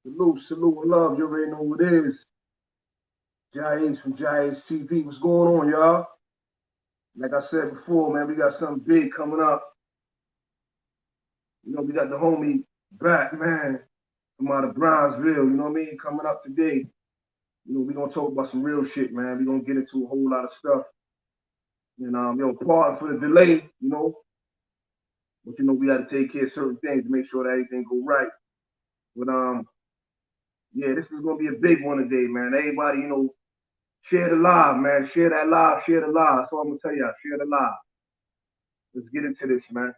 Salute, salute, and love. You already know who it is. JAH-ACE from JAH-ACE TV. What's going on, y'all? Like I said before, man, we got something big coming up. You know, we got the homie Batman from out of Brownsville, you know what I mean, coming up today. You know, we gonna talk about some real shit, man. We gonna get into a whole lot of stuff. And pardon for the delay, but we gotta take care of certain things to make sure that everything go right. But yeah, this is gonna be a big one today, man. Everybody, share the live, man. Share that live, share the live. That's all I'm gonna tell y'all. Share the live. Let's get into this, man.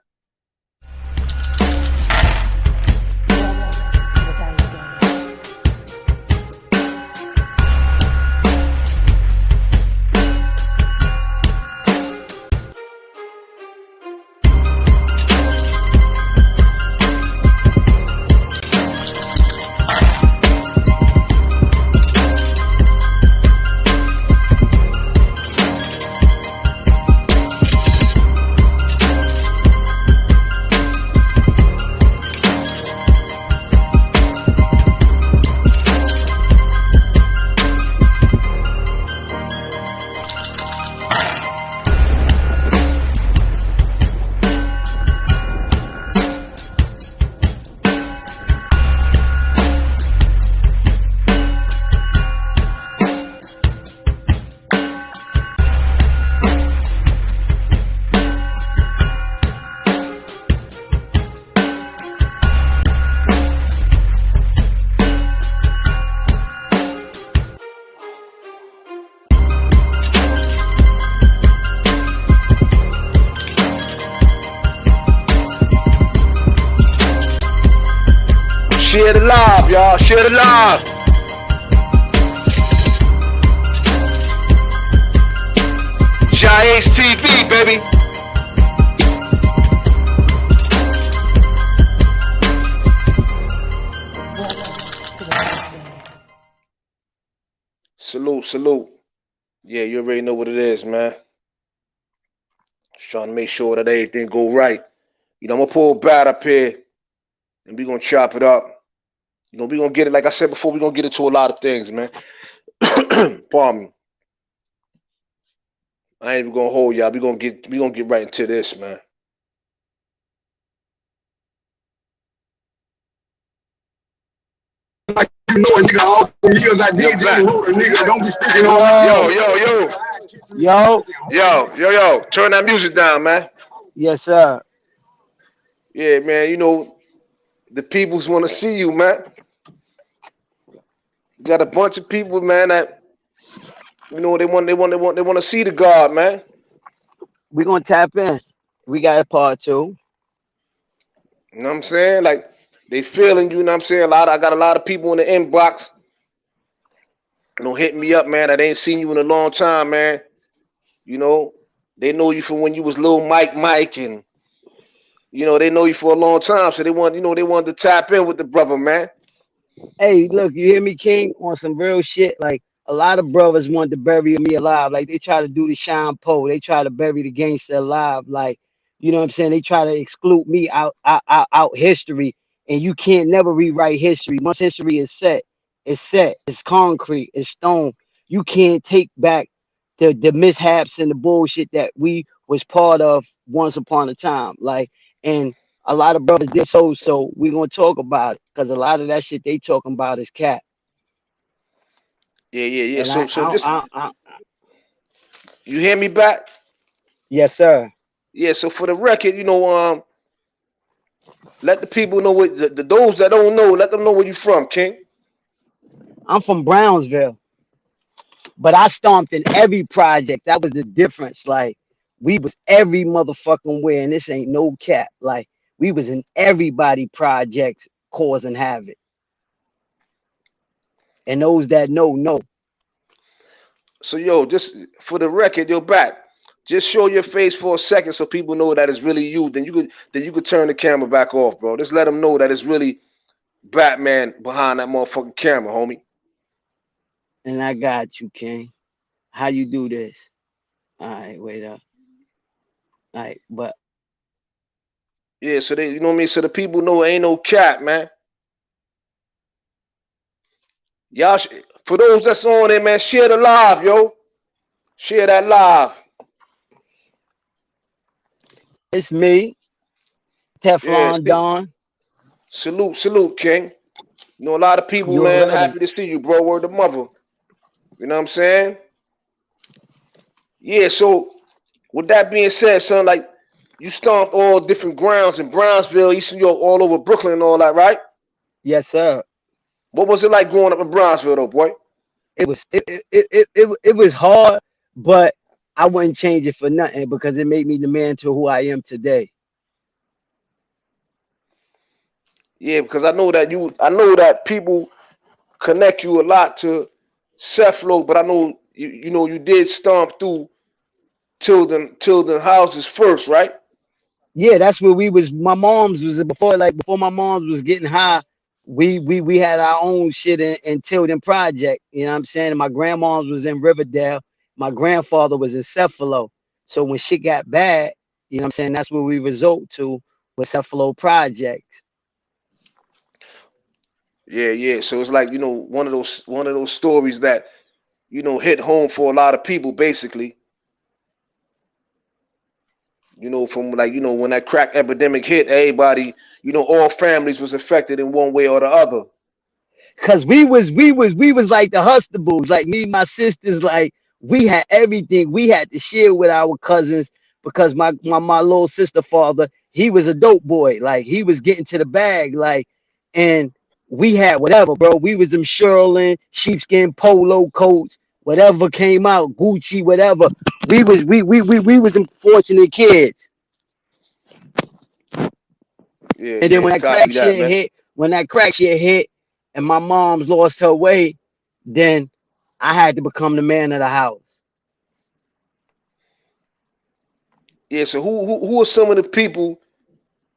Share the live, y'all. Share the live. JAH-ACE TV, baby. Salute, salute. Yeah, you already know what it is, man. Just trying to make sure that everything go right. I'm gonna pull a bat up here, and we gonna chop it up. We gonna get it. Like I said before, we gonna get into a lot of things, man. Pardon me. I ain't even gonna hold y'all. We gonna get right into this, man. Like you know, nigga, all the years I did just wrote a nigga. Don't be speaking on. Yo. Turn that music down, man. Yes, sir. Yeah, man. The peoples want to see you, man. You got a bunch of people, man, that they want to see the God, man. We're gonna tap in. We got a part two. You know what I'm saying? Like they feeling you know what I'm saying? I got a lot of people in the inbox, hitting me up, man. I ain't seen you in a long time, man. They know you from when you was little Mike, and they know you for a long time. So they wanted to tap in with the brother, man. Hey, look, you hear me, King? On some real shit. Like a lot of brothers want to bury me alive. Like they try to do the Sean Poe. They try to bury the gangster alive. Like, you know what I'm saying? They try to exclude me out history. And you can't never rewrite history. Once history is set, it's set. It's concrete. It's stone. You can't take back the mishaps and the bullshit that we was part of once upon a time. Like, and a lot of brothers did so we're gonna talk about it because a lot of that shit they talking about is cat. Yeah. And So just you hear me back? yes, sir. Yeah. So for the record, let the people know what those that don't know. Let them know where you from, King. I'm from Brownsville, but I stomped in every project. That was the difference. Like we was every motherfucking where, and this ain't no cap. Like we was in everybody projects causing havoc. And those that know. So just for the record, you're back. Just show your face for a second so people know that it's really you. Then you could turn the camera back off, bro. Just let them know that it's really Batman behind that motherfucking camera, homie. And I got you, King. How you do this? All right, wait up. All right, but Yeah, so they, you know what I mean. So the people know it ain't no cat, man. Y'all, for those that's on there, man, share the live, yo. Share that live. It's me, Yeah, Teflon Don. salute, King. You know, a lot of people, You man, already. happy to see you, bro. Word of mother. You know what I'm saying? Yeah, so with that being said, son, like you stomped all different grounds in Brownsville, Eastern York, all over Brooklyn and all that, right? Yes, sir. What was it like growing up in Brownsville, though, boy? It was hard, but I wouldn't change it for nothing because it made me the man to who I am today. Yeah, because I know that people connect you a lot to Cephalo, but I know you know you did stomp through Tilden houses first, right? Yeah, that's where we was. My mom's was before my mom's was getting high. We had our own shit in Tilden Project. You know what I'm saying? And my grandma's was in Riverdale. My grandfather was in Cephalo. So when shit got bad, you know what I'm saying? That's where we resort to with Cephalo Projects. Yeah. So it's like, you know, one of those stories that, you know, hit home for a lot of people, basically. You know, from like, you know, when that crack epidemic hit, everybody, you know, all families was affected in one way or the other. Cause we was like the Hustables, like me, and my sisters, like we had everything. We had to share with our cousins because my little sister father, he was a dope boy. Like he was getting to the bag, like, and we had whatever, bro. We was them Sherlin, sheepskin polo coats, whatever came out, Gucci, whatever. We was them fortunate kids. And then Yeah, copy that, man. when that crack shit hit, and my mom's lost her way, then I had to become the man of the house. Yeah, so who are some of the people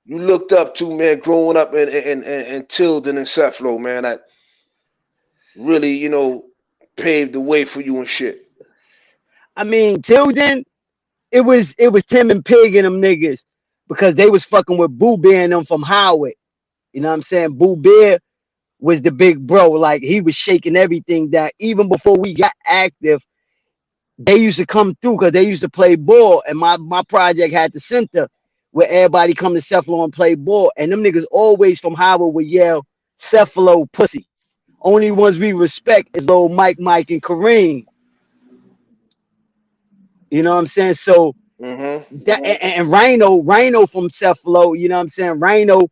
you looked up to, man, growing up in Tilden and Cephalo, man, that really, you know, paved the way for you and shit? I mean, till then, it was Tim and Pig and them niggas because they was fucking with Boo Bear and them from Howard. You know what I'm saying? Boo Bear was the big bro. Like he was shaking everything that even before we got active, they used to come through because they used to play ball, and my project had the center where everybody come to Cephalo and play ball, and them niggas always from Howard would yell Cephalo pussy. Only ones we respect is little Mike, and Kareem. You know what I'm saying? So Mm-hmm. that and Rhino from Cephalo, you know what I'm saying? Rhino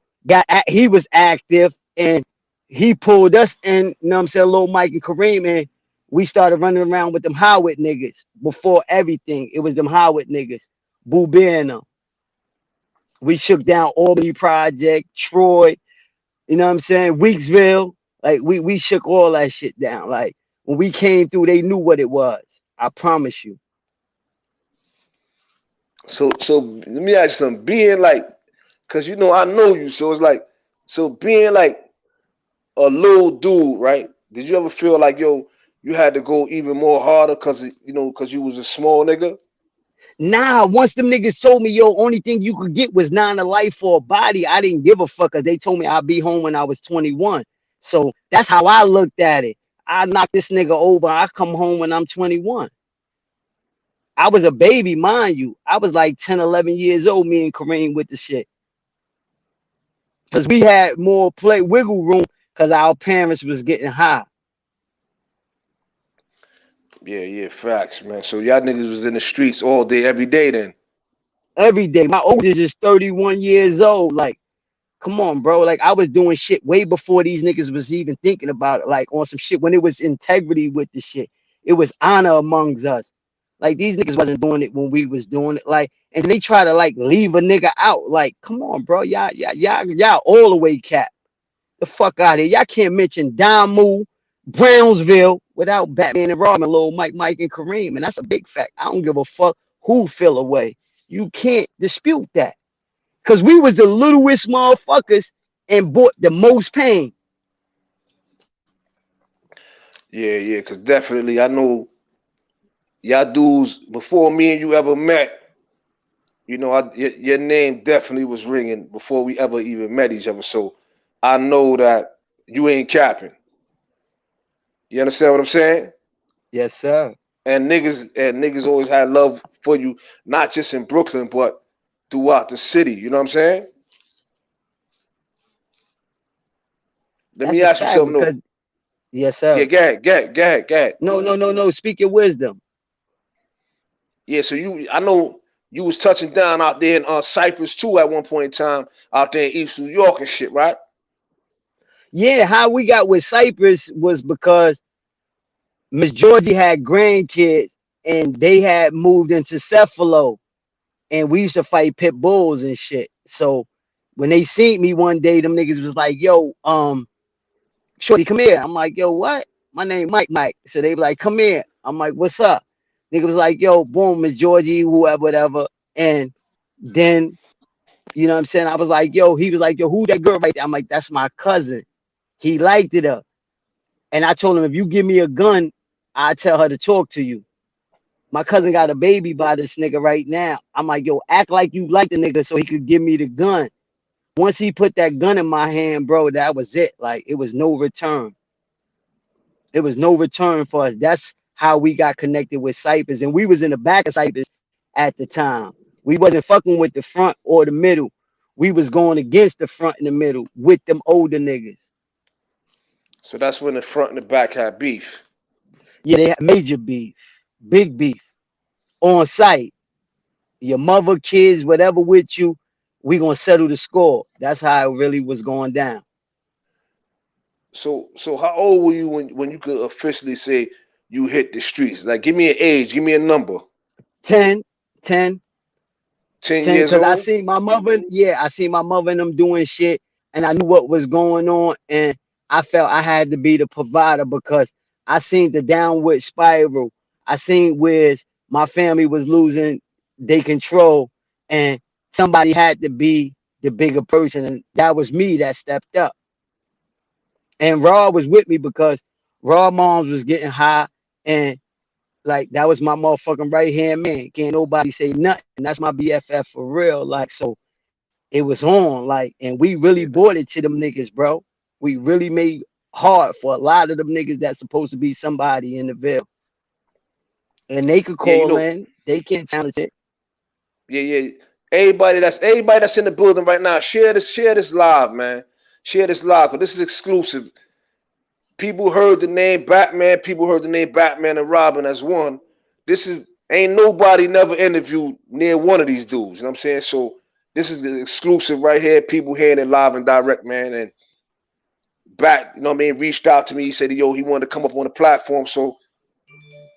he was active and he pulled us in, you know what I'm saying, little Mike and Kareem, and we started running around with them Howard niggas before everything. It was them Howard niggas, Boo Bear and them. We shook down Albany Project, Troy, you know what I'm saying, Weeksville. Like we shook all that shit down. Like when we came through, they knew what it was. I promise you. So let me ask you something. Being like, cause you know I know you, so it's like, so being like a little dude, right? Did you ever feel like, yo, you had to go even more harder cause you know, cause you was a small nigga? Nah, once them niggas told me, yo, only thing you could get was 9 to life for a body, I didn't give a fuck because they told me I'd be home when I was 21. So that's how I looked at it. I knock this nigga over. I come home when I'm 21. I was a baby, mind you. I was like 10, 11 years old, me and Kareem with the shit. Because we had more play wiggle room because our parents was getting high. Yeah, facts, man. So y'all niggas was in the streets all day, every day then. Every day. My oldest is 31 years old. Like, come on, bro. Like I was doing shit way before these niggas was even thinking about it. Like on some shit when it was integrity with the shit. It was honor amongst us. Like these niggas wasn't doing it when we was doing it. Like, and they try to like leave a nigga out. Like, come on, bro. Y'all all the way cap. The fuck out of here. Y'all can't mention Damu, Brownsville without Batman and Robin, little Mike, and Kareem. And that's a big fact. I don't give a fuck who feel away. You can't dispute that. Cause we was the littlest motherfuckers and brought the most pain. Yeah, cause definitely I know y'all dudes before me and you ever met. You know, your name definitely was ringing before we ever even met each other. So I know that you ain't capping. You understand what I'm saying? Yes, sir. And niggas always had love for you, not just in Brooklyn, but throughout the city. You know what I'm saying? Let That's me a ask you fact something because though. yes, Yeah, sir. go ahead. No. Speak your wisdom. Yeah, so I know you was touching down out there in Cyprus too at one point in time, out there in East New York and shit, right? Yeah, how we got with Cypress was because Miss Georgie had grandkids and they had moved into Cephalo and we used to fight pit bulls and shit. So when they seen me one day, them niggas was like, yo, Shorty, come here. I'm like, yo, what? My name Mike. So they be like, come here. I'm like, what's up? Nigga was like, yo, boom, Miss Georgie, whoever, whatever. And then, you know what I'm saying? I was like, yo, he was like, yo, who that girl right there? I'm like, that's my cousin. He liked it up. And I told him, if you give me a gun, I tell her to talk to you. My cousin got a baby by this nigga right now. I'm like, yo, act like you like the nigga so he could give me the gun. Once he put that gun in my hand, bro, that was it. Like, it was no return. It was no return for us. That's how we got connected with Cypress. And we was in the back of Cypress at the time. We wasn't fucking with the front or the middle. We was going against the front and the middle with them older niggas. So that's when the front and the back had beef. Yeah, they had major beef, big beef on site. Your mother, kids, whatever with you, we gonna settle the score. That's how it really was going down. So how old were you when you could officially say you hit the streets? Like, give me an age, give me a number. 10, 10, 10 10, years because I old. seen my mother, yeah, I seen my mother and them doing shit, and I knew what was going on, and I felt I had to be the provider because I seen the downward spiral. I seen where my family was losing their control, and somebody had to be the bigger person, and that was me that stepped up. And Raw was with me because Raw moms was getting high, and like that was my motherfucking right hand man. Can't nobody say nothing. That's my BFF for real. Like so, it was on. Like, and we really Yeah, bought it to them niggas, bro. We really made hard for a lot of them niggas that's supposed to be somebody in the Ville, and they could yeah, you call know, in. They can't challenge it. yeah. Everybody that's in the building right now, share this live, man. Share this live, because this is exclusive. People heard the name Batman. People heard the name Batman and Robin as one. This is ain't nobody never interviewed near one of these dudes. You know what I'm saying? So this is the exclusive right here. People hearing it live and direct, man. And Bat, you know what I mean, reached out to me. He said, yo, he wanted to come up on the platform. So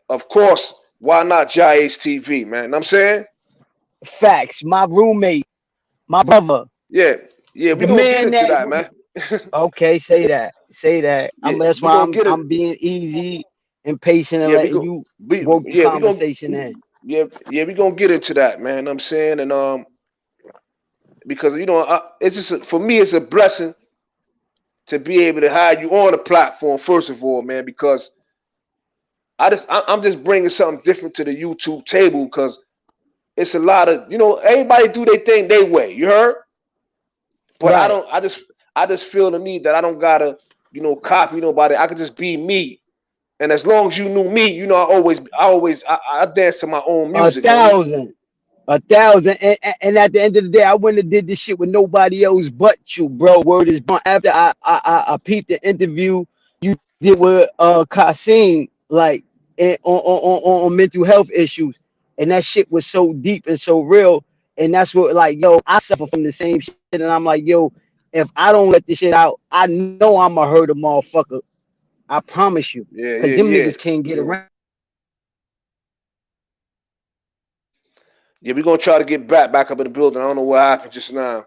of course, why not JAH-ACE TV, man? You know what I'm saying? Facts. My roommate, my brother, Yeah, yeah, we the gonna get man into that. that, man. Okay, say that. Say that. Yeah, That's we why gonna I'm get it. I'm being easy and patient and Yeah, we letting go. you work the We gonna. conversation in. Yeah, we gonna get into that, man. You know what I'm saying, and because it's just for me, it's a blessing to be able to have you on the platform first of all, man. Because I'm just bringing something different to the YouTube table because it's a lot of everybody do their thing their way. You heard? But I Right. don't. I just feel the need that I don't gotta copy nobody. I could just be me. And as long as you knew me, I dance to my own A music, homie. thousand. A thousand. And at the end of the day, I wouldn't have did this shit with nobody else but you, bro. Word is born. After I peeped the interview you did with Kasim, like on mental health issues. And that shit was so deep and so real. And that's what like, yo, I suffer from the same shit. And I'm like, yo, if I don't let this shit out, I know I'm gonna hurt a motherfucker. I promise you. Yeah, Cause yeah, them yeah. niggas can't get around. Yeah, we're gonna try to get back up in the building. I don't know what happened just now.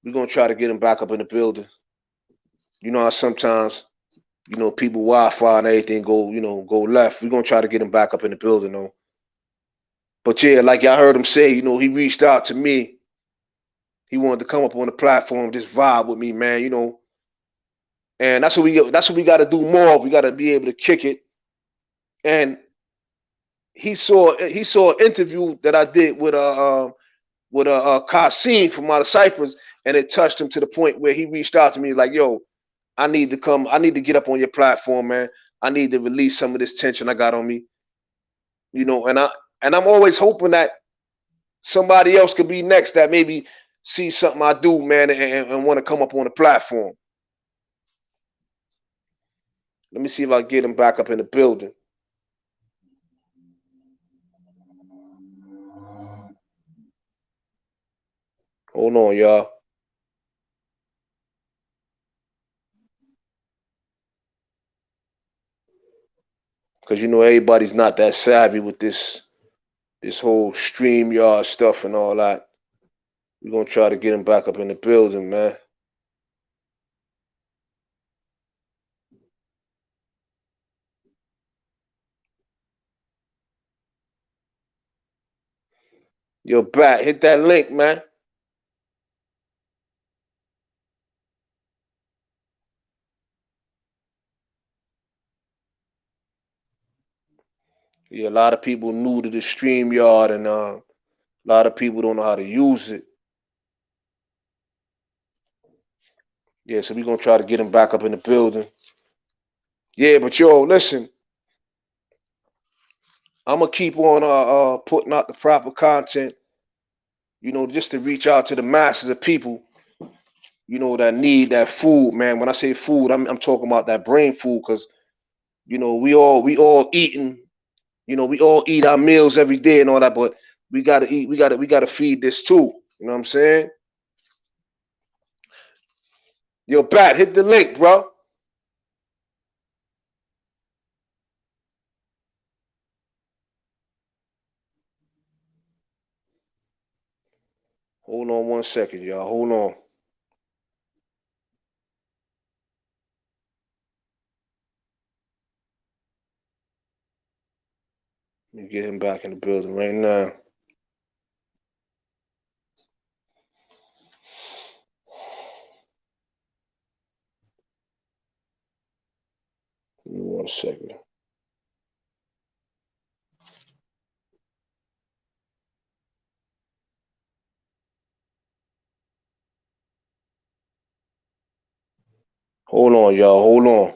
We're gonna try to get him back up in the building. You know how sometimes, people Wi-Fi and everything go left. We're gonna try to get him back up in the building though. But yeah, like y'all heard him say, he reached out to me. He wanted to come up on the platform, just vibe with me, man. And that's what we gotta do more. We gotta be able to kick it. And he saw an interview that I did with Kasim from out of Cyprus, and it touched him to the point where he reached out to me like, "Yo, I need to come. I need to get up on your platform, man. I need to release some of this tension I got on me. You know, and I'm always hoping that somebody else could be next that maybe see something I do, man, and want to come up on the platform. Let me see if I can get him back up in the building. Hold on, y'all. Because you know everybody's not that savvy with this whole StreamYard stuff and all that. We're going to try to get him back up in the building, man. Yo, Bat, hit that link, man. Yeah, a lot of people new to the StreamYard, and a lot of people don't know how to use it. Yeah, so we're going to try to get him back up in the building. Yeah, but yo, listen. I'm going to keep on putting out the proper content, you know, just to reach out to the masses of people, you know, that need that food, man. When I say food, I'm talking about that brain food, because, you know, we all eating, you know, we all eat our meals every day and all that, but we got to eat, we got to feed this too. You know what I'm saying? Yo, Bat, hit the link, bro. Hold on 1 second, y'all. Hold on. Let me get him back in the building right now. Give me 1 second. Hold on, y'all. Hold on.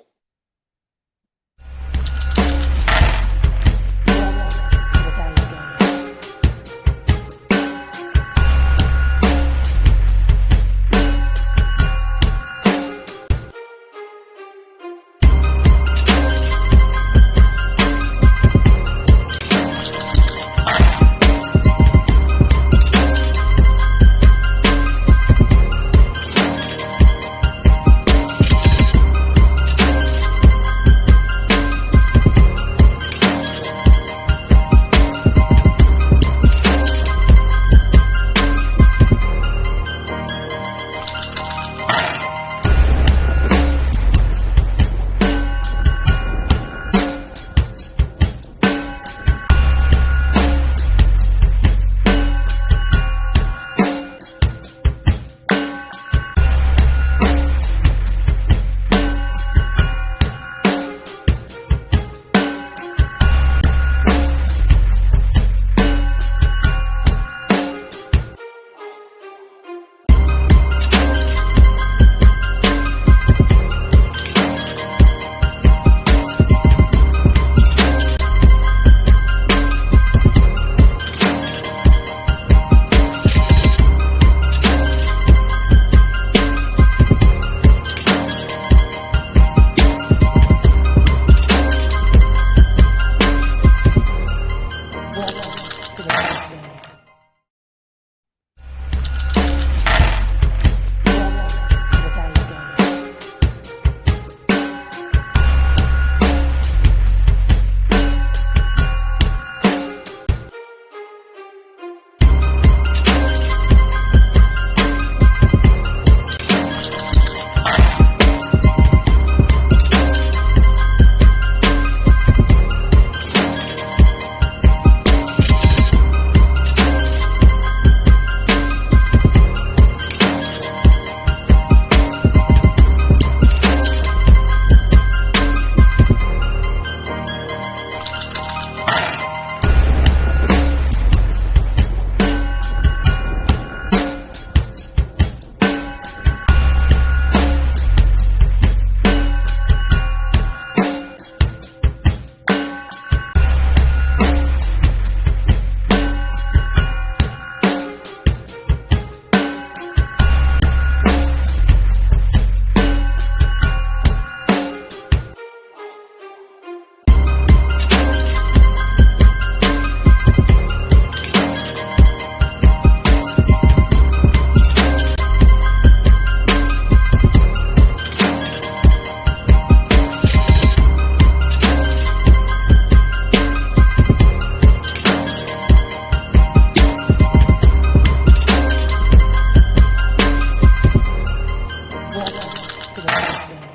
to the Batman.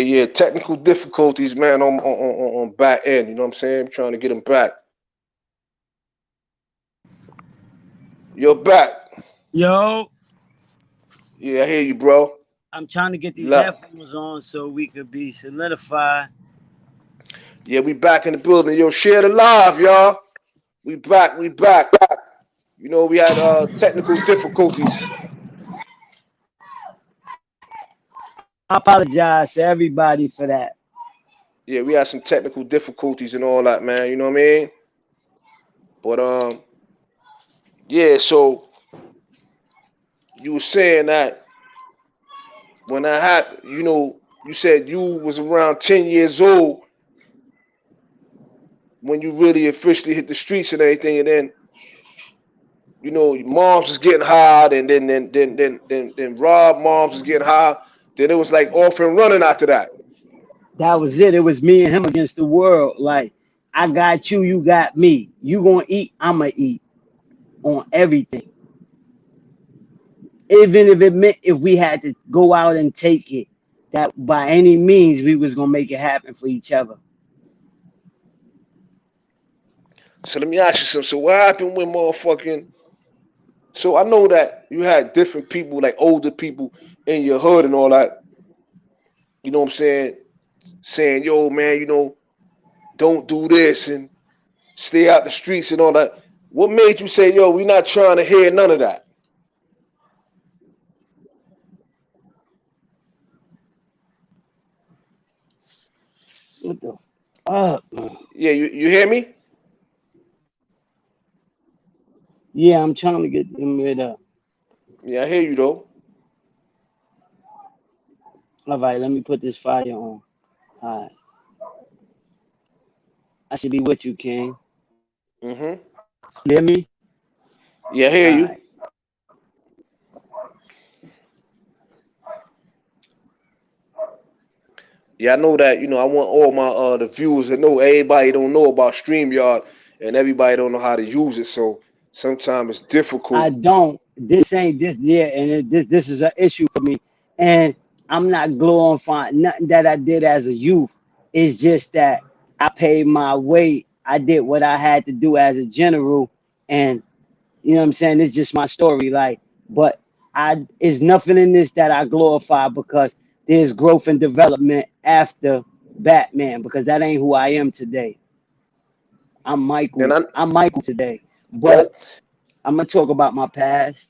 Yeah. Technical difficulties, man, on back end. You know what I'm saying? I'm trying to get them back. You're back. Yo, Yeah, I hear you, bro. I'm trying to get You these left. headphones on so we could be solidified. Yeah, we back in the building. Yo, share the live, y'all. We back. We back. You know, we had technical difficulties. I apologize to everybody for that. Yeah, we had some technical difficulties and all that, man. You know what I mean? But yeah. So you were saying that when I had, you said you was around 10 years old when you really officially hit the streets and everything, and then your moms was getting high, and then Rob moms was getting high. Then it was like off and running after that. That was it. It was me and him against the world. Like, I got you, you got me. You gonna eat, I'ma eat on everything. Even if it meant if we had to go out and take it, that by any means we was gonna make it happen for each other. So let me ask you something. So what happened when motherfucking? So I know that you had different people, like older people in your hood and all that. You know what I'm saying? Saying, yo, man, don't do this and stay out the streets and all that. What made you say, yo, we not trying to hear none of that? What the fuck? Yeah, you hear me? Yeah, I'm trying to get them rid of. Yeah, I hear you though. All right, let me put this fire on. All right. I should be with you, King. Hmm. You hear me? Yeah, I hear All you. right. Yeah, I know that. I want all my the viewers to know. Everybody don't know about StreamYard, and everybody don't know how to use it. So sometimes it's I difficult. don't. This ain't this. Yeah, and this is an issue for me. And I'm not glorifying nothing that I did as a youth. It's just that I paid my way. I did what I had to do as a general, and you know what I'm saying. It's just my story. Like, but I it's nothing in this that I glorify because there's growth and development after Batman because that ain't who I am today. I'm And Michael. I I'm Michael today. But I'm gonna talk about my past.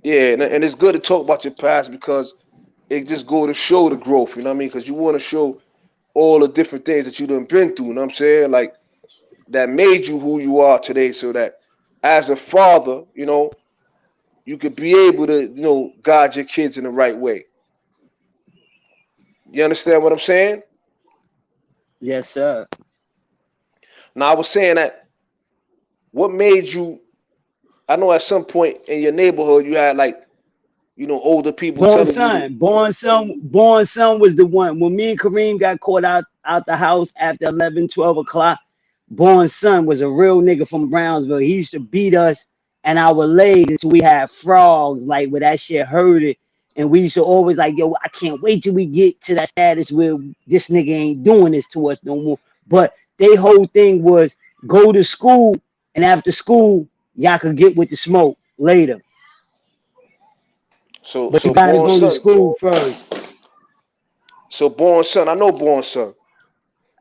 Yeah, and it's good to talk about your past because it just go to show the growth. You know what I mean? Because you want to show all the different things that you done been through. You know what I'm saying? Like that made you who you are today, so that as a father, you could be able to, guide your kids in the right way. You understand what I'm saying? Yes, sir. Now I was saying that what made you? I know at some point in your neighborhood you had like older people telling you to. Born Son was the one. When me and Kareem got caught out the house after 11, 12 o'clock, Born Son was a real nigga from Brownsville. He used to beat us and our legs until we had frogs, like where that shit hurted. And we used to always like, yo, I can't wait till we get to that status where this nigga ain't doing this to us no more. But they whole thing was go to school, and after school, y'all could get with the smoke later. So But you so gotta Born go to Son. school first. So Born Son. I know Born Son.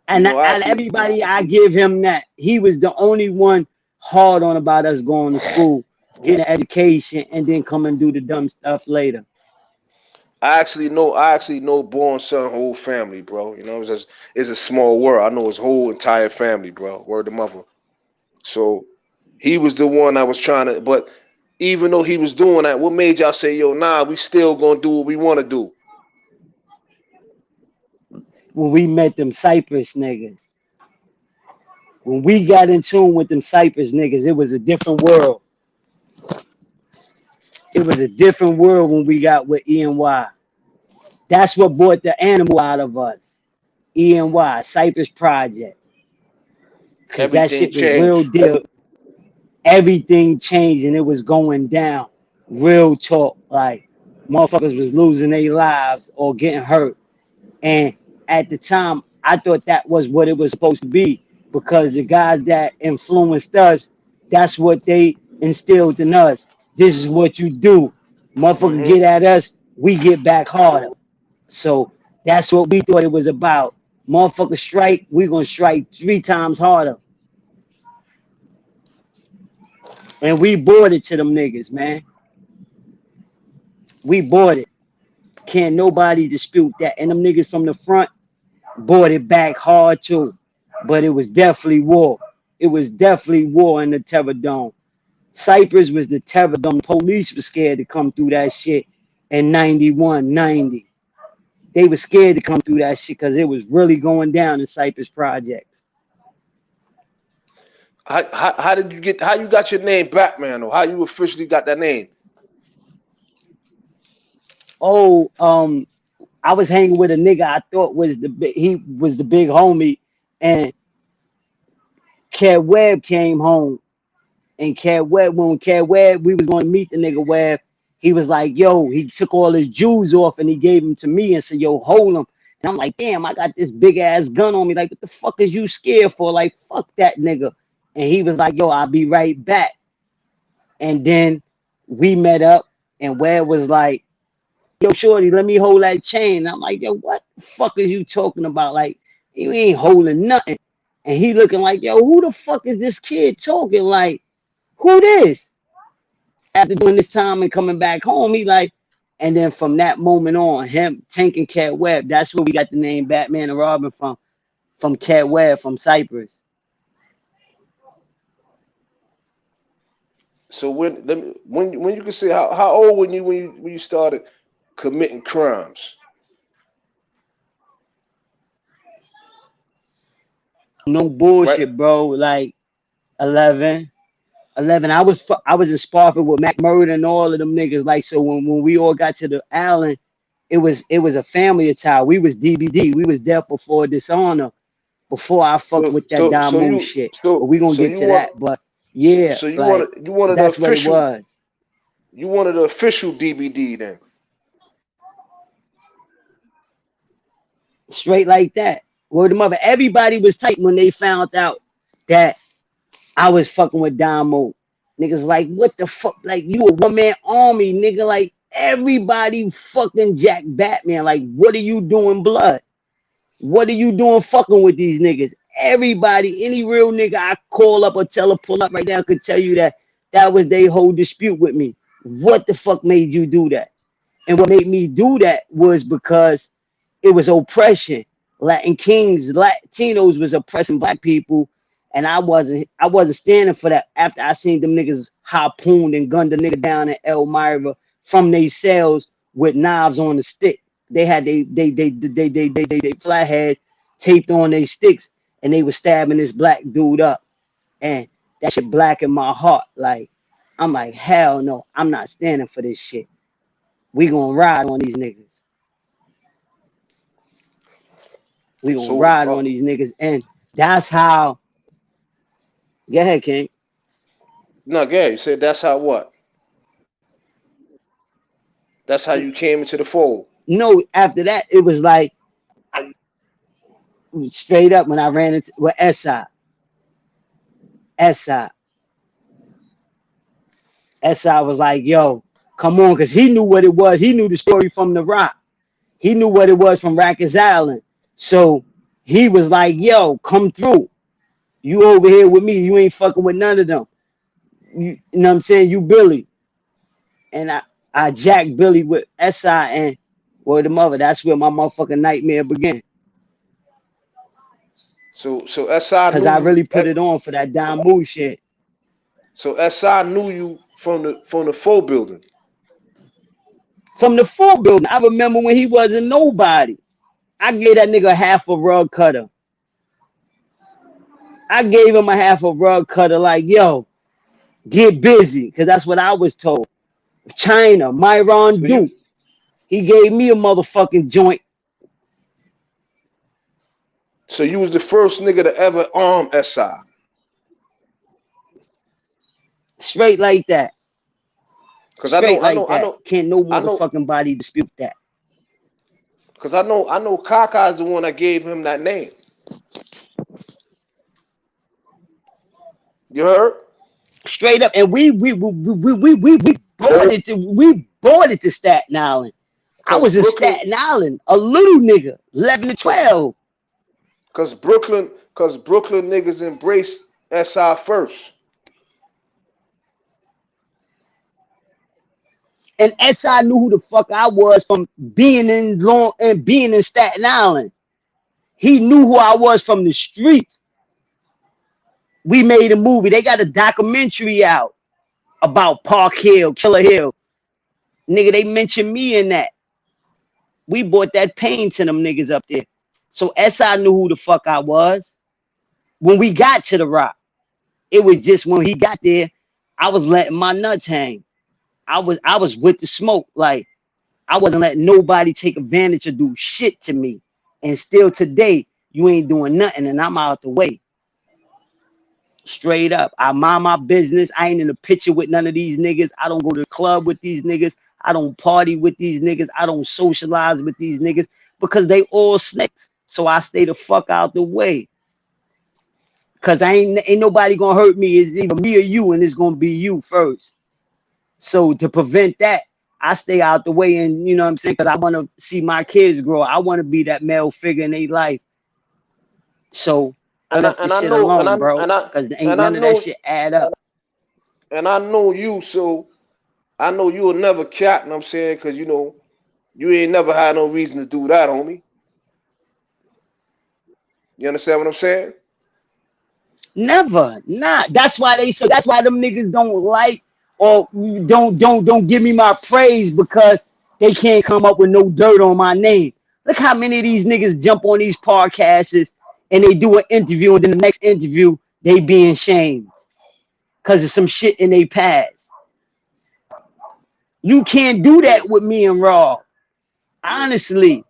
And, and Actually, everybody, I give him that. He was the only one hard on about us going to school, getting an education, and then come and do the dumb stuff later. I actually know Born Son whole family, bro. It's a small world. I know his whole entire family, bro. Word to mother. So he was the one I was trying to. But even though he was doing that, what made y'all say, yo, nah, we still gonna do what we want to do? When we met them Cypress niggas, when we got in tune with them Cypress niggas, it was a different world. It was a different world when we got with E&Y. That's what brought the animal out of us. E&Y, Cypress Project. Because that Everything shit was real changed. deal. Everything changed and it was going down. Real talk. Like, motherfuckers was losing their lives or getting hurt. And at the time, I thought that was what it was supposed to be because the guys that influenced us, that's what they instilled in us. This is what you do. Motherfucker Hmm. get at us, we get back harder. So that's what we thought it was about. Motherfucker strike, we gonna strike 3 times harder. And we bought it to them niggas, man. We bought it. Can't nobody dispute that. And them niggas from the front bought it back hard too. But it was definitely war. It was definitely war in the Terror Dome. Cypress was the Terror Dome. The police were scared to come through that shit in 91, 90. They were scared to come through that shit because it was really going down in Cypress Projects. How did you get? How you got your name Batman? Or how you officially got that name? Oh, I was hanging with a nigga I thought was he was the big homie, and Cat Webb came home. And Cat Webb, when Cat Webb, we was going to meet the nigga Webb. He was like, yo, he took all his jewels off and he gave them to me and said, yo, hold them. And I'm like, damn, I got this big ass gun on me. Like, what the fuck is you scared for? Like, fuck that nigga. And he was like, yo, I'll be right back. And then we met up and Webb was like, yo, shorty, let me hold that chain. And I'm like, yo, what the fuck is you talking about? Like, you ain't holding nothing. And he looking like, yo, who the fuck is this kid talking? Like, who this? After doing this time and coming back home, he like, and then from that moment on, him tanking Cat Webb, that's where we got the name Batman and Robin from Cat Webb from Cypress. So when you can say how old when you started committing crimes? No Right. bullshit, bro. Like 11. 11. I was in Spofford with Mac Murder and all of them niggas. Like, so when we all got to the island, it was a family attire. We was DBD. We was Death Before Dishonor before I fucked So with that so so Damu you shit. But so we gonna so get you to want that. But yeah, so like you wanted the that's what it official was. you wanted the official DBD then. Straight like that. Word of mother. Everybody was tight when they found out that I was fucking with Damo. Niggas like, what the fuck? Like, you a one-man army, nigga. Like, everybody fucking Jack Batman. Like, what are you doing, blood? What are you doing fucking with these niggas? Everybody, any real nigga I call up or tell her pull up right now could tell you that that was their whole dispute with me. What the fuck made you do that? And what made me do that was because it was oppression. Latin Kings, Latinos was oppressing black people, and I wasn't standing for that. After I seen them niggas harpooned and gunned a nigga down in Elmira from their cells with knives on the stick. They had they flathead taped on their sticks, and they were stabbing this black dude up, and that shit black in my heart. Like, I'm like, hell no, I'm not standing for this shit. We gonna ride on these niggas. We gonna So, ride on these niggas, and that's how. Go ahead, King. no, Gary, you said that's how what? That's how you came into the fold. No, after that, it was like straight up when I ran into with SI. SI. SI was like, yo, come on, because he knew what it was. He knew the story from The Rock. He knew what it was from Rikers Island. So he was like, yo, come through. You over here with me. You ain't fucking with none of them. You know what I'm saying? You Billy. And I jacked Billy with SI and word of mother. That's where my motherfucking nightmare began. So SI Because knew I you. really put it on for that Damu shit. So SI knew you from the fold building. From the full building. I remember when he wasn't nobody. I gave that nigga half a rug cutter. I gave him a half a rug cutter, like, yo, get busy. Because that's what I was told. China, Myron So you Duke. He gave me a motherfucking joint. so you was the first nigga to ever arm SI. Straight like that. Cause Straight like that. Can't no I know motherfucking body dispute that. cause I know Kaka is the one that gave him that name. You heard? Straight up. And we boarded to Staten Island. I Cause was in Brooklyn Staten Island, a little nigga, 11 to 12. cause Brooklyn niggas embraced SI first. And SI knew who the fuck I was from being in Staten Island. He knew who I was from the streets. We made a movie. They got a documentary out about Park Hill, Killer Hill. Nigga, they mentioned me in that. We brought that pain to them niggas up there. So SI knew who the fuck I was. When we got to the Rock, it was just when he got there, I was letting my nuts hang. I was with the smoke. Like, I wasn't letting nobody take advantage or do shit to me. And still today, you ain't doing nothing and I'm out the way. Straight up. I mind my business. I ain't in a picture with none of these niggas. I don't go to the club with these niggas. I don't party with these niggas. I don't socialize with these niggas because they all snakes. So I stay the fuck out the way. Cause I ain't nobody gonna hurt me. It's either me or you, and it's gonna be you first. So to prevent that, I stay out the way, and you know what I'm saying? Cause I wanna see my kids grow. I wanna be that male figure in their life. So I And I left the and I shit know alone, bro. Cause ain't and I none of that know shit add up. and I know you, so I know you'll never cap, you know what I'm saying? Cause you know, you ain't never had no reason to do that, homie. You understand what I'm saying? Never, not. That's why them niggas don't like or don't give me my praise because they can't come up with no dirt on my name. Look how many of these niggas jump on these podcasts and they do an interview and then the next interview they being shamed because of some shit in their past. You can't do that with me and Raw. Honestly,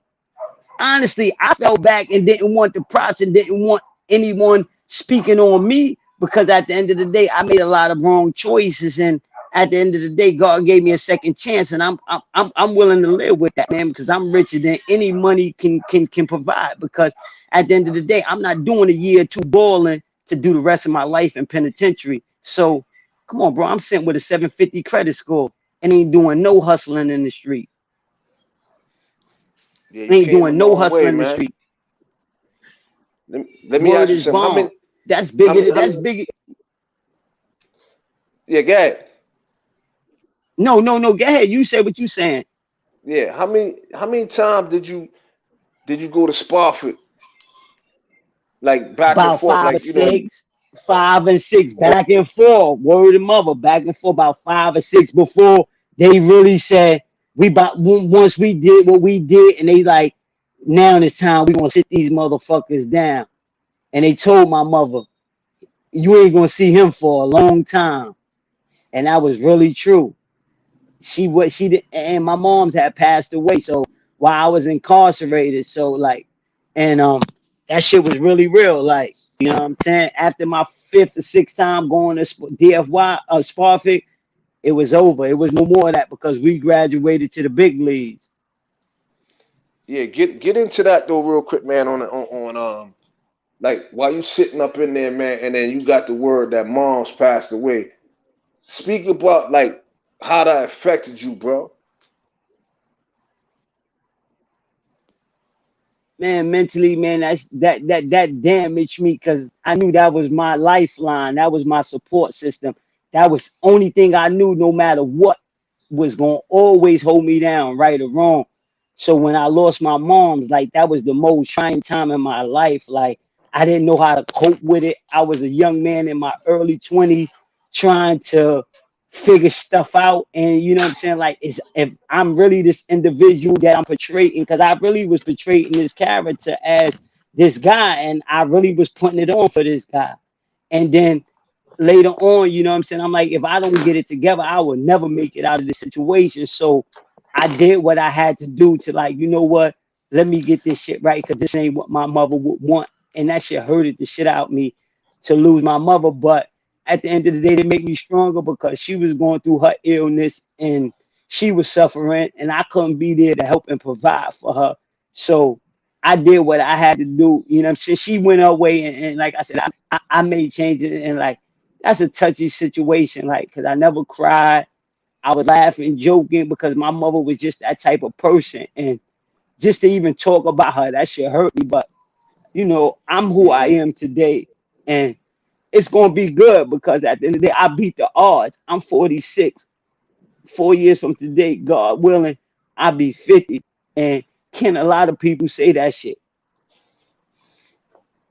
I fell back and didn't want the props and didn't want anyone speaking on me because at the end of the day, I made a lot of wrong choices, and at the end of the day, God gave me a second chance, and I'm willing to live with that, man, because I'm richer than any money can provide. Because at the end of the day, I'm not doing a year or two balling to do the rest of my life in penitentiary. So come on, bro, I'm sent with a 750 credit score and ain't doing no hustling in the street. Yeah, you Ain't came a doing no long way, hustling in the man. street. Let me Word ask you is something. bond. That's How bigger. many, how That's many, bigger. yeah, go ahead. No. Go ahead. You say what you saying. Yeah, how many times did you go to Spofford, like back and About forth, five or like you know? six, 5 and 6, back and forth. Word of mother, back and forth. About 5 or 6 before they really said once we did what we did, and they like now it's time we gonna sit these motherfuckers down. And they told my mother, you ain't gonna see him for a long time. And that was really true. She did, and my mom's had passed away. So while I was incarcerated, so like, and that shit was really real. Like, you know what I'm saying? After my fifth or sixth time going to DFY, Sparfic, it was over. It was no more of that because we graduated to the big leagues. Yeah, get into that though real quick, man. On like while you sitting up in there, man, and then you got the word that mom's passed away. Speak about like how that affected you, bro. Man, mentally, man, that damaged me because I knew that was my lifeline. That was my support system. That was only thing I knew, no matter what, was gonna always hold me down, right or wrong. So when I lost my mom's, like that was the most trying time in my life. Like I didn't know how to cope with it. I was a young man in my early 20s trying to figure stuff out. And you know what I'm saying? Like, is if I'm really this individual that I'm portraying, because I really was portraying this character as this guy, and I really was putting it on for this guy. And then later on, you know what I'm saying? I'm like, if I don't get it together, I will never make it out of this situation. So I did what I had to do to, like, you know what? Let me get this shit right because this ain't what my mother would want. And that shit hurted the shit out of me to lose my mother. But at the end of the day, they make me stronger because she was going through her illness and she was suffering, and I couldn't be there to help and provide for her. So I did what I had to do. You know what I'm saying? She went her way, and like I said, I made changes, and like that's a touchy situation, like because I never cried. I was laughing, joking because my mother was just that type of person, and just to even talk about her, that shit hurt me. But you know, I'm who I Hmm. am today, and it's gonna be good because at the end of the day, I beat the odds. I'm 46. 4 years from today, God willing, I'll be 50. And can a lot of people say that shit?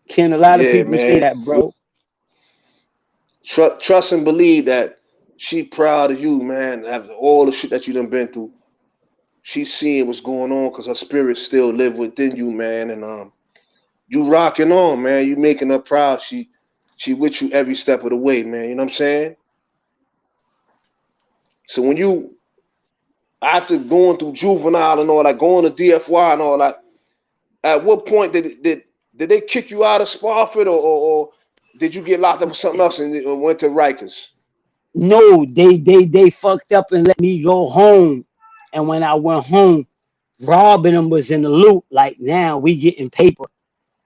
Can a lot of Yeah, people say man. that, bro? Trust and believe that she proud of you, man. After all the shit that you done been through, she's seeing what's going on because her spirit still live within you, man. And you rocking on, man. You making her proud. She with you every step of the way, man. You know what I'm saying? So when you after going through juvenile and all that, going to DFY and all that, at what point did they kick you out of Spofford or did you get locked up for something else and went to Rikers? No, they fucked up and let me go home. And when I went home, robbing them was in the loop. Like now we getting paper.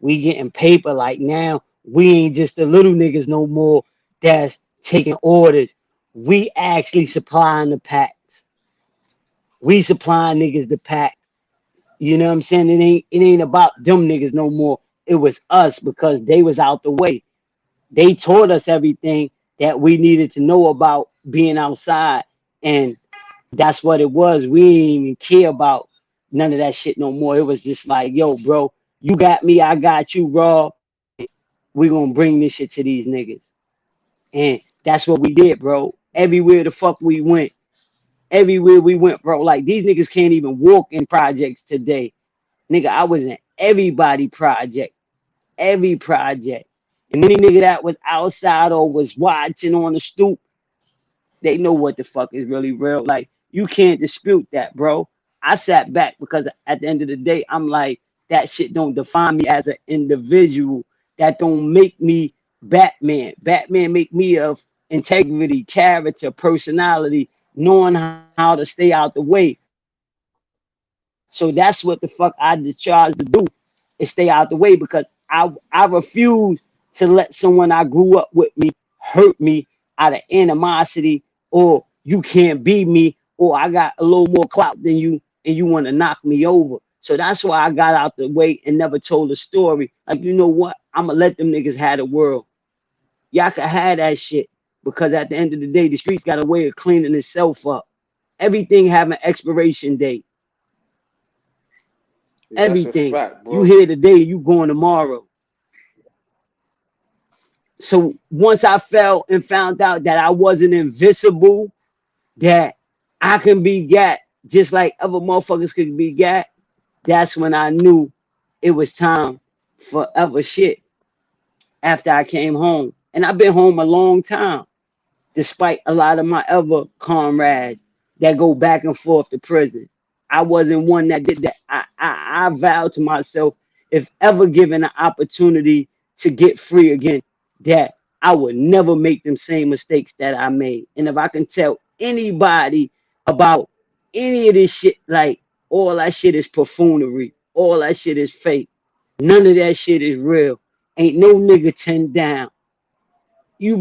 We getting paper. Like now we ain't just the little niggas no more that's taking orders. We actually supplying the packs. We supplying niggas the packs. You know what I'm saying? It ain't about them niggas no more. It was us because they was out the way. They taught us everything that we needed to know about being outside. And that's what it was. We didn't even care about none of that shit no more. It was just like, yo, bro, you got me, I got you, raw. We gonna bring this shit to these niggas. And that's what we did, bro. Everywhere the fuck we went. Everywhere we went, bro. Like these niggas can't even walk in projects today. Nigga, I was in everybody project, every project. And any nigga that was outside or was watching on the stoop, they know what the fuck is really real. Like, you can't dispute that, bro. I sat back because at the end of the day, I'm like, that shit don't define me as an individual. That don't make me Batman. Batman make me of integrity, character, personality, knowing how to stay out the way. So that's what the fuck I discharged to do is stay out the way because I refuse to let someone I grew up with me hurt me out of animosity or you can't be me or I got a little more clout than you and you want to knock me over. So that's why I got out the way and never told a story. Like, you know what? I'ma let them niggas have the world. Y'all can have that shit because at the end of the day, the streets got a way of cleaning itself up. Everything have an expiration date. Yeah, that's a Everything. fact, You bro. here today, you going tomorrow. So once I felt and found out that I wasn't invisible, that I can be got just like other motherfuckers could be got, that's when I knew it was time for other shit. after I came home. And I've been home a long time, despite a lot of my other comrades that go back and forth to prison. I wasn't one that did that. I vowed to myself, if ever given an opportunity to get free again, that I would never make them same mistakes that I made. And if I can tell anybody about any of this shit, like all that shit is buffoonery, all that shit is fake. None of that shit is real. Ain't no nigga 10 down. You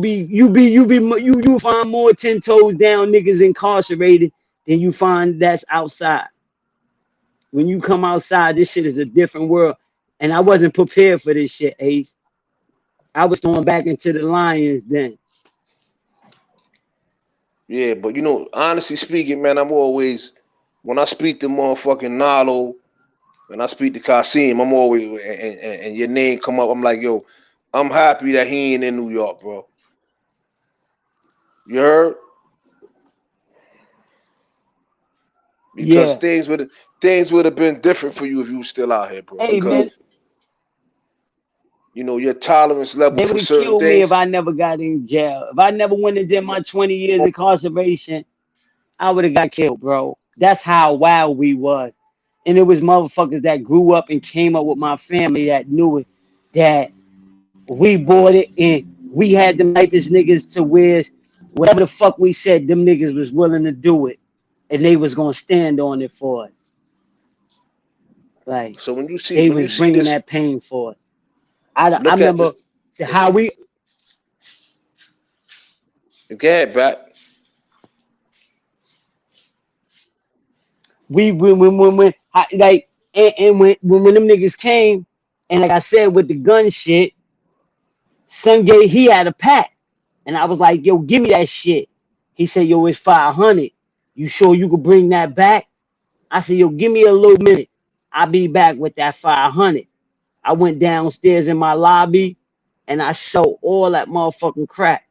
find more 10 toes down niggas incarcerated than you find that's outside. When you come outside, this shit is a different world. And I wasn't prepared for this shit, Ace. I was thrown back into the lions then. Yeah, but you know, honestly speaking, man, I'm always when I speak to motherfucking Nalo and I speak to Kasim, I'm always and your name come up. I'm like, yo, I'm happy that he ain't in New York, bro. You heard? Because Yeah. things would have been different for you if you were still out here, bro. Hey Because man, you know your tolerance level they for would have certain killed me if things. I never got in jail. If I never went and did my 20 years incarceration, I would have got killed, bro. That's how wild we was. And it was motherfuckers that grew up and came up with my family that knew it, that we bought it and we had them typest niggas to where whatever the fuck we said, them niggas was willing to do it. And they was gonna stand on it for us. Like So they when you was see bringing this, that pain for us. I look at remember the how go ahead, back. we like and when them niggas came and like I said with the gun shit, Sungay he had a pack and I was like, yo, give me that shit. He said, yo, it's 500. You sure you could bring that back? I said, yo, give me a little minute. I'll be back with that 500. I went downstairs in my lobby and I sold all that motherfucking crack.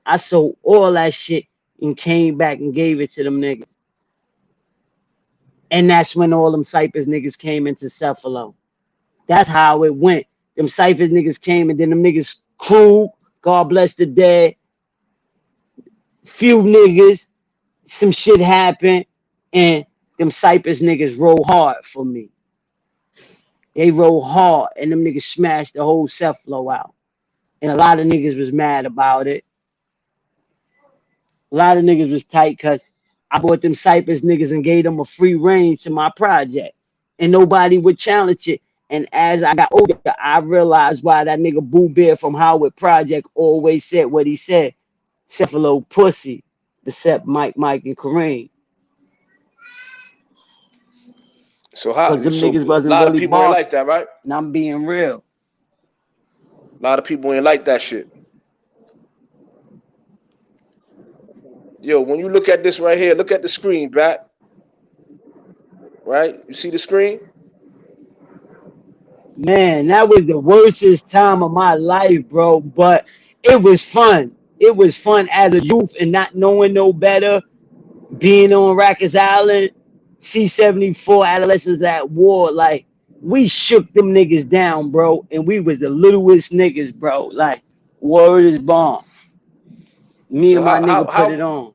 I sold all that shit and came back and gave it to them niggas. And that's when all them Cypress niggas came into Cephalo. That's how it went. Them Cyphers niggas came and then them niggas crew, God bless the dead, few niggas, some shit happened, and them Cypress niggas roll hard for me. They roll hard and them niggas smashed the whole Cephalo out. And a lot of niggas was mad about it. A lot of niggas was tight because I bought them Cypress niggas and gave them a free range to my project. And nobody would challenge it. And as I got older, I realized why that nigga Boo Bear from Howard Project always said what he said. Cephalo pussy, except Mike, and Kareem. So Because how them so niggas a wasn't lot of really people ain't boss. like that, right? And I'm being real. A lot of people ain't like that shit. Yo, when you look at this right here, look at the screen, back. Right? You see the screen? Man, that was the worstest time of my life, bro. But it was fun. It was fun as a youth and not knowing no better. Being on Rikers Island, C-74, adolescents at war. Like, we shook them niggas down, bro. And we was the littlest niggas, bro. Like, word is bomb. Me So and my nigga put it on.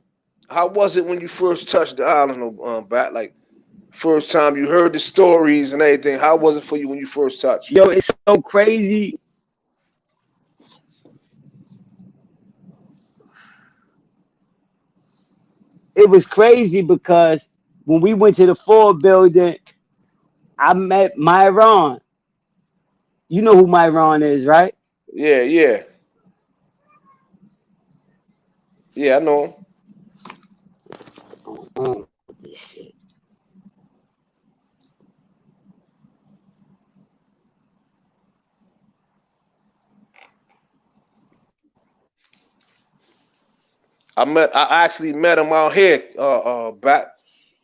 how was it when you first touched the island, back? Like first time you heard the stories and everything. How was it for you when you first touched? Yo, it's so crazy. It was crazy because when we went to the Ford building, I met Myron. You know who Myron is, right? Yeah, yeah, yeah. I know. This shit. I actually met him out here, back.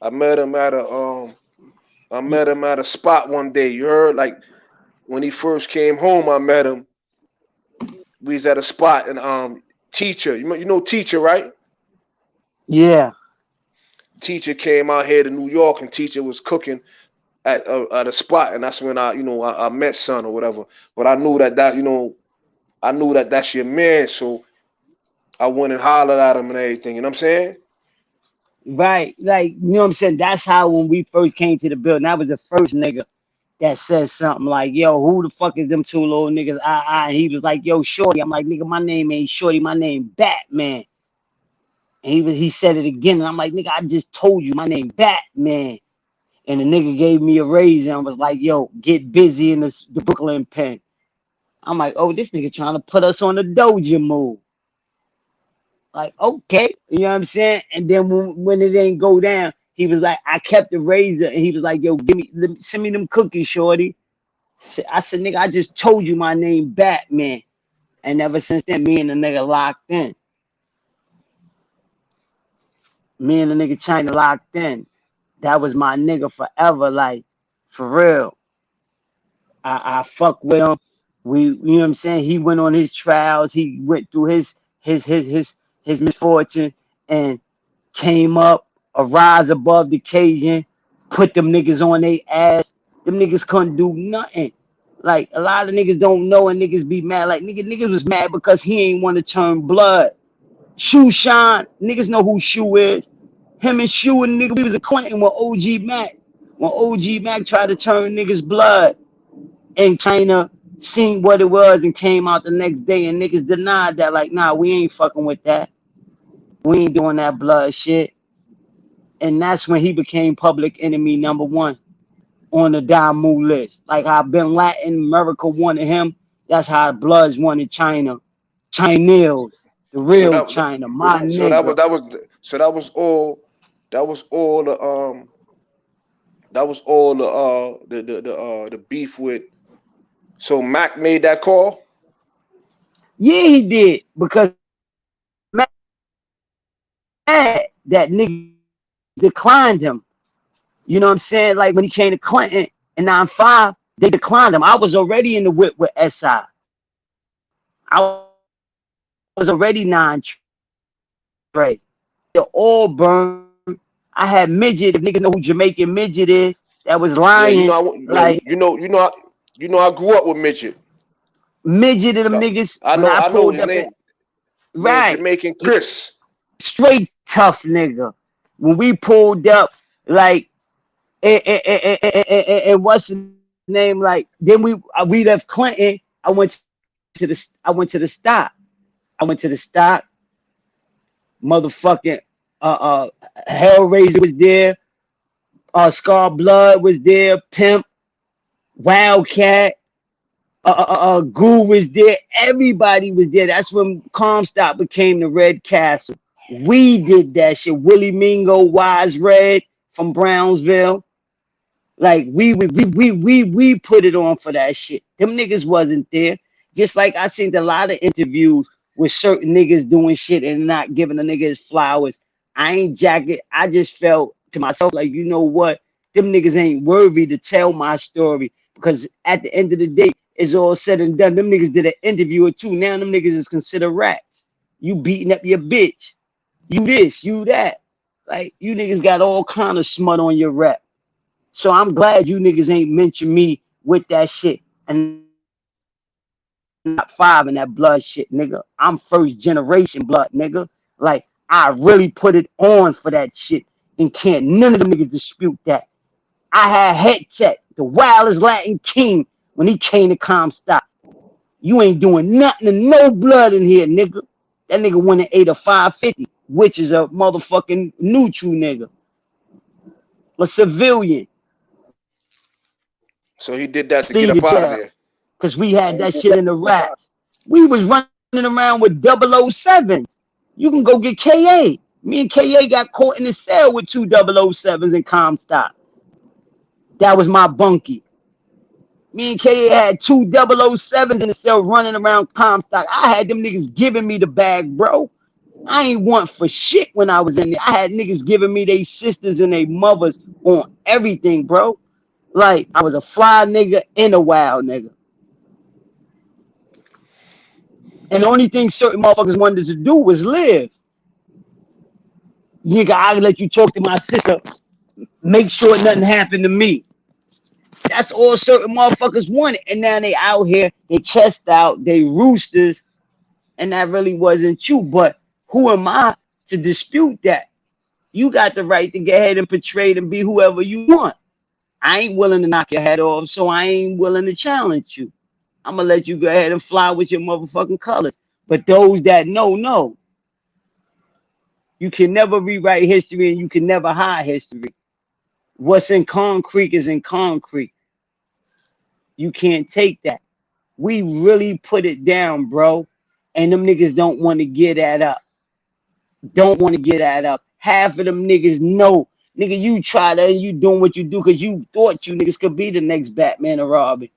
I met him at a I met him at a spot one day. You heard, like when he first came home, I met him. We was at a spot and teacher, you know teacher, right? Yeah. Teacher came out here to New York and teacher was cooking at a spot and that's when I met son or whatever. But I knew that I knew that that's your man, so I went and hollered at him and everything. You know what I'm saying? Right, like you know what I'm saying. That's how when we first came to the building, that was the first nigga that said something like, "Yo, who the fuck is them two little niggas?" And he was like, "Yo, Shorty." I'm like, "Nigga, my name ain't Shorty. My name Batman." And he said it again, and I'm like, "Nigga, I just told you my name Batman." And the nigga gave me a raise and was like, "Yo, get busy in the Brooklyn pen." I'm like, "Oh, this nigga trying to put us on the doja move." Like, okay, you know what I'm saying? And then when it didn't go down, he was like, I kept the razor, and he was like, "Yo, send me them cookies, Shorty." I said, "Nigga, I just told you my name Batman." And ever since then, me and the nigga locked in. Me and the nigga China locked in. That was my nigga forever, like, for real. I fuck with him. You know what I'm saying? He went on his trials. He went through his misfortune and came up, a rise above the occasion, put them niggas on their ass. Them niggas couldn't do nothing. Like a lot of niggas don't know and niggas be mad. Like niggas was mad because he ain't want to turn blood. Shoe Shine, niggas know who Shoe is. Him and Shoe and nigga, we was a Clinton with OG Mac. When OG Mac tried to turn niggas blood in China, seen what it was and came out the next day and niggas denied that. Like, nah, we ain't fucking with that. We ain't doing that blood shit. And that's when he became public enemy number one on the Damu list. Like how Bin Laden, America wanted him. That's how Bloods wanted China. Chinese, the So real China, my so that was nigga. that was so that was all that was all the beef with. So Mac made that call. Yeah, he did because mad that niggas declined him. You know what I'm saying? Like when he came to Clinton in 9-5, they declined him. I was already in the whip with SI. I was already 9 trade. They're all burned. I had midget. If niggas know who Jamaican midget is, that was Yeah, you know, lying. Like you know, I grew up with midget. midget of them So niggas. When I I know pulled his up in name right, Jamaican Chris. straight tough nigga. When we pulled up, like and what's his name? Like then we left Clinton. I went to the stop. I went to the stop. Motherfucking Hellraiser was there. Scar Blood was there. Pimp, Wildcat, Goo was there. Everybody was there. That's when Comstock became the Red Castle. We did that shit. Willie Mingo, Wise Red from Brownsville. Like we put it on for that shit. Them niggas wasn't there. Just like I seen a lot of interviews with certain niggas doing shit and not giving the niggas flowers. I ain't jacket. I just felt to myself like, you know what? Them niggas ain't worthy to tell my story because at the end of the day, it's all said and done. Them niggas did an interview or two. Now them niggas is considered rats. You beating up your bitch. You this, you that. Like you niggas got all kind of smut on your rep. So I'm glad you niggas ain't mention me with that shit. And not 5 in that blood shit, nigga. I'm first generation blood, nigga. Like, I really put it on for that shit. And can't none of them niggas dispute that. I had Head Tech, the wildest Latin king, when he came to Comstock. You ain't doing nothing to no blood in here, nigga. That nigga went and ate a 550, which is a motherfucking neutral nigga. A civilian. So he did that to Leave get the up out of jail. there. Because we had that shit in the raps. We was running around with 007s. You can go get KA. Me and KA got caught in the cell with 2 007s in Comstock. That was my bunkie. Me and KA had 2 007s in the cell running around Comstock. I had them niggas giving me the bag, bro. I ain't want for shit when I was in there. I had niggas giving me their sisters and their mothers on everything, bro. Like, I was a fly nigga and a wild nigga. And the only thing certain motherfuckers wanted to do was live. Nigga, I let you talk to my sister. Make sure nothing happened to me. That's all certain motherfuckers wanted. And now they out here, they chest out, they roosters, and that really wasn't true. But who am I to dispute that? You got the right to go ahead and portray and be whoever you want. I ain't willing to knock your head off, so I ain't willing to challenge you. I'm gonna let you go ahead and fly with your motherfucking colors. But those that know. You can never rewrite history and you can never hide history. What's in concrete is in concrete. You can't take that. We really put it down, bro. And them niggas don't want to get that up. Don't want to get that up. Half of them niggas know. Nigga, you try that and you doing what you do because you thought you niggas could be the next Batman or Robin.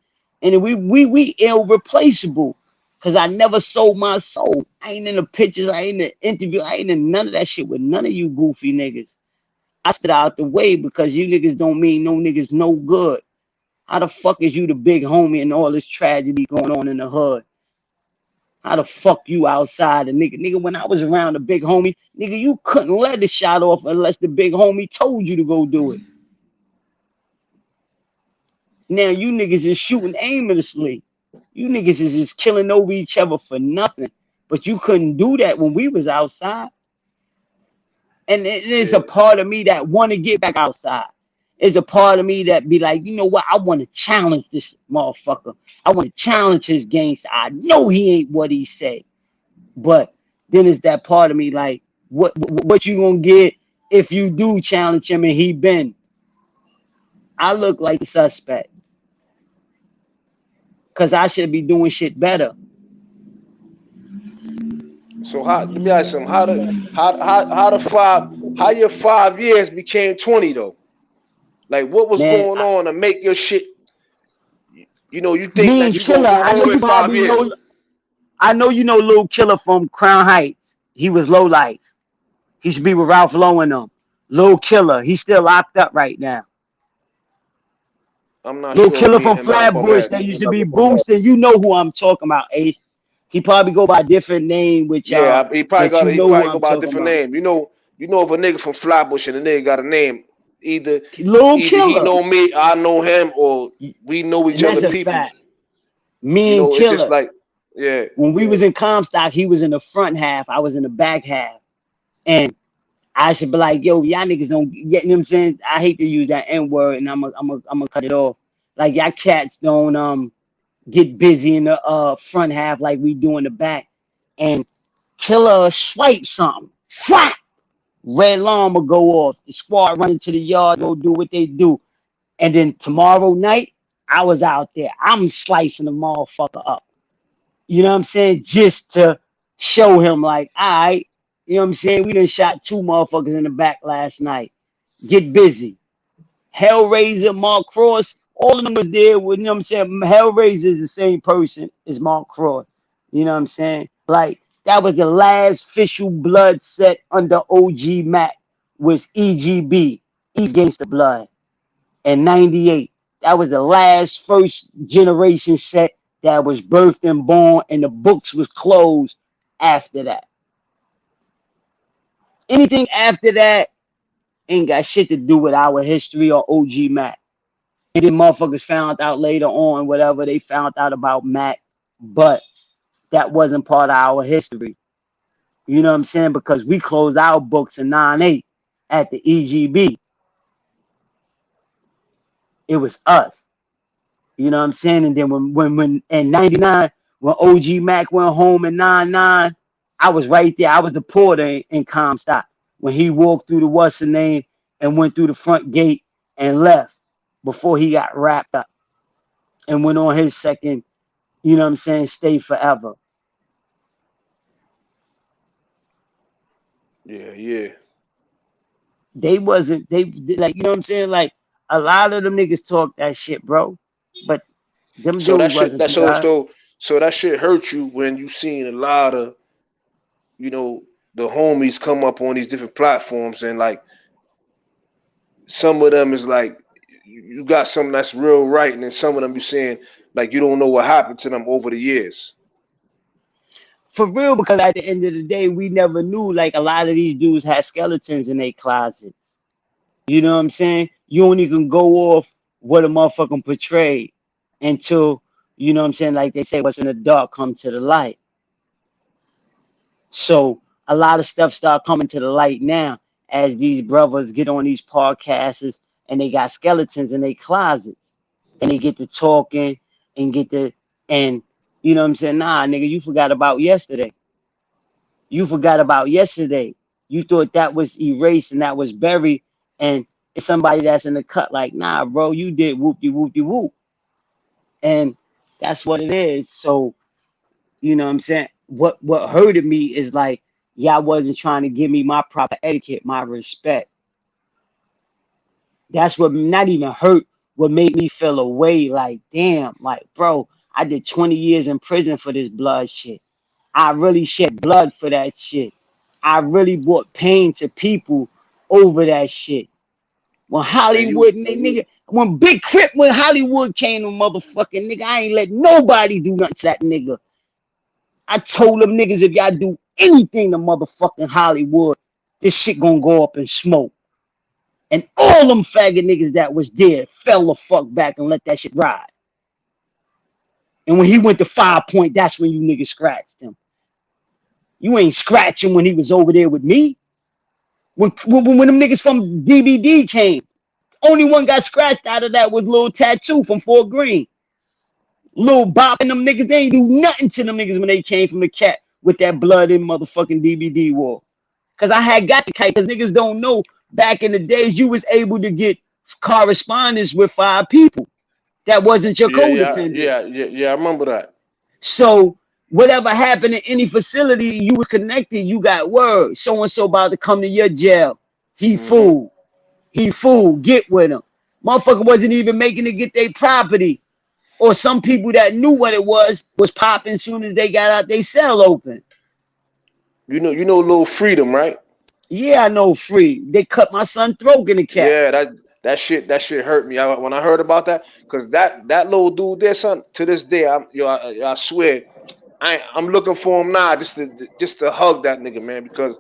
And we irreplaceable. Cause I never sold my soul. I ain't in the pictures, I ain't in the interview, I ain't in none of that shit with none of you goofy niggas. I stood out the way because you niggas don't mean no niggas no good. How the fuck is you the big homie and all this tragedy going on in the hood? How the fuck you outside the nigga? Nigga, when I was around the big homie, nigga, you couldn't let the shot off unless the big homie told you to go do it. Now you niggas is shooting aimlessly. You niggas is just killing over each other for nothing. But you couldn't do that when we was outside. And it is a part of me that want to get back outside. It's a part of me that be like, you know what? I want to challenge this motherfucker. I want to challenge his gangster. I know he ain't what he say. But then it's that part of me like, what you gonna get if you do challenge him and he bend? I look like a suspect. Cause I should be doing shit better. So let me ask you something. How your 5 years became 20 though? Like what was Man, going on to make your shit? You think me that and you gonna Killer, go I know home you in 5 years? probably know. I know you know Lil Killer from Crown Heights. He was low life. He should be with Ralph Lowe and them. Lil Killer, he's still locked up right now. I'm not Lil sure who Killer me and from him ever Flatbush met. that used to be boosting. You know who I'm talking about, Ace. He probably go by a different name with y'all, Yeah, but you he know who probably go I'm by a talking different about. name. If a nigga from Flatbush and a nigga got a name, either Lil either he Killer. know me, I know him, or we know each And other that's a peoples. fact. Me and It's just Killer. like, yeah. When we was in Comstock, he was in the front half. I was in the back half. And I should be like, yo, y'all niggas don't get, you know what I'm saying? I hate to use that N word and I'm gonna cut it off. Like y'all cats don't get busy in the front half like we do in the back. And Killer swipe something. Flat! Red alarm will go off. The squad run into the yard, go do what they do. And then tomorrow night, I was out there. I'm slicing the motherfucker up. You know what I'm saying? Just to show him, like, all right, you know what I'm saying? We done shot 2 motherfuckers in the back last night. Get busy. Hellraiser, Mark Cross, all of them was there. With, you know what I'm saying? Hellraiser is the same person as Mark Cross. You know what I'm saying? Like, that was the last official blood set under OG Mac was EGB, East Gangsta Blood, in 98. That was the last first generation set that was birthed and born, and the books was closed after that. Anything after that ain't got shit to do with our history or OG Mac. And then motherfuckers found out later on, whatever they found out about Mac, but that wasn't part of our history. You know what I'm saying? Because we closed our books in 98 at the EGB. It was us. You know what I'm saying? And then when in 99, when OG Mac went home in 99, I was right there. I was the porter in Comstock when he walked through the what's the name and went through the front gate and left before he got wrapped up and went on his second, you know what I'm saying, stay forever. Yeah. They wasn't, they like, you know what I'm saying? Like a lot of them niggas talk that shit, bro. But them So that dudes shit wasn't that the guy. so that shit hurt you when you seen a lot of, you know, the homies come up on these different platforms and like some of them is like you got something that's real right, and then some of them you saying like you don't know what happened to them over the years. For real, because at the end of the day, we never knew like a lot of these dudes had skeletons in their closets. You know what I'm saying? You only can go off what a motherfucker portrayed until, you know what I'm saying, like they say, what's in the dark come to the light. So a lot of stuff start coming to the light now as these brothers get on these podcasts and they got skeletons in their closets and they get to talking and get to, and you know what I'm saying, nah, nigga, you forgot about yesterday. You forgot about yesterday. You thought that was erased and that was buried, and it's somebody that's in the cut like, nah, bro, you did whoopty whoopty whoop. And that's what it is. So, you know what I'm saying? What hurted me is like, y'all wasn't trying to give me my proper etiquette, my respect. That's what not even hurt, what made me feel away, like, damn, like, bro, I did 20 years in prison for this blood shit. I really shed blood for that shit. I really brought pain to people over that shit. When And you, Hollywood, nigga, when Big Crip, when Hollywood came to motherfucking nigga, I ain't let nobody do nothing to that nigga. I told them niggas, if y'all do anything to motherfucking Hollywood, this shit gonna go up in smoke. And all them faggot niggas that was there fell the fuck back and let that shit ride. And when he went to 5 Point, that's when you niggas scratched him. You ain't scratching when he was over there with me. When them niggas from DBD came, only one got scratched out of that was Lil Tattoo from Fort Greene. Lil Bop and them niggas, they ain't do nothing to them niggas when they came from the cat with that blood in motherfucking DBD war. Cause I had got the kite, cause niggas don't know back in the days you was able to get correspondence with 5 people. That wasn't your co-defendant. I remember that. So whatever happened in any facility, you were connected, you got word. So and so about to come to your jail. He fool. He fool. Get with him. Motherfucker wasn't even making it get their property. Or some people that knew what it was popping as soon as they got out they cell open. You know, Lil Freedom, right? Yeah, I know free. They cut my son's throat in the cat. Yeah, that shit hurt me. When I heard about that, cause that little dude there, son, to this day, I swear, I'm looking for him now, just to hug that nigga, man, because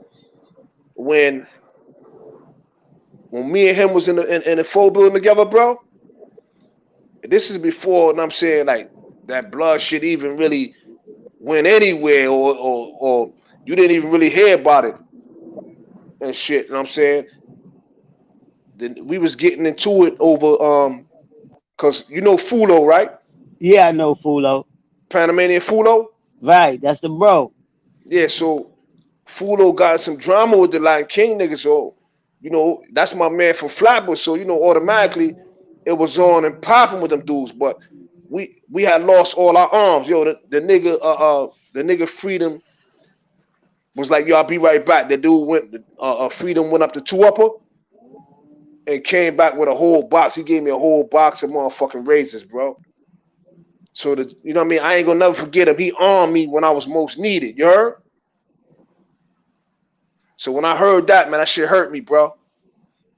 when me and him was in the full building together, bro, this is before, and I'm saying like that blood shit even really went anywhere, or you didn't even really hear about it and shit. You know what I'm saying? Then we was getting into it over cause you know Fulo, right? Yeah, I know Fulo. Panamanian Fulo. Right, that's the bro. Yeah, so Fulo got some drama with the Lion King niggas, so that's my man from Flatbush. So automatically it was on and popping with them dudes. But we had lost all our arms. The nigga Freedom was like, yo, I'll be right back. The dude went Freedom went up to two upper and came back with a whole box. He gave me a whole box of motherfucking razors, bro. So you know what I mean? I ain't gonna never forget him. He armed me when I was most needed. You heard? So when I heard that, man, that shit hurt me, bro.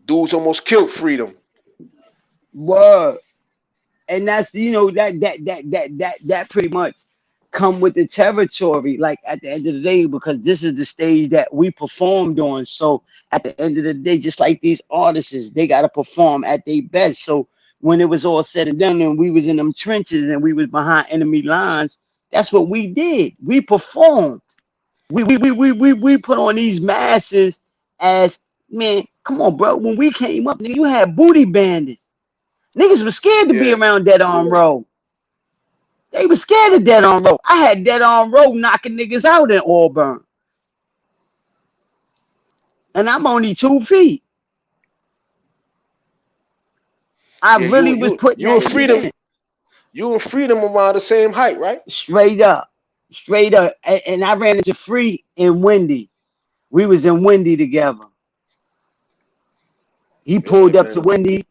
Dudes almost killed Freedom. Word. And that's that pretty much come with the territory, like at the end of the day, because this is the stage that we performed on. So at the end of the day, just like these artists, they gotta perform at their best. So when it was all said and done and we was in them trenches and we was behind enemy lines, that's what we did. We performed. We put on these masses as, man, come on, bro. When we came up, you had booty bandits. Niggas was scared to be Yeah. around Dead on Road. They was scared of Dead on Road. I had Dead on Road knocking niggas out in Auburn. And I'm only 2 feet. I Yeah, really was putting you that and shit Freedom, in. you and Freedom around the same height, right? Straight up. Straight up. And I ran into Free and Wendy. We was in Wendy together. He Yeah, pulled up to man. Wendy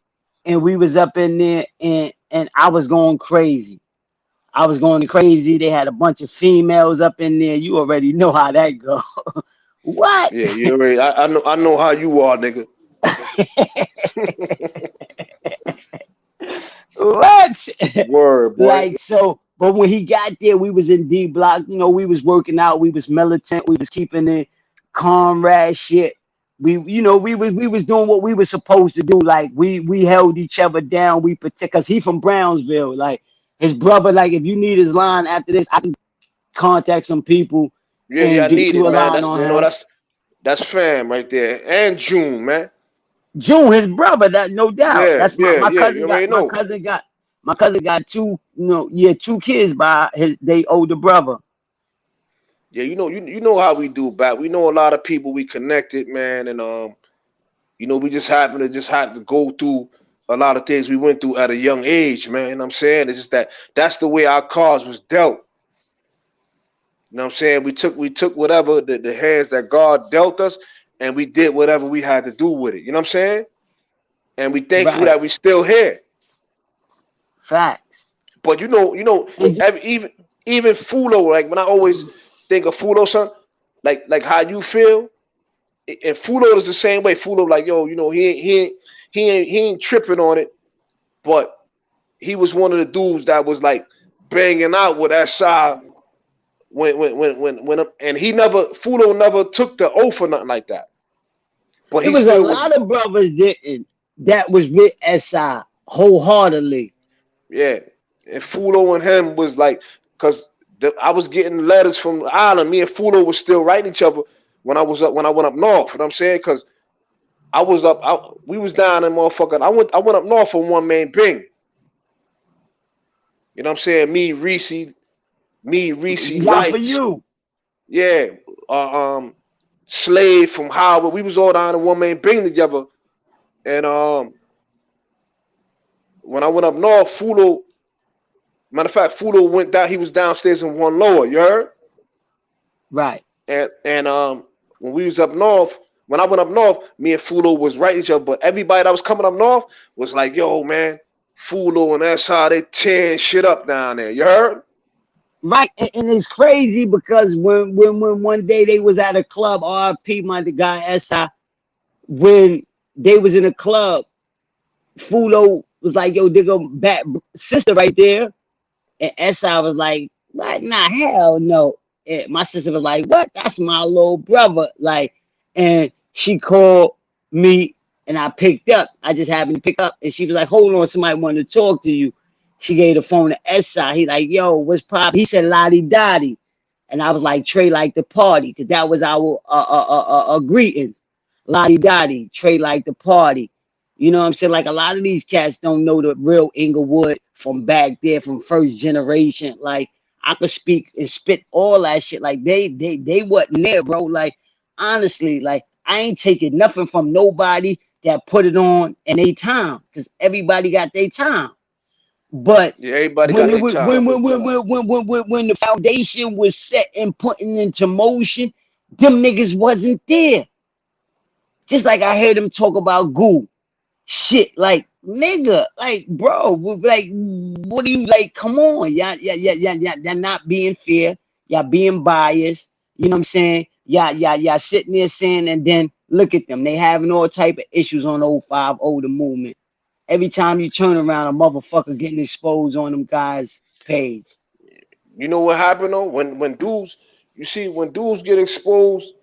and we was up in there and I was going crazy. I was going crazy. They had a bunch of females up in there. You already know how that go. What? Yeah, you already. I know how you are, nigga. What? Word, boy. Like, so, but when he got there, we was in D block. We was working out. We was militant. We was keeping it comrade shit. we was doing what we were supposed to do. Like we held each other down. We protect, cause he from Brownsville. Like his brother. Like if you need his line after this, I can contact some people Yeah, and I get need you it, a man. line That's on you know him. that's fam right there. And June, man. June, his brother. That no doubt. Yeah, That's yeah, my yeah. cousin You already got my know. cousin got my cousin got two two kids by his they older brother. Yeah, you know how we do, Bat. We know a lot of people we connected, man, and we just happen to have to go through a lot of things we went through at a young age, man. You know what I'm saying? It's just that's the way our cards was dealt. You know what I'm saying? We took whatever the hands that God dealt us, and we did whatever we had to do with it. You know what I'm saying? And we thankful Right. that we still here. Facts. But And even Fulo, like when I always think of Fulo, son, like how you feel, and Fulo is the same way. Fulo, like yo, he ain't tripping on it, but he was one of the dudes that was like banging out with SI and he never Fulo never took the oath or nothing like that. But it he was a still was, lot of brothers didn't that was with SI wholeheartedly. yeah. And Fulo and him was like, cause I was getting letters from the island. Me and Fulo was still writing each other when I went up north. You know what I'm saying? Cause we was down in motherfucker. I went up north for one man Bing. You know what I'm saying? Reese, Y'all for Lights, you. yeah, Slave from Howard. We was all down in one man Bing together. And when I went up north, Fulo, matter of fact, Fulo went down. He was downstairs in one lower. You heard? Right. And when we was up north, when I went up north, me and Fulo was right each other. But everybody that was coming up north was like, "Yo, man, Fulo and that's how they tearing shit up down there." You heard? Right. And it's crazy because when one day they was at a club, RP my the guy SI, when they was in a club, Fulo was like, yo, they go back sister right there. And SI was like, nah, hell no. And my sister was like, what? That's my little brother. Like, and she called me and I picked up. I just happened to pick up. And she was like, hold on, somebody wanted to talk to you. She gave the phone to SI. He like, yo, what's pop? He said, Lottie Dottie. And I was like, Trey like the party. Because that was our greetings. Lottie Dottie, Trey like the party. You know what I'm saying? Like a lot of these cats don't know the real Inglewood from back there, from first generation. Like I could speak and spit all that shit. Like they wasn't there, bro. Like honestly, like I ain't taking nothing from nobody that put it on in a time, because everybody got their time. But Yeah, everybody when got it their was time. when the foundation was set and putting into motion, them niggas wasn't there. Just like I heard them talk about Goo. Shit, like nigga, like bro, like what do you like? Come on, y'all not being fair, y'all being biased. You know what I'm saying? Y'all sitting there saying, and then look at them, they having all type of issues on 05 the movement. Every time you turn around, a motherfucker getting exposed on them guys' page. You know what happened though? When dudes get exposed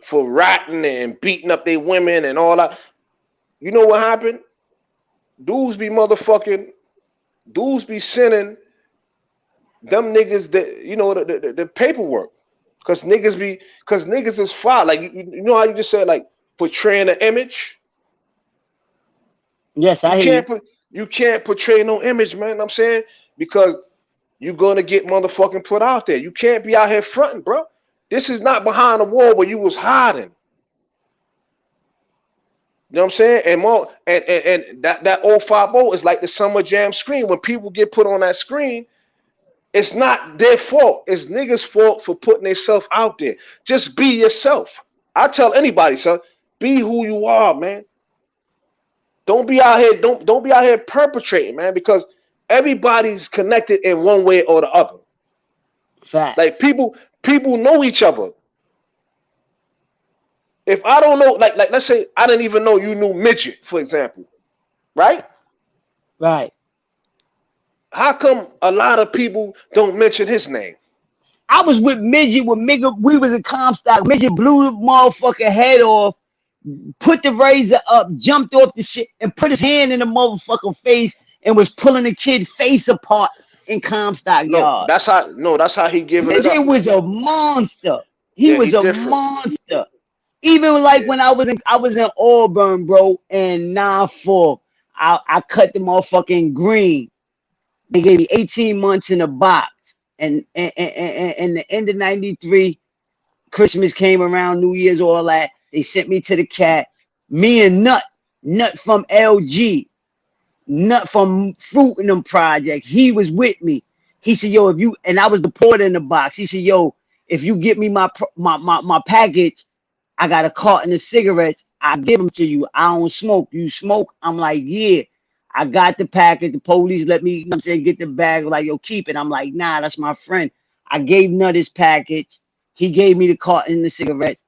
for ratting and beating up their women and all that, you know what happened? Dudes be motherfucking, dudes be sending them niggas the paperwork. Cause niggas is fine. Like you know how you just said like portraying an image. Yes, You I hear you. can't put you can't portray no image, man. You know what I'm saying, because you're gonna get motherfucking put out there. You can't be out here fronting, bro. This is not behind the wall where you was hiding. You know what I'm saying? And more and that 050 is like the summer jam screen. When people get put on that screen, it's not their fault. It's niggas' fault for putting themselves out there. Just be yourself. I tell anybody, son, be who you are, man. Don't be out here, don't be out here perpetrating, man, because everybody's connected in one way or the other. Like Facts. people know each other. If I don't know, like let's say I didn't even know you knew Midget, for example, right? Right. How come a lot of people don't mention his name? I was with Midget with Migga. We was in Comstock. Midget blew the motherfucking head off put the razor up, jumped off the shit, and put his hand in the motherfucking face and was pulling the kid face apart in Comstock Yard. That's how he giving That it up. shit was a monster. He Yeah, he was a different. monster. Even like Yeah. when I was in Auburn, bro, and 9-4, I cut the motherfucking green. They gave me 18 months in a box. And the end of 93, Christmas came around, New Year's, all that. They sent me to the cat. Me and Nut from LG, Nut from Fruit in them Project. He was with me. He said, yo, if you, and I was the porter in the box. He said, yo, if you get me my package, I got a carton of cigarettes. I give them to you. I don't smoke. You smoke? I'm like, yeah. I got the package. The police let me, you know what I'm saying, get the bag. Like, yo, keep it. I'm like, nah, that's my friend. I gave Nut his package. He gave me the carton of cigarettes.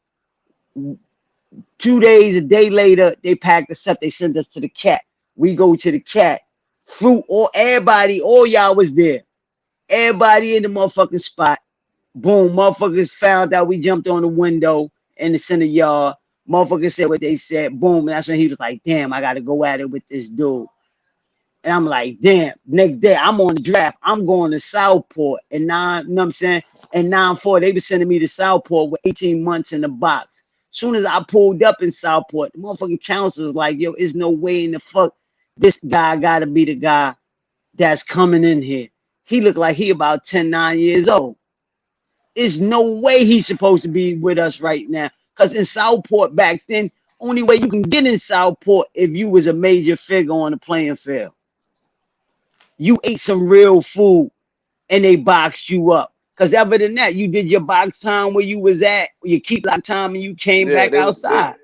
2 days, a day later, they packed us up. They sent us to the cat. We go to the cat. Fruit, everybody, all y'all was there. Everybody in the motherfucking spot. Boom, motherfuckers found out we jumped on the window in the center yard. Motherfuckers said what they said. Boom, and that's when he was like, damn, I got to go at it with this dude. And I'm like, damn, next day I'm on the draft. I'm going to Southport. And now, you know what I'm saying? And 9-4, they were sending me to Southport with 18 months in the box. Soon as I pulled up in Southport, the motherfucking counselor's like, yo, there's no way in the fuck this guy got to be the guy that's coming in here. He looked like he about 10, 9 years old. There's no way he's supposed to be with us right now. Because in Southport back then, only way you can get in Southport if you was a major figure on the playing field. You ate some real food and they boxed you up. Because other than that, you did your box time where you was at, you keep like time and you came Yeah, back outside.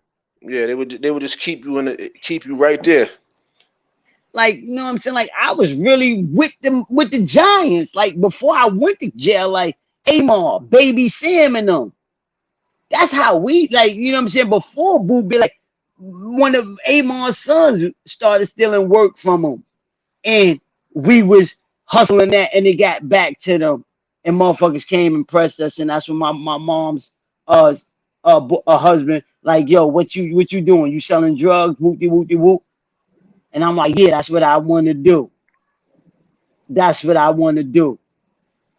they would just keep you right there. Like, you know what I'm saying? Like, I was really with them, with the Giants. Like, before I went to jail, like, Amar, Baby Sam and them. That's how we, like, you know what I'm saying? Before Boo be like, one of Amar's sons started stealing work from him. And we was hustling that and it got back to them. And motherfuckers came and pressed us. And that's when my mom's husband, like, yo, what you doing? You selling drugs? Whoopty whoopty whoop. And I'm like, yeah, that's what I want to do. That's what I want to do.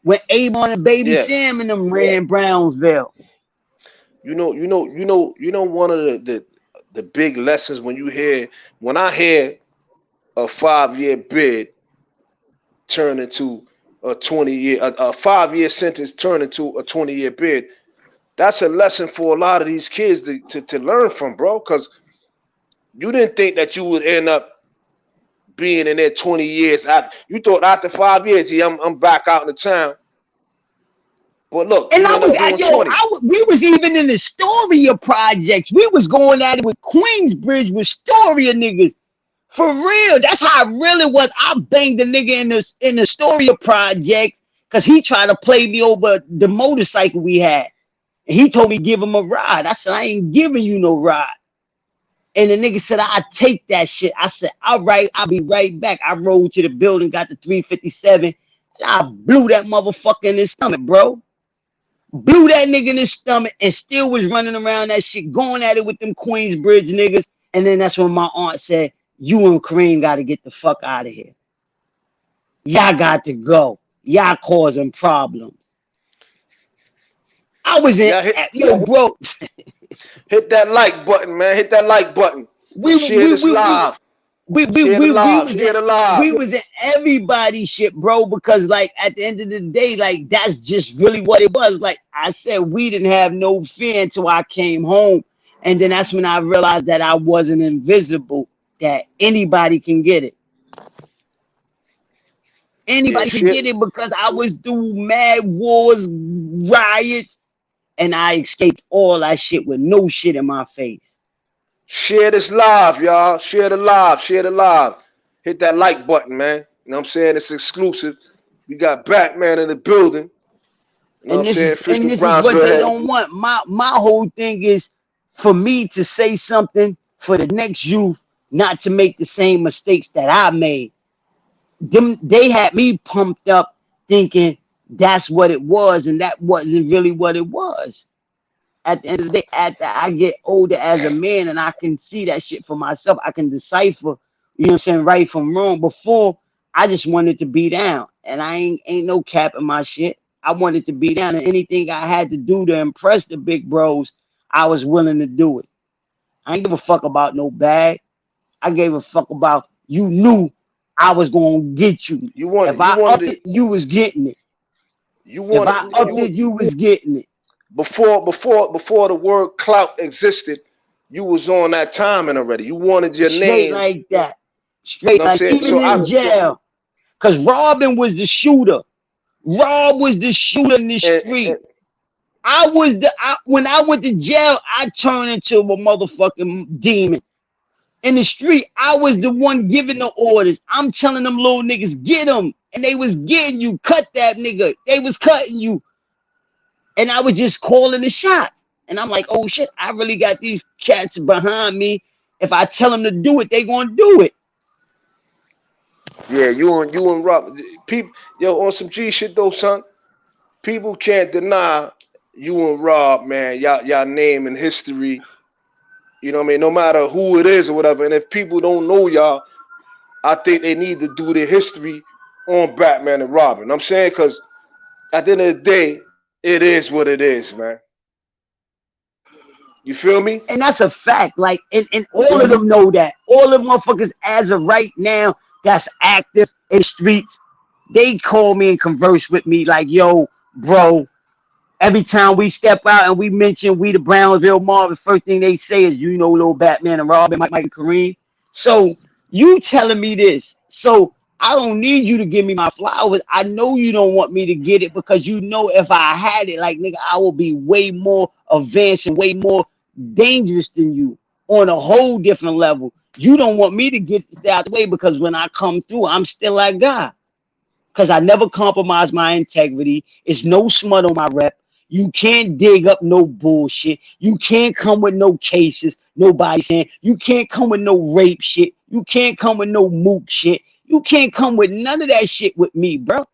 When Avon and Baby Yeah. Sam and them ran Brownsville. One of the big lessons when I hear a 5-year bid turn into a 20-year, a 5-year sentence turn into a 20-year bid. That's a lesson for a lot of these kids to learn from, bro. Because you didn't think that you would end up being in there 20 years. You thought after 5 years, yeah, I'm back out in the town. But look, And you I end was, up doing yo, 20. we was even in the Storia projects. We was going at it with Queensbridge with Storia niggas. For real. That's how it really was. I banged the nigga in the Storia projects because he tried to play me over the motorcycle we had. And he told me give him a ride. I said, I ain't giving you no ride. And the nigga said, I take that shit. I said, all right, I'll be right back. I rode to the building, got the 357, and I blew that motherfucker in his stomach, bro. Blew that nigga in his stomach and still was running around that shit, going at it with them Queensbridge niggas. And then that's when my aunt said, you and Kareem got to get the fuck out of here. Y'all got to go. Y'all causing problems. I was in, Yeah, yo, bro. hit that like button, man. Hit that like button We and share we this we we live. we we Share the we, we live. was Share in the live. we was in everybody's shit, bro, because like at the end of the day, like that's just really what it was. Like I said, we didn't have no fear until I came home. And then that's when I realized that I wasn't invisible, that anybody can get it. Yeah, Anybody can share, get it because I was through mad wars, riots, and I escaped all that shit with no shit in my face. share this live, y'all. Share the live. Share the live. Hit that like button, man. You know what I'm saying? It's exclusive. We got Batman in the building. You know what I'm And this saying? is and Official this is what Brownsville they head. don't want. My whole thing is for me to say something for the next youth not to make the same mistakes that I made. They had me pumped up thinking that's what it was, and that wasn't really what it was. at the end of the day, after I get older as a man and I can see that shit for myself, I can decipher, you know what I'm saying, right from wrong. Before, I just wanted to be down, and I ain't no cap in my shit. I wanted to be down, and anything I had to do to impress the big bros, I was willing to do it. I ain't give a fuck about no bag. I gave a fuck about you knew I was gonna get you. You If wanted you I wanted upped it. it, you was getting it. You If wanted I upped you it, you was getting it. before the word clout existed. You was on that timing already. You wanted your Straight name. like that. You Straight know what I'm like saying? even So I in jail. Cause Robin was the shooter. Rob was the shooter in the and street. When I went to jail, I turned into a motherfucking demon. In the street, I was the one giving the orders. I'm telling them little niggas, get them. And they was getting you. Cut that nigga. They was cutting you. And I was just calling the shots. And I'm like, oh shit, I really got these cats behind me. If I tell them to do it, they gonna do it. yeah, you and Rob, people, yo, on some G shit though, son. People can't deny you and Rob, man. Y'all name in history. You know what I mean? No matter who it is or whatever. And if people don't know y'all, I think they need to do their history on Batman and Robin. I'm saying because at the end of the day, it is what it is, man. You feel me? And that's a fact. Like, and all of them know that. All the motherfuckers as of right now that's active in the streets, they call me and converse with me like, yo, bro, every time we step out and we mention we the Brownsville Mob, the first thing they say is, you know, little Batman and Robin, Mike and Kareem. So you telling me this. So I don't need you to give me my flowers. I know you don't want me to get it because you know if I had it, like nigga, I will be way more advanced and way more dangerous than you on a whole different level. You don't want me to get this out of the way because when I come through, I'm still that guy because I never compromise my integrity. It's no smut on my rep. You can't dig up no bullshit. You can't come with no cases. Nobody saying you can't come with no rape shit. You can't come with no mook shit. You can't come with none of that shit with me, bro.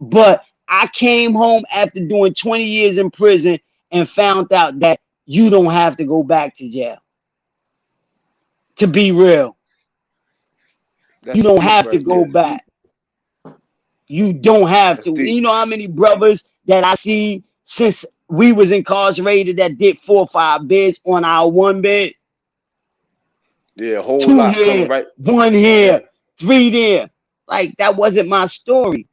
But I came home after doing 20 years in prison and found out that you don't have to go back to jail. To be real, you That's don't deep have to right go there. back. You don't have That's to. deep. You know how many brothers that I see since we was incarcerated that did 4 or 5 beds on our one bed, Yeah, a whole two lot coming here, right. one Yeah. here, three there. Like that wasn't my story.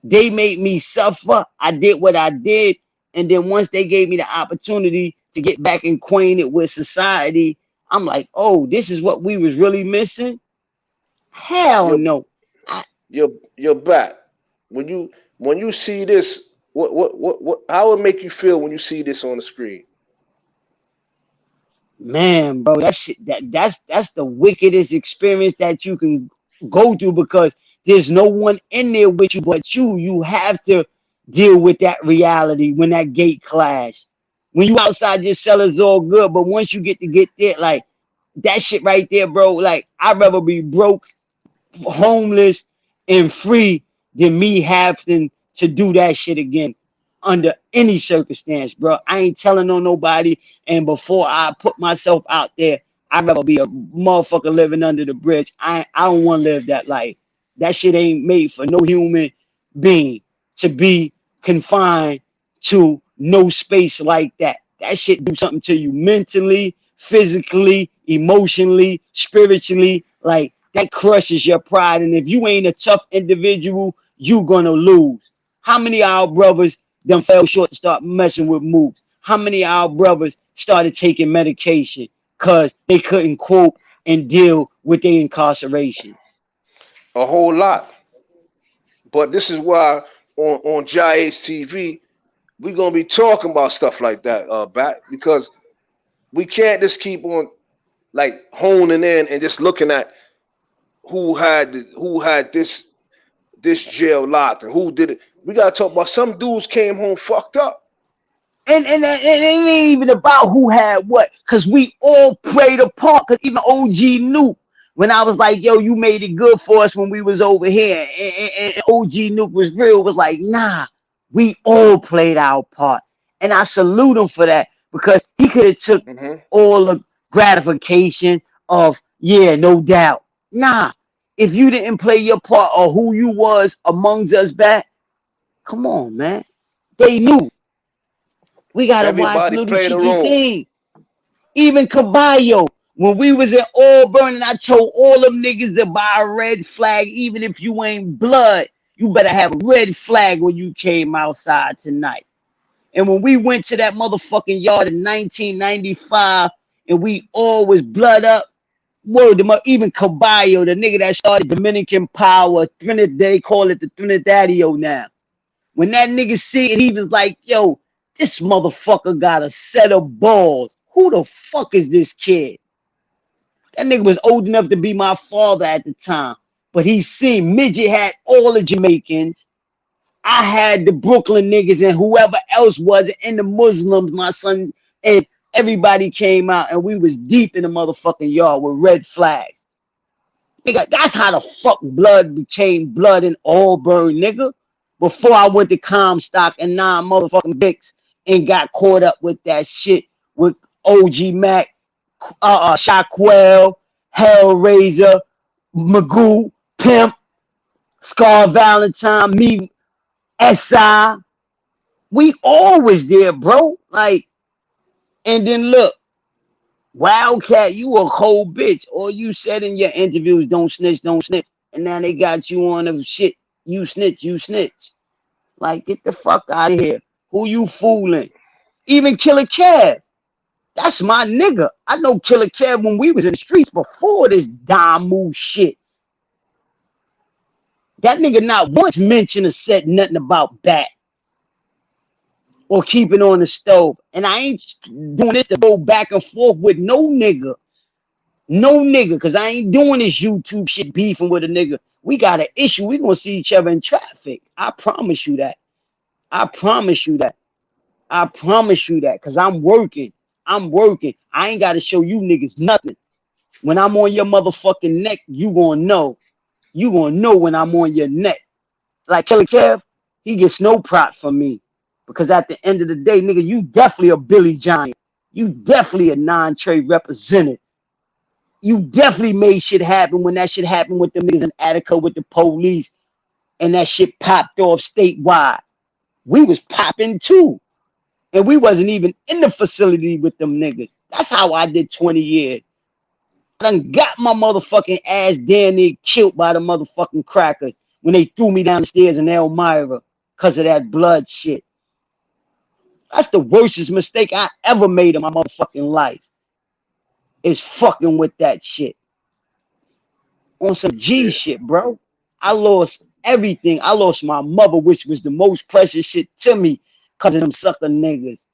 They made me suffer. I did what I did, and then once they gave me the opportunity to get back acquainted with society, I'm like, oh, this is what we was really missing. Hell You're no. I, you're back. When you see this, what how it make you feel when you see this on the screen? Man, bro, that shit that's the wickedest experience that you can go through because there's no one in there with you but you. You have to deal with that reality when that gate clash. When you outside your cell is all good, but once you get there, like that shit right there, bro. Like I'd rather be broke, homeless, and free than me having to do that shit again under any circumstance, bro. I ain't telling on nobody. And before I put myself out there, I'd rather be a motherfucker living under the bridge. I don't want to live that life. That shit ain't made for no human being to be confined to no space like that. That shit do something to you mentally, physically, emotionally, spiritually. Like that crushes your pride. And if you ain't a tough individual, you gonna lose. How many of our brothers them fell short to start messing with moves? How many of our brothers started taking medication because they couldn't cope and deal with their incarceration? A whole lot. But this is why on JAH-ACE TV we're gonna be talking about stuff like that, back because we can't just keep on like honing in and just looking at who had this jail locked and who did it. We gotta talk about some dudes came home fucked up. And it ain't even about who had what, because we all played a part. Because even OG knew when I was like, yo, you made it good for us when we was over here. And OG Nuke was like, nah, we all played our part. And I salute him for that because he could have took all the gratification of, yeah, no doubt. Nah, if you didn't play your part or who you was amongst us back, come on, man. They knew. We gotta watch Everybody little played a cheeky role. thing. Even Caballo, when we was in Auburn, and I told all them niggas to buy a red flag, even if you ain't blood, you better have a red flag when you came outside tonight. And when we went to that motherfucking yard in 1995, and we all was blood up, word, even Caballo, the nigga that started Dominican Power, Trinidad, they call it the Trinidadio now. When that nigga see it, he was like, yo, this motherfucker got a set of balls. Who the fuck is this kid? That nigga was old enough to be my father at the time. But he seen Midget had all the Jamaicans. I had the Brooklyn niggas and whoever else was, and the Muslims, my son, and everybody came out, and we was deep in the motherfucking yard with red flags. Nigga, that's how the fuck blood became blood in Auburn, nigga. Before I went to Comstock and 9 motherfucking Bicks and got caught up with that shit with OG Mac, Shockwell, Hellraiser, Magoo, Pimp, Scar Valentine, me, SI. We always there, bro. Like, and then look, Wildcat, you a cold bitch. All you said in your interviews, don't snitch, don't snitch. And now they got you on the shit. You snitch, you snitch. Like, get the fuck out of here. Who you fooling? Even Killer Kev. That's my nigga. I know Killer Kev when we was in the streets before this dime move shit. That nigga not once mentioned or said nothing about Bat or keeping on the stove. And I ain't doing this to go back and forth with no nigga. No nigga, because I ain't doing this YouTube shit beefing with a nigga. We got an issue. We gonna see each other in traffic. I promise you that. I promise you that. I promise you that. Because I'm working. I'm working. I ain't got to show you niggas nothing. When I'm on your motherfucking neck, you gonna know. You gonna know when I'm on your neck. Like Killer Kev, he gets no prop from me. Because at the end of the day, nigga, you definitely a Billy Giant. You definitely a non-trade representative. You definitely made shit happen when that shit happened with them niggas in Attica with the police and that shit popped off statewide. We was popping too. And we wasn't even in the facility with them niggas. That's how I did 20 years. I done got my motherfucking ass damn near killed by the motherfucking crackers when they threw me down the stairs in Elmira because of that blood shit. That's the worstest mistake I ever made in my motherfucking life. Is fucking with that shit. On some G shit, bro. I lost everything. I lost my mother, which was the most precious shit to me because of them sucker niggas.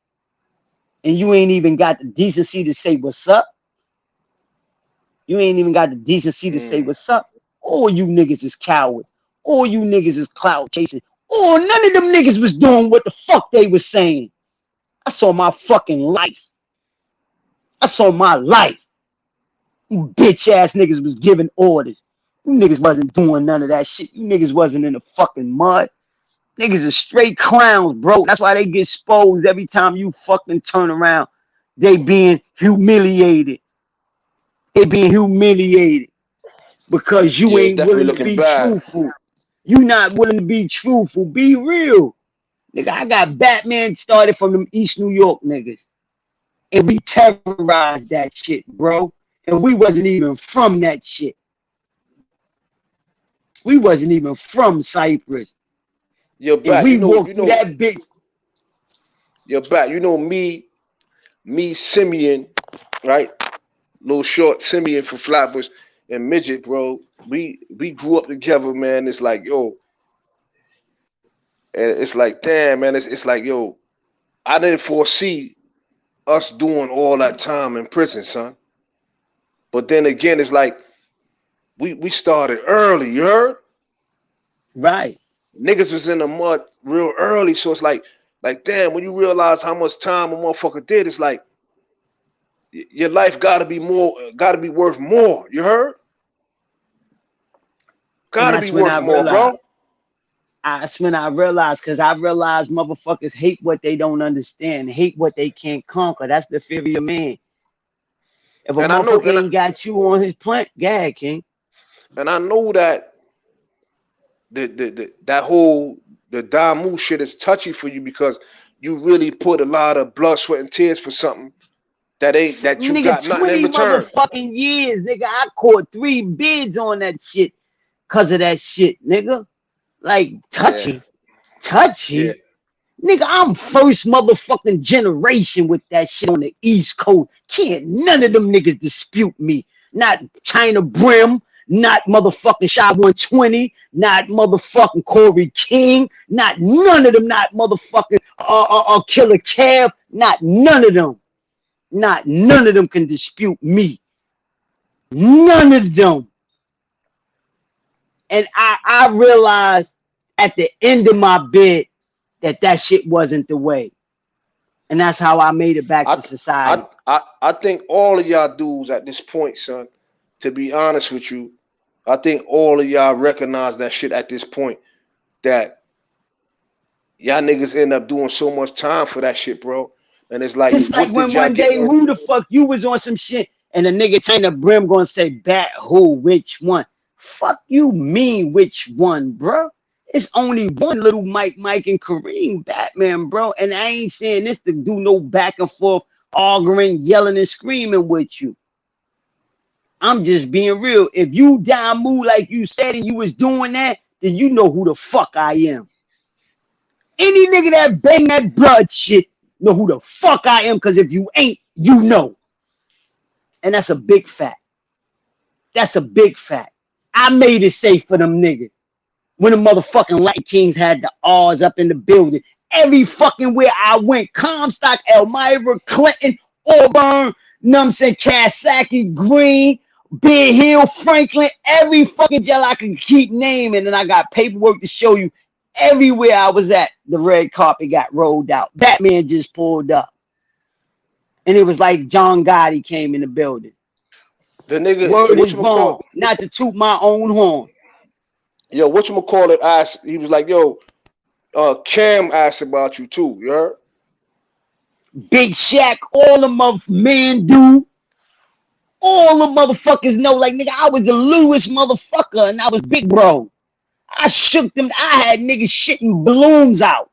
And you ain't even got the decency to say what's up. You ain't even got the decency to say what's up. All you niggas is cowards. All you niggas is clout chasing. Oh, none of them niggas was doing what the fuck they was saying. I saw my fucking life. I saw my life. You bitch ass niggas was giving orders. You niggas wasn't doing none of that shit. You niggas wasn't in the fucking mud. Niggas are straight clowns, bro. That's why they get exposed every time you fucking turn around. They being humiliated. They being humiliated because you Yeah, it's ain't definitely willing to looking be bad. truthful. You not willing to be truthful. Be real. Nigga, I got Batman started from them East New York niggas. And we terrorized that shit, bro. And we wasn't even from that shit. We wasn't even from Cyprus. You're And back. we walked through that bitch. You're back. You know me, Simeon, right? Little short Simeon from Flatbush and Midget, bro. We grew up together, man. It's like, yo, and it's like, damn, man. It's like, yo, I didn't foresee us doing all that time in prison, son. But then again, it's like we started early, you heard? Right. Niggas was in the mud real early, so it's like damn, when you realize how much time a motherfucker did, it's like your life gotta be worth more. You heard? And Gotta be that's when worth I more, realized. bro. That's when I realized, because I realized motherfuckers hate what they don't understand, hate what they can't conquer. That's the fear of your man. If a And I know, motherfucker ain't got you on his plant, go ahead, King. and I know that that whole the Damu shit is touchy for you because you really put a lot of blood, sweat, and tears for something that you Nigga, got nothing in 20 return. motherfucking years, nigga. I caught 3 bids on that shit because of that shit, nigga. Like, Yeah, touchy. yeah. Touchy. Nigga, I'm first motherfucking generation with that shit on the East Coast. Can't none of them niggas dispute me. Not China Brim, not motherfucking Shy 120, not motherfucking Corey King, not none of them, not motherfucking Killer Cav, not none of them. Not none of them can dispute me. None of them. And I realized at the end of my bid that shit wasn't the way. And that's how I made it back to I society. I think all of y'all dudes at this point, son, to be honest with you, I think all of y'all recognize that shit at this point. That y'all niggas end up doing so much time for that shit, bro. And it's like, Just like what did when y'all one get? day, who the fuck you was on some shit and the nigga China Brim gonna say, bat who, which one? Fuck you mean which one, bro? It's only one little Mike, and Kareem Batman, bro. And I ain't saying this to do no back and forth arguing, yelling, and screaming with you. I'm just being real. If you down move like you said and you was doing that, then you know who the fuck I am. Any nigga that bang that blood shit know who the fuck I am, because if you ain't, you know. And that's a big fact. That's a big fact. I made it safe for them niggas. When the motherfucking Light Kings had the R's up in the building. Every fucking where I went, Comstock, Elmira, Clinton, Auburn, you know what I'm saying, Coxsackie, Green, Big Hill, Franklin, every fucking jail I can keep naming, and I got paperwork to show you. Everywhere I was at, the red carpet got rolled out. Batman just pulled up. And it was like John Gotti came in the building. The nigga, Word is whatchamacallit, bond, not to toot my own horn. yo, whatchamacallit asked, he was like, yo, Cam asked about you too, you heard? Big Shaq, all of my man do. All the motherfuckers know, like, nigga, I was the Lewis motherfucker and I was big bro. I shook them. I had niggas shitting balloons out.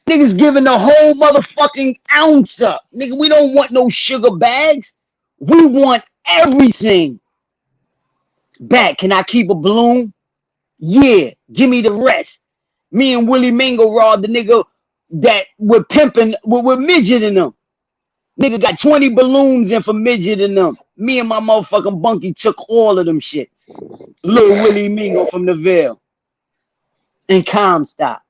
Niggas giving the whole motherfucking ounce up. Nigga, we don't want no sugar bags. We want everything back. Can I keep a balloon? Yeah, give me the rest. Me and Willie Mingo robbed the nigga that were pimping, with midget in them. Nigga got 20 balloons in for midget in them. Me and my motherfucking bunkie took all of them shits. Lil Willie Mingo from the Ville and Comstock.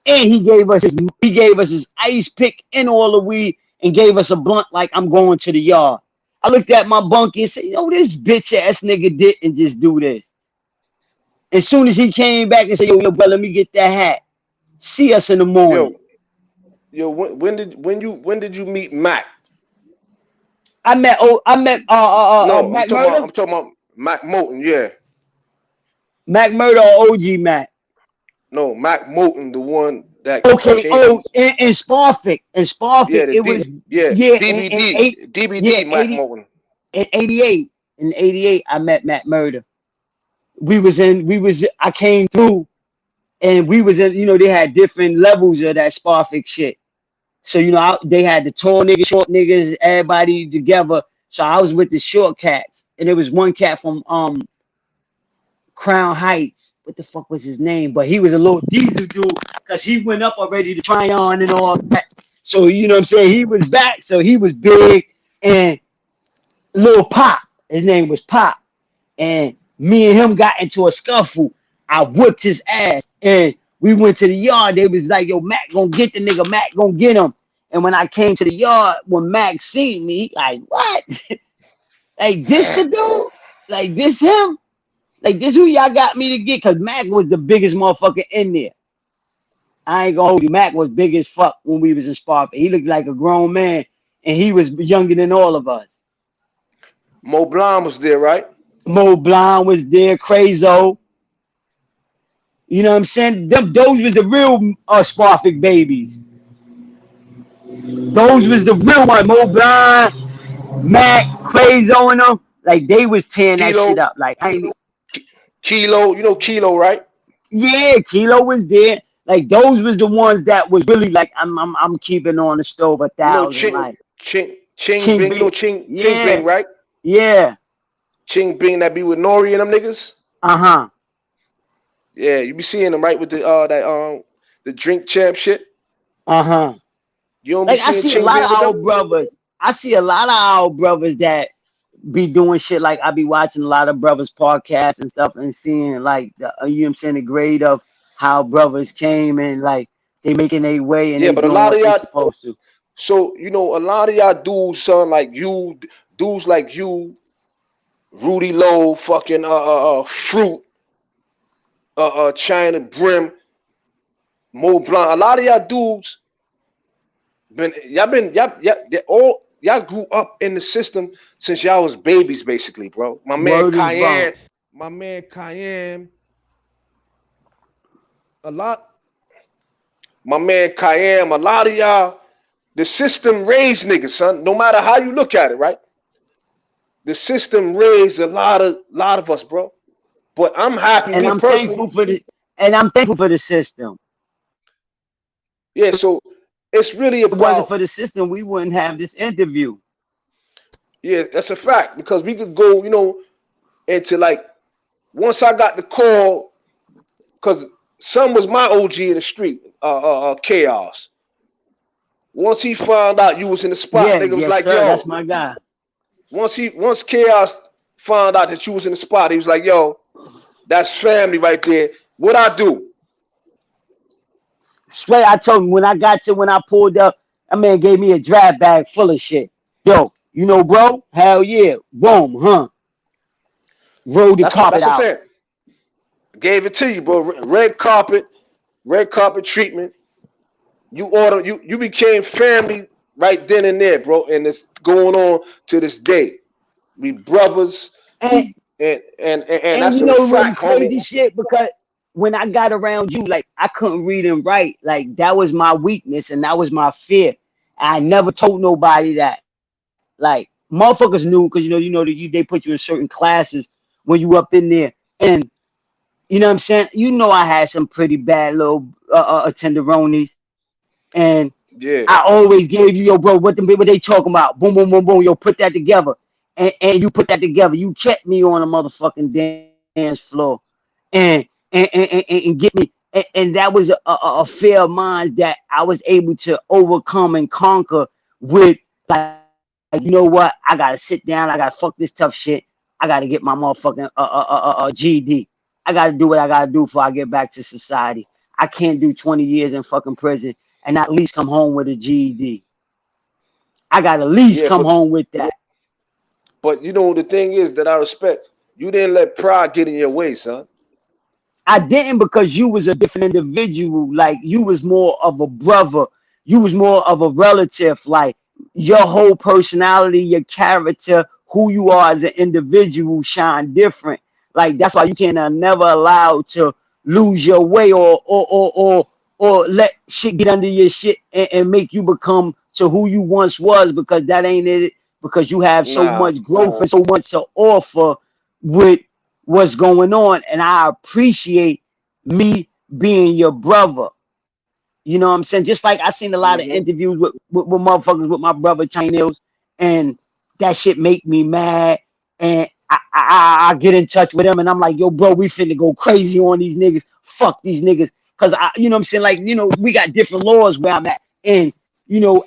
And he gave us his ice pick and all the weed and gave us a blunt like I'm going to the yard. I looked at my bunkie and said, yo, this bitch ass nigga didn't just do this. As soon as he came back and said, yo, bro, let me get that hat. See us in the morning. Yo, yo, when did you meet Mac? No, Mac Murder. I'm talking about Mac Moulton, yeah. Mac Murder or OG Mac. No, Mac Moulton, the one that Okay, changed. in Sparfic. In Yeah, Sparfic, the it was, yeah, DBD, yeah, DBD Mac 80, Moulton. in 88. In 88, I met Mac Murder. I came through and we was in, they had different levels of that Sparfic shit. So, they had the tall niggas, short niggas, everybody together. So I was with the short cats. And there was one cat from Crown Heights. What the fuck was his name? But he was a little diesel dude because he went up already to Tryon and all that. So, you know what I'm saying? He was back. So he was big. And Lil Pop, his name was Pop. And me and him got into a scuffle. I whipped his ass. And we went to the yard. They was like, yo, Mac gonna get the nigga. Mac gonna get him. And when I came to the yard, when Mac seen me, like, what? Like, this the dude? Like, this him? Like, this who y'all got me to get? Because Mac was the biggest motherfucker in there. I ain't gonna hold you. Mac was big as fuck when we was in Sparta. He looked like a grown man, and he was younger than all of us. Mo Blom was there, right? Mo Blonde was there, Crazo. You know what I'm saying? Those was the real Sparfic babies. Those was the real one. Mo Blind, Mac, Quazo and them. Like they was tearing that shit Kilo, up. Like I ain't. Kilo, you know Kilo, right? Yeah, Kilo was there. Like those was the ones that was really like I'm keeping on the stove a You know thousand. Like Ching Ching Bing, you know B. Ching Yeah, Bing, right? yeah. Ching Bing that be with Nori and them niggas. Uh-huh. Yeah, you be seeing them right with the the drink champ shit. Uh-huh. You don't be Like I seeing see a Ching lot of Bing with our them. brothers. I see a lot of our brothers that be doing shit like I be watching a lot of brothers podcasts and stuff and seeing like the you know what I'm saying the grade of how brothers came and like they making their way and Yeah, they but a doing lot of what they y'all. supposed to. So you know, a lot of y'all dudes, son, like you, dudes like you, Rudy Lowe, fucking Fruit, China Brim, Mo Blanc. A lot of y'all dudes y'all all y'all grew up in the system since y'all was babies, basically, bro. Word is bond. My man Cayenne, a lot, my man Cayenne, a lot of y'all, the system raised niggas, son. No matter how you look at it, right? The system raised a lot of us, bro. But I'm happy, And me I'm personally. thankful for the and I'm thankful for the system. Yeah, so it's really If it wasn't about, for the system, we wouldn't have this interview. yeah, that's a fact. Because we could go, into like once I got the call, because son was my OG in the street, Chaos. Once he found out you was in the spot, Yeah, nigga was yes, like, sir. That's yo. my guy. Once Chaos found out that you was in the spot, he was like, yo, that's family right there. What I do? Straight, I told him when I pulled up, that man gave me a draft bag full of shit. Yo, you know, bro? Hell yeah. Boom, huh? Roll the carpet That's a out. fact. Gave it to you, bro. Red carpet treatment. You became family right then and there, bro. And it's going on to this day. We brothers, And and and that's you a know what the fact, homie. crazy shit? Because when I got around you, like I couldn't read and write. Like that was my weakness and that was my fear. I never told nobody that. Like motherfuckers knew because they put you in certain classes when you up in there. And you know what I'm saying? You know I had some pretty bad little tenderonis. And I Yeah, always gave you, yo, bro, what they talking about? Boom, boom, boom, boom. Yo, put that together. And you put that together. You kept me on a motherfucking dance floor. And and get me. And that was a fear of mine that I was able to overcome and conquer with, like, you know what? I got to sit down. I got to fuck this tough shit. I got to get my motherfucking GED. I got to do what I got to do before I get back to society. I can't do 20 years in fucking prison and not at least come home with a GED. I got to at least yeah, come home with that. but the thing is that I respect. You didn't let pride get in your way, son. I didn't because you was a different individual. Like you was more of a brother. You was more of a relative. Like your whole personality, your character, who you are as an individual shine different. Like that's why you can never allow to lose your way or let shit get under your shit and make you become to who you once was because that ain't it. Because you have so Nah, much growth and so much to offer with what's going on, and I appreciate me being your brother. You know what I'm saying? Just like I seen a lot of hmm interviews with motherfuckers with my brother Chinese, and that shit make me mad. And I get in touch with them, and I'm like, yo, bro, we finna go crazy on these niggas. Fuck these niggas, cause you know what I'm saying? Like, we got different laws where I'm at, and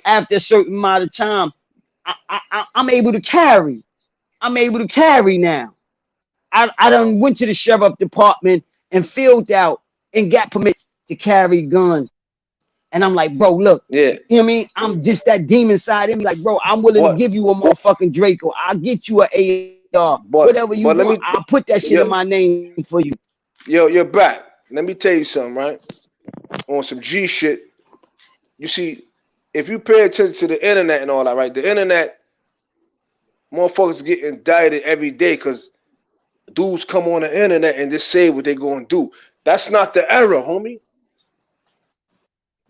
after a certain amount of time, I'm able to carry. I'm able to carry now. I done went to the sheriff department and filled out and got permits to carry guns. And I'm like, bro, look, you know yeah. what I mean? I'm just that demon side in me. Like, bro, I'm willing to But give you a motherfucking Draco. I'll get you an AR, whatever you want. let I'll me, put that shit in my yo, name for you. you're back. Let me tell you something, right? On some G shit. You see, if you pay attention to the internet and all that, right? The internet, motherfuckers get indicted every day because dudes come on the internet and just say what they gonna do. That's not the era, homie.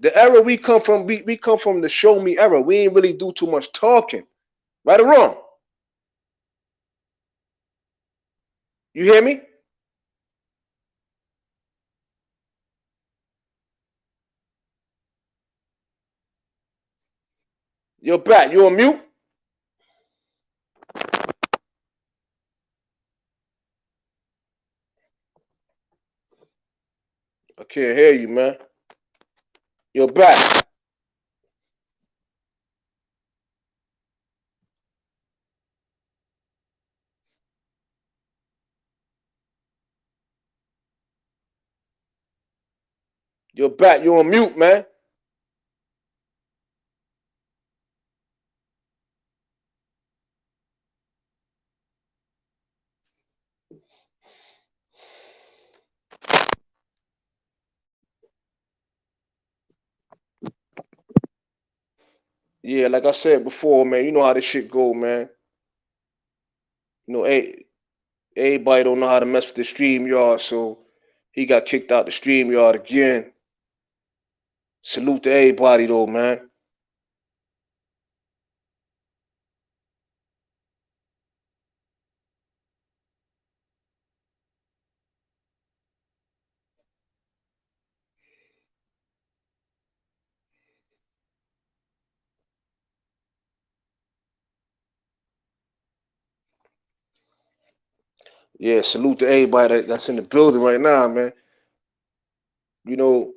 The era we come from, we come from the show me era. We ain't really do too much talking. Right or wrong? You hear me? You're back. You on mute? I can't hear you, man. You're back. You're back. You're on mute, man. Yeah, like I said before, man, you know how this shit go, man. You know, everybody don't know how to mess with the stream yard, so he got kicked out the stream yard again. Salute to everybody though, man. Yeah, salute to everybody that's in the building right now, man. You know,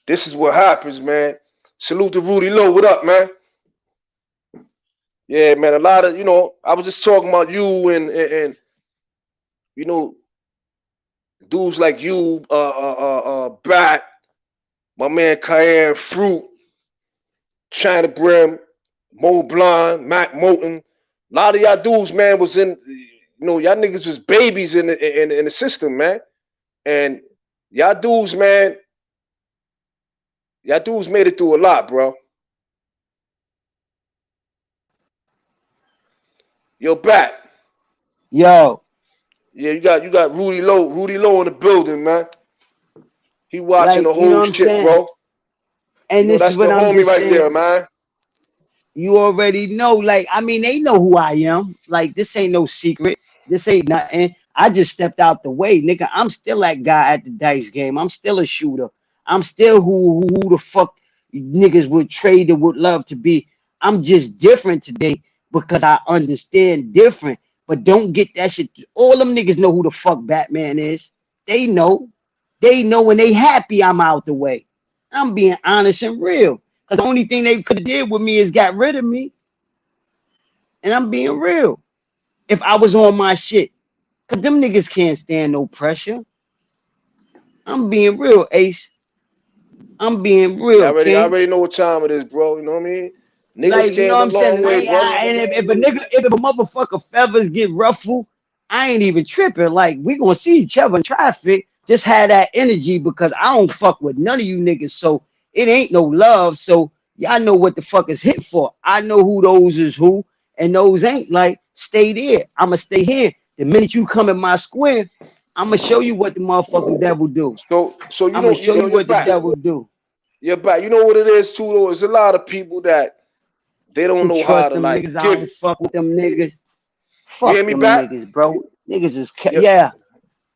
this is what happens, man. Salute to Rudy Lowe. What up, man? Yeah, man. A lot of, I was just talking about you and you know, dudes like you, Bat, my man Cayenne Fruit, China Brim, Mo Blonde, Mac Moten. A lot of y'all dudes, man, was in, y'all niggas was babies in the system, man. And y'all dudes, man, y'all dudes made it through a lot, bro. Yo, Bat. Yo. Yeah, you got Rudy Lowe in the building, man. He watching Like, the you know whole what I'm shit, saying? bro. And this is That's the what I'm homie just right saying. there, man. You already know, like, I mean, they know who I am. Like, this ain't no secret. This ain't nothing. I just stepped out the way, nigga. I'm still that guy at the dice game. I'm still a shooter. I'm still who the fuck niggas would trade or would love to be. I'm just different today because I understand different. But don't get that shit. All them niggas know who the fuck Batman is. They know. They know when they happy I'm out the way. I'm being honest and real. Because the only thing they could have did with me is got rid of me. And I'm being real. If I was on my shit. Because them niggas can't stand no pressure. I'm being real, Ace. I'm being Yeah, real, I King. already know what time it is, bro. You know what I mean? Niggas Like, you know came what a I'm saying? long And, way, brother. and if a nigga, if a motherfucker feathers get ruffled, I ain't even tripping. Like, we gonna see each other in traffic. Just have that energy because I don't fuck with none of you niggas. So it ain't no love. So y'all know what the fuck is hit for. I know who those is who, and those ain't. Like, stay there. I'ma stay here. The minute you come in my square, I'ma show you what the motherfucking devil do. So I'ma show you you're what the back. devil do. You're back. You know what it is too, though. There's a lot of people that they don't Don't know how trust to them like niggas. I give. don't fuck with them niggas. You hear Fuck me them back? niggas, bro. Niggas is Yeah. yeah.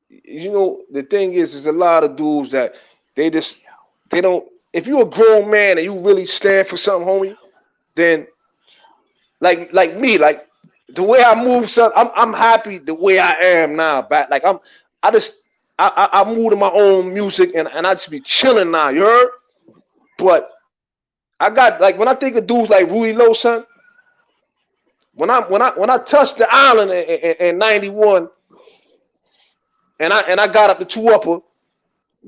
You know the thing is, there's a lot of dudes that they just they don't. If you're a grown man and you really stand for something, homie, then like me, like the way I move, son, I'm happy the way I am now. Back, like I just I move to my own music and I just be chilling now. You heard? But I got like when I think of dudes like Rudy Lowe, son. When I touched the island in '91 and I got up to two upper,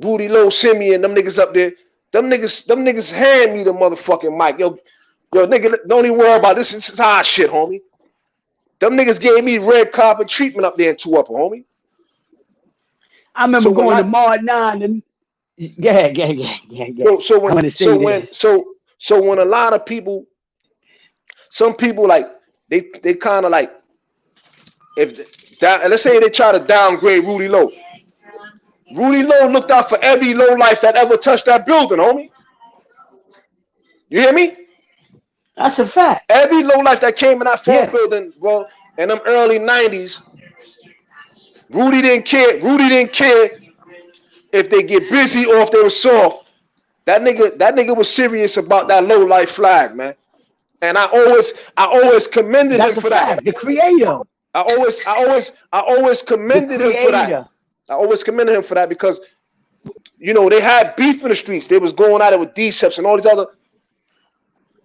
Rudy Lowe, Simeon, them niggas up there, them niggas hand me the motherfucking mic. Yo, nigga, don't even worry about this. This is our shit, homie. Them niggas gave me red carpet treatment up there in two upper, homie. I So remember when going to I Mar 9 and yeah. so so I'm when gonna so say when this. so so when a lot of people, some people like they kind of like if that let's say they try to downgrade Rudy Lowe. Rudy Lowe looked out for every low life that ever touched that building, homie. You hear me? That's a fact. Every low life that came in that phone Yeah, building, bro, in them early 90s, Rudy didn't care. Rudy didn't care if they get busy or if they were soft. That nigga was serious about that low life flag, man. And I always commended him that's a for that. fact. The creator, I always the commended him for that. creator. I always commended him for that because they had beef in the streets. They was going at it with Deceps and all these other.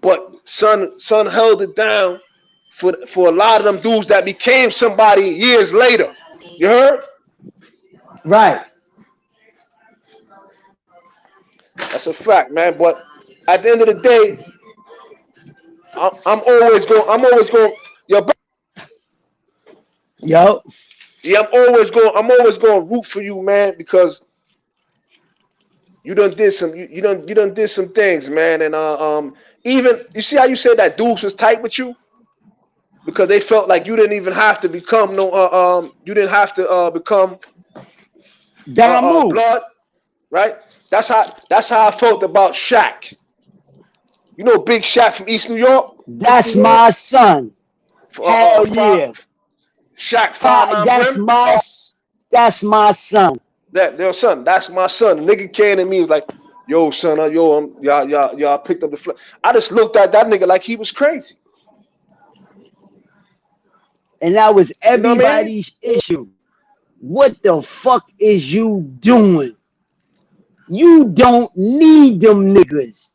But son held it down for a lot of them dudes that became somebody years later. You heard? Right. That's a fact, man. But at the end of the day, I'm always going. I'm always going. Yo, Yo. yeah, I'm always going to root for you, man, because you done did some. You done did some things, man. And even you see how you said that dudes was tight with you because they felt like you didn't even have to become no. You didn't have to become Damu. blood, right? That's how I felt about Shaq. You know, Big Shaq from East New York. That's my son. Hell yeah. Shaq 5'9" That's Brim. my son. Their son. That's my son. The nigga came to me was like, "Yo, son, y'all picked up the flag." I just looked at that nigga like he was crazy. And that was You know what I mean? everybody's issue. What the fuck is you doing? You don't need them niggas.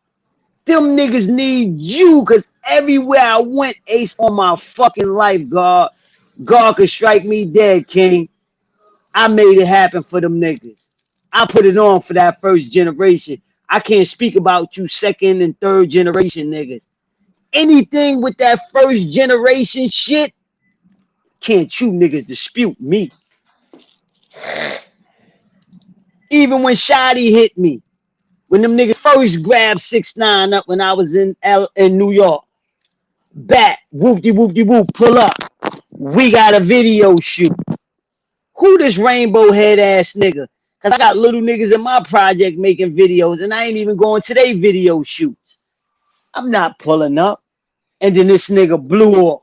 Them niggas need you, because everywhere I went, Ace, on my fucking life, God could strike me dead, King. I made it happen for them niggas. I put it on for that first generation. I can't speak about you second and third generation niggas. Anything with that first generation shit, can't you niggas dispute me. Even when Shotty hit me, when them niggas first grabbed 6ix9ine up when I was in New York. Bat, whoop-de-whoop-de-whoop, pull up. We got a video shoot. Who this rainbow head ass nigga? Cause I got little niggas in my project making videos and I ain't even going to their video shoots. I'm not pulling up. And then this nigga blew off.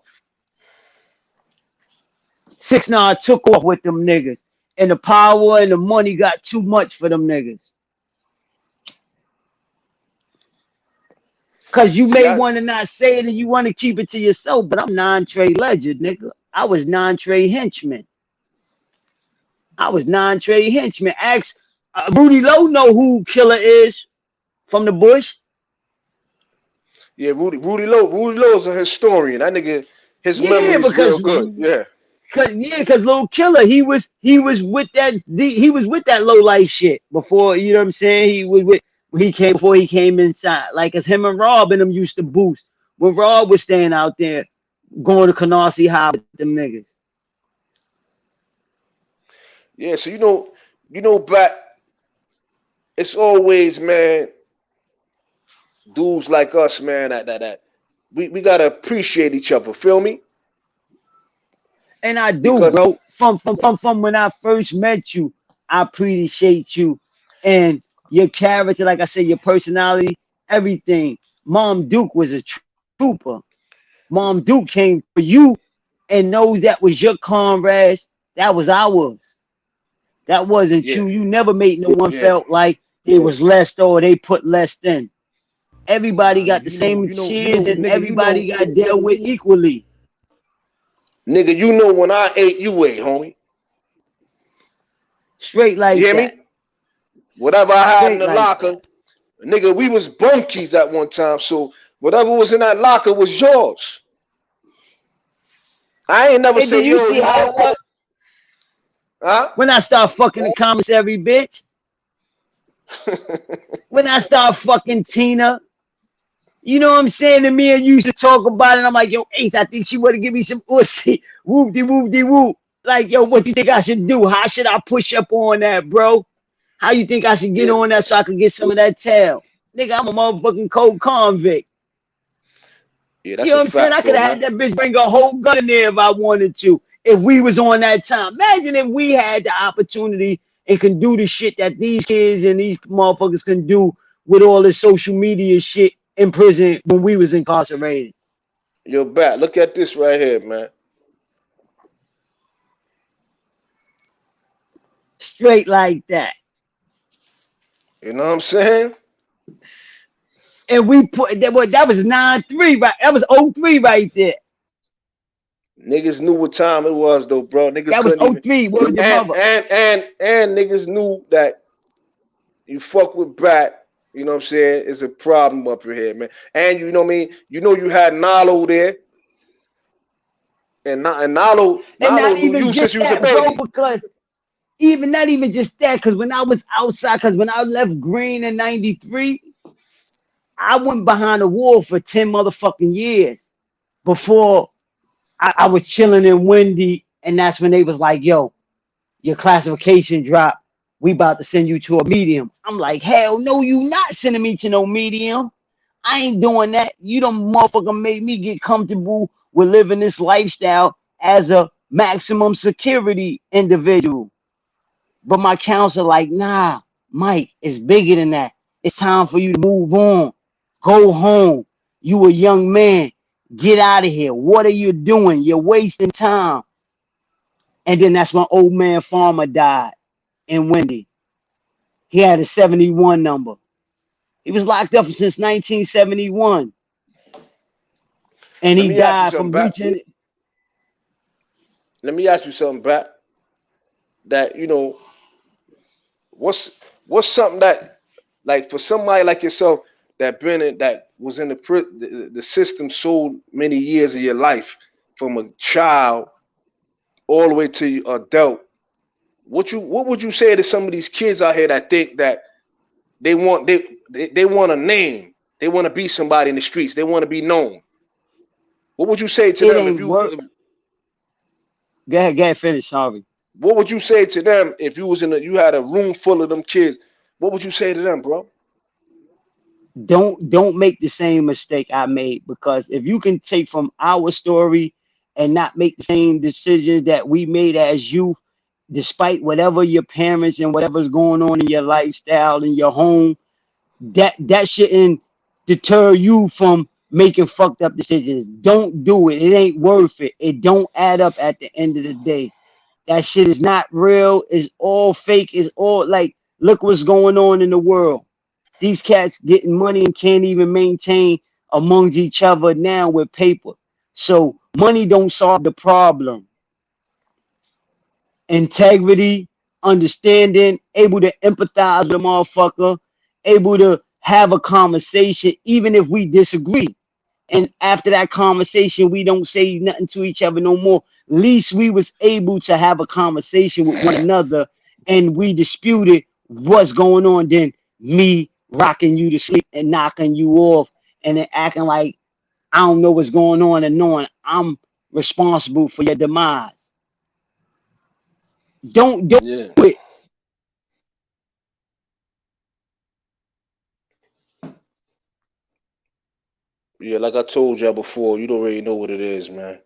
6ix9ine took off with them niggas. And the power and the money got too much for them niggas. Cause you may want to not say it and you want to keep it to yourself, but I'm non-Trey Legend, nigga. I was non-Trey henchman. Ask Rudy Lowe know who Killer is from the Bush. Yeah, Rudy Lowe is a historian. That nigga, his memory is real good. Yeah. Cause Lil Killer, he was with that low life shit before, you know what I'm saying? Before he came inside. Like, as him and Rob and them used to boost when Rob was staying out there going to Canarsie High with them niggas. Yeah, so back, it's always, man, dudes like us, man, that we gotta appreciate each other, feel me? And I do, bro. From when I first met you, I appreciate you and your character, like I said, your personality, everything. Mom Duke was a trooper. Mom Duke came for you and knows that was your comrades. That was ours. That wasn't you. You never made no one felt like it was less or they put less in. Everybody got the same cheers and everybody got dealt with equally. Nigga, when I ate, you ate, homie. Straight like you hear that. Me? Whatever I had in the locker, nigga, we was bunkies at one time, so whatever was in that locker was yours. I ain't never said, you see how it was? Huh? When I start fucking the commissary, bitch. When I start fucking Tina. You know what I'm saying? And me and you used to talk about it. I'm like, yo, Ace, I think she would have give me some pussy. Whoop-de-whoop-de-whoop. Like, yo, what do you think I should do? How should I push up on that, bro? How you think I should get on that so I can get some of that tail? Nigga, I'm a motherfucking cold convict. Yeah, you know what I'm saying? I could have had that bitch bring a whole gun in there if I wanted to. If we was on that time. Imagine if we had the opportunity and can do the shit that these kids and these motherfuckers can do with all this social media shit in prison when we was incarcerated. Yo, Bat, look at this right here, man. Straight like that. You know what I'm saying? And we put that was 9-3, right? That was 03 right there. Niggas knew what time it was though, bro. Niggas That was couldn't even 03. Word your and mother. and niggas knew that you fuck with Bat, you know what I'm saying, it's a problem up your head, man. And you know what I mean? You know you had Nalo there. And Nalo And not knew even you since just you was a that, bro, baby. because even not even just that, because when I was outside, because when I left Green in 93, I went behind the wall for 10 motherfucking years before I was chilling in Wendy, and that's when they was like, yo, your classification dropped. We about to send you to a medium. I'm like, hell no, you not sending me to no medium. I ain't doing that. You don't motherfucker made me get comfortable with living this lifestyle as a maximum security individual. But my counselor like, nah, Mike, it's bigger than that. It's time for you to move on. Go home. You a young man. Get out of here. What are you doing? You're wasting time. And then that's when old man Farmer died in Wendy. He had a 71 number. He was locked up since 1971. And Let he me ask you died something, from Bat. reaching. Let me ask you something, Bat. That what's what's something that like for somebody like yourself that was in the system so many years of your life, from a child all the way to adult. What would you say to some of these kids out here that think that they want a name, they want to be somebody in the streets, they want to be known? What would you say to It them if ain't you work. Go ahead, finish, sorry. what would you say to them if you was you had a room full of them kids? What would you say to them, bro? Don't make the same mistake I made, because if you can take from our story and not make the same decisions that we made as youth, despite whatever your parents and whatever's going on in your lifestyle in your home, that shouldn't deter you from making fucked up decisions. Don't do it. It ain't worth it. It don't add up at the end of the day. That shit is not real. It's all fake. It's all like, look what's going on in the world. These cats getting money and can't even maintain amongst each other now with paper. So money don't solve the problem. Integrity, understanding, able to empathize with a motherfucker, able to have a conversation, even if we disagree. And after that conversation, we don't say nothing to each other no more. At least we was able to have a conversation with one another, and we disputed what's going on. Then me rocking you to sleep and knocking you off, and then acting like I don't know what's going on and knowing I'm responsible for your demise. Don't do Yeah. it. Yeah, like I told y'all before, you don't already know what it is, man.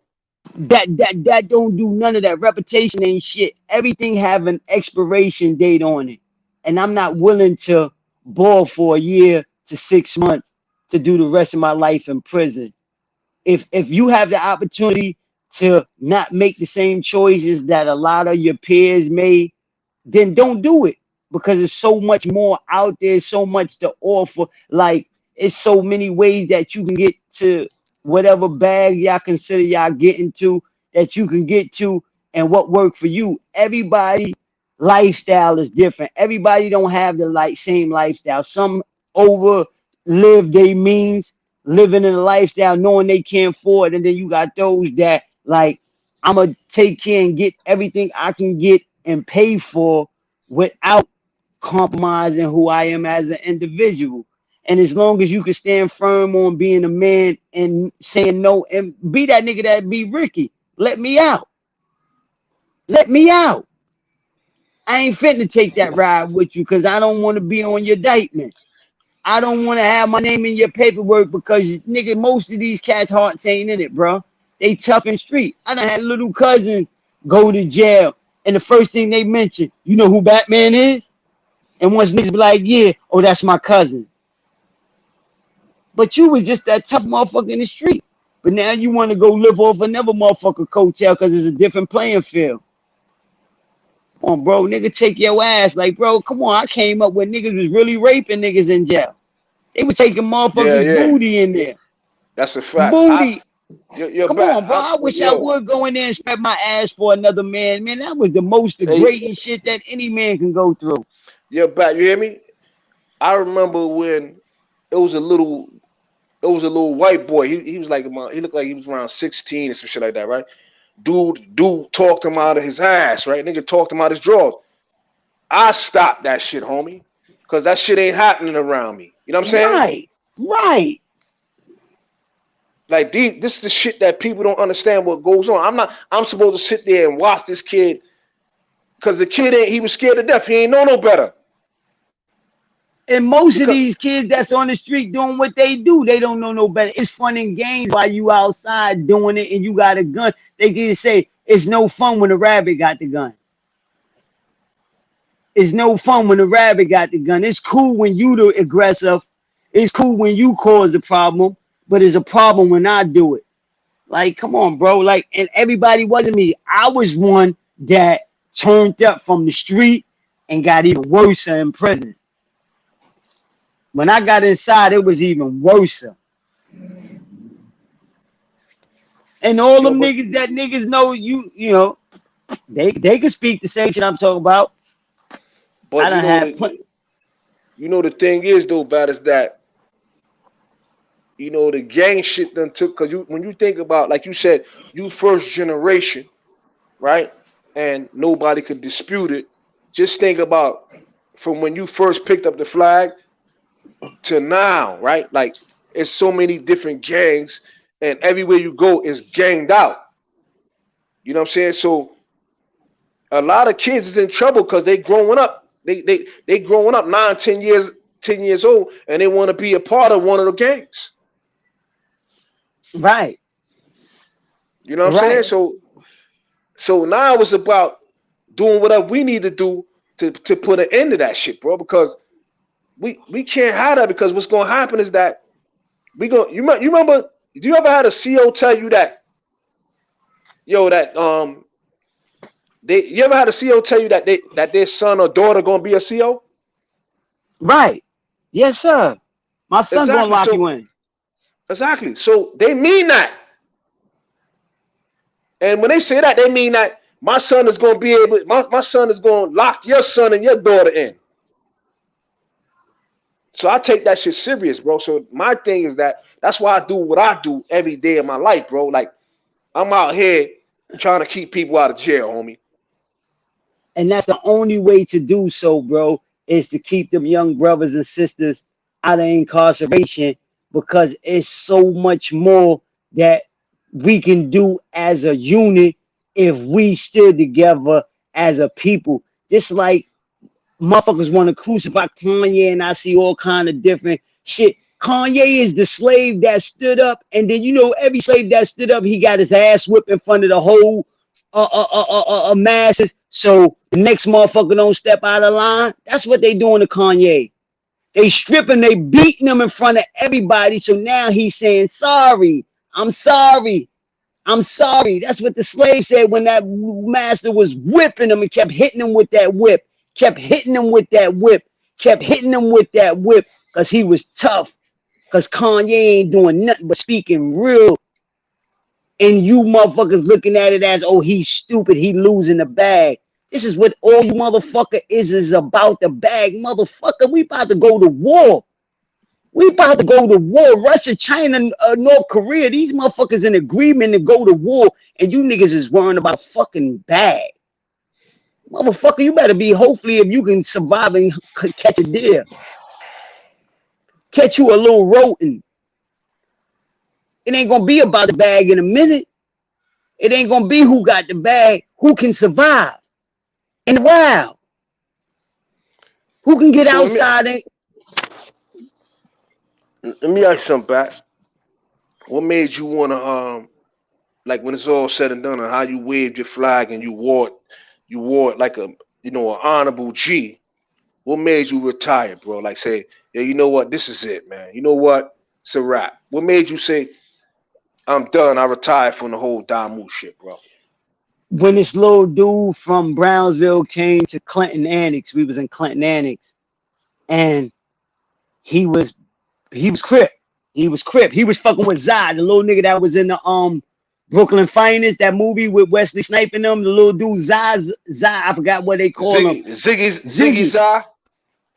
That don't do none of that. Reputation ain't shit. Everything have an expiration date on it, and I'm not willing to ball for a year to 6 months to do the rest of my life in prison. If you have the opportunity to not make the same choices that a lot of your peers made, then don't do it, because there's so much more out there, so much to offer. Like, it's so many ways that you can get to whatever bag y'all consider y'all getting to, that you can get to, and what worked for you. Everybody lifestyle is different. Everybody don't have the same lifestyle. Some overlive their means, living in a lifestyle knowing they can't afford, and then you got those that like, I'm gonna take care and get everything I can get and pay for without compromising who I am as an individual. And as long as you can stand firm on being a man and saying no, and be that nigga that be Ricky, let me out. Let me out. I ain't finna take that ride with you, because I don't want to be on your indictment. I don't want to have my name in your paperwork, because nigga, most of these cats' hearts ain't in it, bro. They tough and street. I done had little cousins go to jail and the first thing they mention, you know who Batman is? And once niggas be like, yeah, oh, that's my cousin. But you was just that tough motherfucker in the street. But now you want to go live off another motherfucker coattail because it's a different playing field. Come on, bro, nigga, take your ass. Like, bro, come on. I came up when niggas was really raping niggas in jail. They was taking Yeah, motherfuckers' yeah. booty in there. That's a fact. Booty. You're Come back. on, bro. I wish I Yo, would go in there and spread my ass for another man. Man, that was the most hey, degrading shit that any man can go through. you're back. You hear me? I remember when it was a little, it was a little white boy. He was like he looked like he was around 16 or some shit like that, right? Dude talked him out of his ass, right? Nigga talked him out his drawers. I stopped that shit, homie, because that shit ain't happening around me. You know what I'm saying? Right, right. Like this is the shit that people don't understand what goes on. I'm supposed to sit there and watch this kid because the kid he was scared to death. He ain't know no better. And most of Because these kids that's on the street doing what they do, they don't know no better. It's fun and games while you outside doing it and you got a gun. They didn't say it's no fun when the rabbit got the gun. It's no fun when the rabbit got the gun. It's cool when you the aggressive. It's cool when you cause the problem, but it's a problem when I do it. Like, come on, bro. Like, and everybody wasn't me. I was one that turned up from the street and got even worse in prison. When I got inside, it was even worse. And all yo, them niggas that niggas know you know, they can speak the same shit I'm talking about. I but don't have plenty. you know the thing is though, bad is that the gang shit done took because when you think about like you said, you first generation, right? And nobody could dispute it. Just think about from when you first picked up the flag to now, right? Like it's so many different gangs, and everywhere you go is ganged out. You know what I'm saying? So a lot of kids is in trouble because they growing up. They growing up 9, 10 years old, and they want to be a part of one of the gangs. Right, You know what I'm saying? right. So now it's about doing whatever we need to do to put an end to that shit, bro. Because we can't have that because what's gonna happen is that you remember, do you ever had a CO tell you that that you ever had a CO tell you that their son or daughter gonna be a CO? Right. Yes, sir. My son gonna Exactly. lock you in. So they mean that. And when they say that, they mean that my son is gonna be able my son is gonna lock your son and your daughter in. So I take that shit serious, bro. So my thing is that's why I do what I do every day of my life, bro. Like I'm out here trying to keep people out of jail, homie. And that's the only way to do so, bro, is to keep them young brothers and sisters out of incarceration because it's so much more that we can do as a unit if we still together as a people. Just like motherfuckers want to crucify Kanye and I see all kind of different shit. Kanye is the slave that stood up, and then every slave that stood up, he got his ass whipped in front of the whole masses. So the next motherfucker don't step out of line. That's what they doing to Kanye. They stripping, they beating him in front of everybody. So now he's saying sorry. I'm sorry. I'm sorry. That's what the slave said when that master was whipping him and kept hitting him with that whip. Kept hitting him with that whip. Kept hitting him with that whip because he was tough. Because Kanye ain't doing nothing but speaking real. And you motherfuckers looking at it as, oh, he's stupid. He losing the bag. This is what all you motherfucker is about the bag. Motherfucker, we about to go to war. We about to go to war. Russia, China, North Korea. These motherfuckers in agreement to go to war. And you niggas is worrying about fucking bag. Motherfucker, you better be, hopefully, if you can survive and catch a deer. Catch you a little rodent. It ain't gonna be about the bag in a minute. It ain't gonna be who got the bag, who can survive in the wild, who can get So outside and let me ask you something back. What made you wanna like when it's all said and done and how you waved your flag and you wore it you wore it like a, you know, an honorable G. What made you retire, bro? Like say, yeah, you know what, this is it, man. You know what, it's a wrap. What made you say, I'm done, I retired from the whole Damu shit, bro? When this little dude from Brownsville came to Clinton Annex, we was in Clinton Annex, and he was he was Crip. He was Crip. He was fucking with Zod, the little nigga that was in the Brooklyn Finest, that movie with Wesley sniping them. The little dude Zod, I forgot what they call him. Ziggy Ziggy. Zah.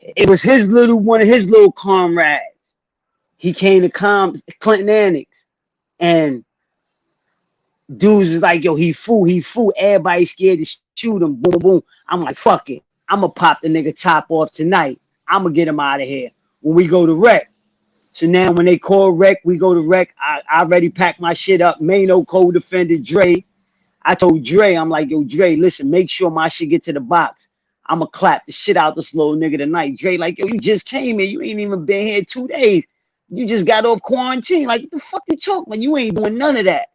It was his little one of his little comrades. He came to Clinton Annex, and dudes was like, yo, he fool, he fool. Everybody scared to shoot him. Boom, boom. I'm like, fuck it. I'm gonna pop the nigga top off tonight. I'm gonna get him out of here when we go to rec. So now when they call rec, we go to rec. I already packed my shit up. Mano co-defendant Dre. I told Dre, I'm like, yo, Dre, listen, make sure my shit get to the box. I'ma clap the shit out this little nigga tonight. Dre, like, yo, you just came here. You ain't even been here 2 days. You just got off quarantine. Like, what the fuck you talking? Like, you ain't doing none of that.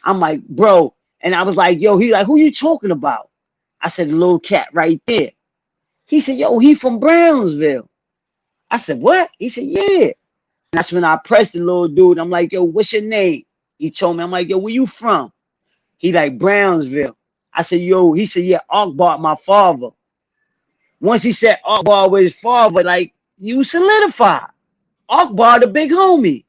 I'm like, bro. And I was like, yo, he like, who you talking about? I said, the little cat right there. He said, yo, he from Brownsville. I said, what? He said, yeah. And that's when I pressed the little dude. I'm like, yo, what's your name? He told me, I'm like, yo, where you from? He like, Brownsville. I said, yo, he said, yeah, Akbar, my father. Once he said Akbar was his father, like, you solidified. Akbar, the big homie.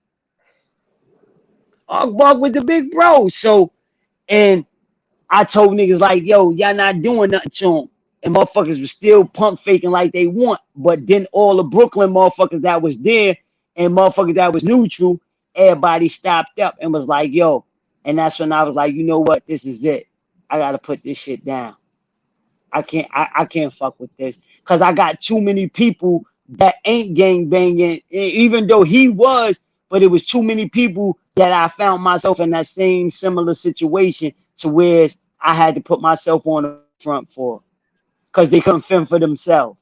Akbar with the big bro. So, and I told niggas like, yo, y'all not doing nothing to him. And motherfuckers was still pump faking like they want. But then all the Brooklyn motherfuckers that was there and motherfuckers that was neutral, everybody stopped up and was like, yo. And that's when I was like, you know what? This is it. I gotta put this shit down. I can't fuck with this. Cause I got too many people that ain't gang banging, even though he was, but it was too many people that I found myself in that same similar situation to where I had to put myself on the front for, because they couldn't fend for themselves.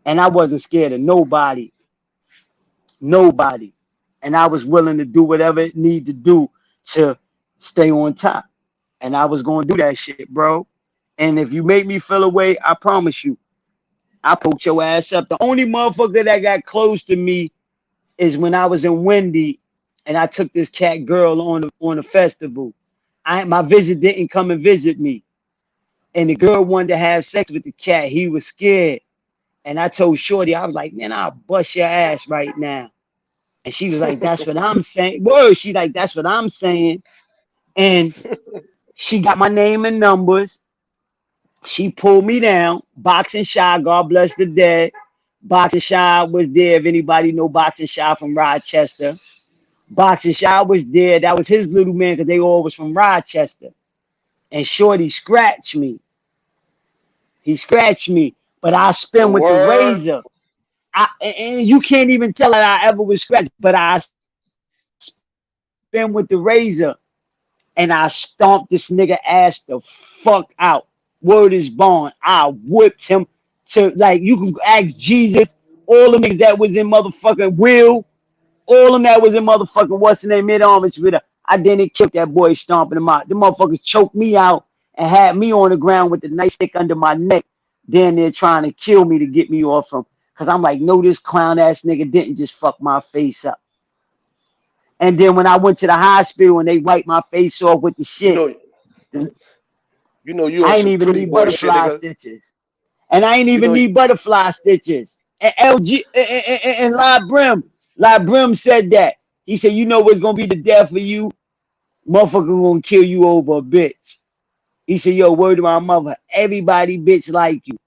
And I wasn't scared of nobody. Nobody. And I was willing to do whatever it need to do to stay on top. And I was going to do that shit, bro. And if you make me feel away, I promise you, I poke your ass up. The only motherfucker that got close to me is when I was in Wendy and I took this cat girl on a festival. My visit didn't come and visit me. And the girl wanted to have sex with the cat. He was scared. And I told Shorty, I was like, man, I'll bust your ass right now. And she was like, that's what I'm saying. Word, she's like, that's what I'm saying. And she got my name and numbers. She pulled me down. Boxing Shy, God bless the dead. Boxing Shy was there. If anybody know Boxing Shy from Rochester. Boxing Shy was there. That was his little man because they all was from Rochester. And Shorty scratched me. He scratched me. But I spin with the Word. razor. And you can't even tell that I ever was scratched. But I spin with the razor. And I stomped this nigga ass the fuck out. Word is born. I whipped him to, like, you can ask Jesus, all the niggas that was in motherfucking Will, all them that was in motherfucking what's the name, mid-arms with her. I didn't kill that boy stomping him out. The motherfuckers choked me out and had me on the ground with the nice stick under my neck. Then they're trying to kill me to get me off from. Because I'm like, no, this clown ass nigga didn't just fuck my face up. And then when I went to the hospital and they wiped my face off with the You shit, know, you know you on I ain't some even pretty need boy shit, butterfly nigga. stitches. And I ain't You even know, need butterfly stitches. And LG and La Brim said that. He said, you know what's gonna be the death for you? Motherfucker gonna kill you over a bitch. He said, yo, word to my mother, everybody bitch like you.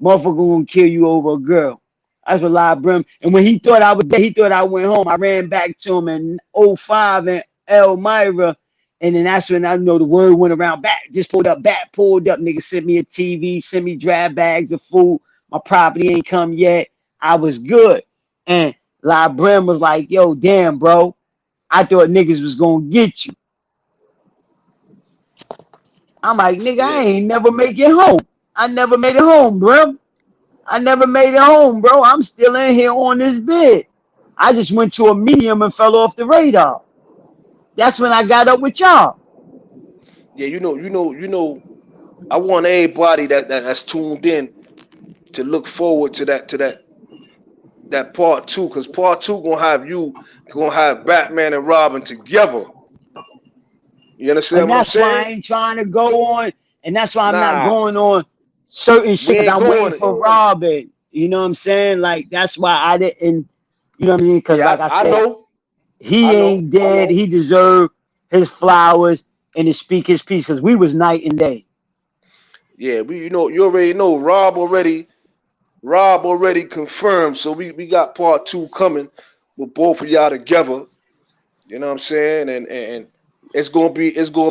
Motherfucker gonna kill you over a girl. That's what La Brim. And when he thought I was dead, he thought I went home. I ran back to him in '05 in Elmira. And then that's when I know the word went around back. Just pulled up. Nigga sent me a TV, sent me dry bags of food. My property ain't come yet. I was good. And La Brim was like, yo, damn, bro. I thought niggas was gonna get you. I'm like, nigga, yeah, I ain't never make it home. I never made it home, bro. I never made it home, bro. I'm still in here on this bed. I just went to a medium and fell off the radar. That's when I got up with y'all. yeah. You know. I want everybody that's tuned in to look forward to that part two, because part two gonna have Batman and Robin together. You understand And what I'm that's why I saying? ain't trying to go on, and that's why I'm not Nah, going on certain shit we because ain't I'm waiting going. for Robin. You know what I'm saying? Like that's why I didn't. You know what I mean? Because Yeah, like I I said, know. I he know. ain't dead. He deserved his flowers and to speak his piece because we was night and day. Yeah, you already know. Rob already confirmed. So we got part two coming with both of y'all together. You know what I'm saying? And it's gonna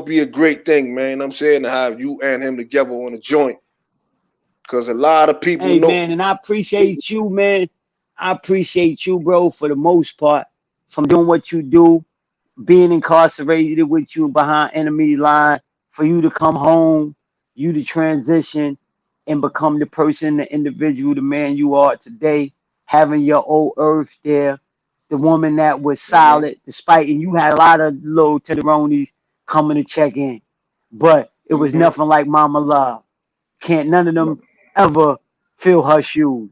be a great thing, man. You know what I'm saying, to have you and him together on a joint. Cause a lot of people Hey know. man, and I appreciate you, man. I appreciate you, bro, for the most part, from doing what you do, being incarcerated with you behind enemy line, for you to come home, you to transition and become the person, the individual, the man you are today, having your old earth there, the woman that was Hmm. solid, despite, and you had a lot of little tenderonis coming to check in, but it was Hmm. nothing like Mama Love. Can't none of them ever fill her shoes.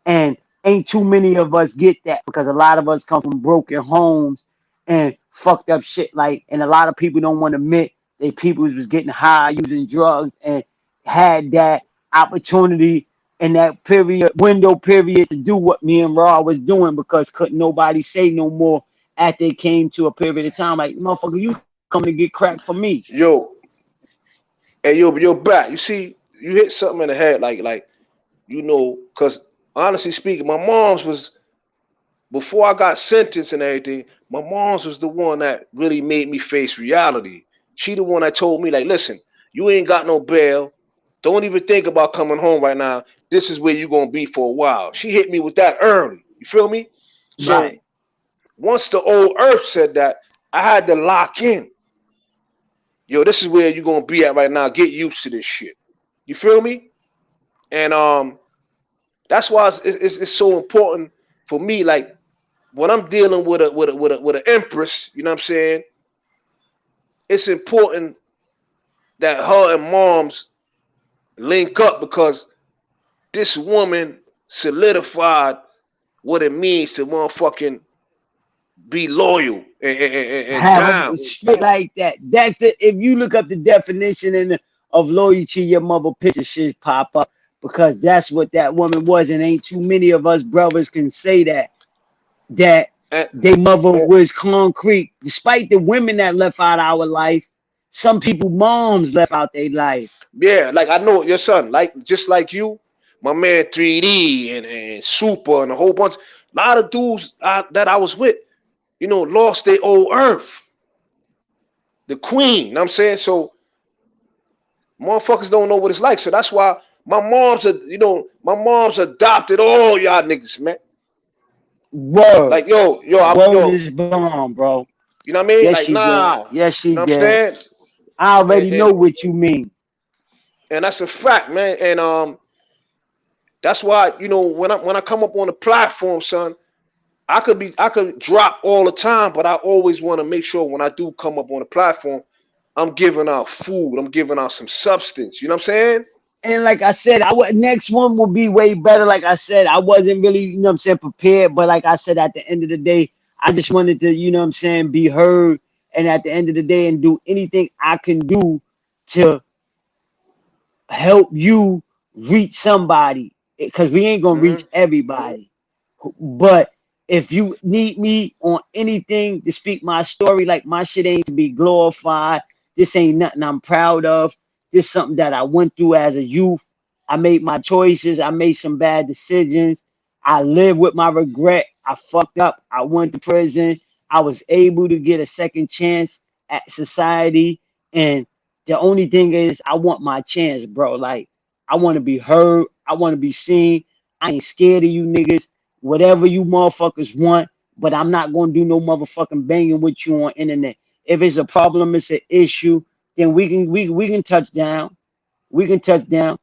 And ain't too many of us get that because a lot of us come from broken homes and fucked up shit. Like, and a lot of people don't want to admit they people was getting high, using drugs, and had that opportunity in that period, window period, to do what me and Raw was doing because couldn't nobody say no more after it came to a period of time. Like, motherfucker, you coming to get crack from me. Yo, and you're back. You see, you hit something in the head, cause honestly speaking, my mom's was before I got sentenced and everything. My mom's was the one that really made me face reality. She the one that told me, like, listen, you ain't got no bail. Don't even think about coming home right now. This is where you're gonna be for a while. She hit me with that early. You feel me? So Right. once the old earth said that, I had to lock in. Yo, this is where you're gonna be at right now. Get used to this shit. You feel me? And that's why it's so important for me. Like when I'm dealing with an empress, you know what I'm saying? It's important that her and moms link up because this woman solidified what it means to motherfucking be loyal and Have down. a straight like that. That's the if you look up the definition of loyalty, your mother picture should pop up because that's what that woman was, and ain't too many of us brothers can say that And their mother was concrete. Despite the women that left out our life, some people moms left out their life. yeah, like I know your son, like just like you, my man 3D and Super and a whole bunch. A lot of dudes that I was with, lost their old earth. The queen, you know what I'm saying? So motherfuckers don't know what it's like. So that's why my mom's adopted all y'all niggas, man. Word, Like, word is bomb, bro. you know what I mean? Yes, Like, she did. nah, Yes, you she know what I'm did. saying? I And already and, know what you mean. and that's a fact, man. And that's why when I come up on the platform, son, I could drop all the time, but I always want to make sure when I do come up on the platform, I'm giving out food. I'm giving out some substance. You know what I'm saying? And like I said, next one will be way better. Like I said, I wasn't really, what I'm saying, prepared. But like I said, at the end of the day, I just wanted to, what I'm saying, be heard. And at the end of the day, and do anything I can do to help you reach somebody. Because we ain't gonna reach Hmm. everybody. But if you need me on anything to speak my story, like my shit ain't to be glorified. This ain't nothing I'm proud of. This is something that I went through as a youth. I made my choices. I made some bad decisions. I live with my regret. I fucked up. I went to prison. I was able to get a second chance at society. And the only thing is, I want my chance, bro. Like, I want to be heard. I want to be seen. I ain't scared of you niggas. Whatever you motherfuckers want, but I'm not gonna do no motherfucking banging with you on internet. If it's a problem, it's an issue, then we can touch down. We can touch down.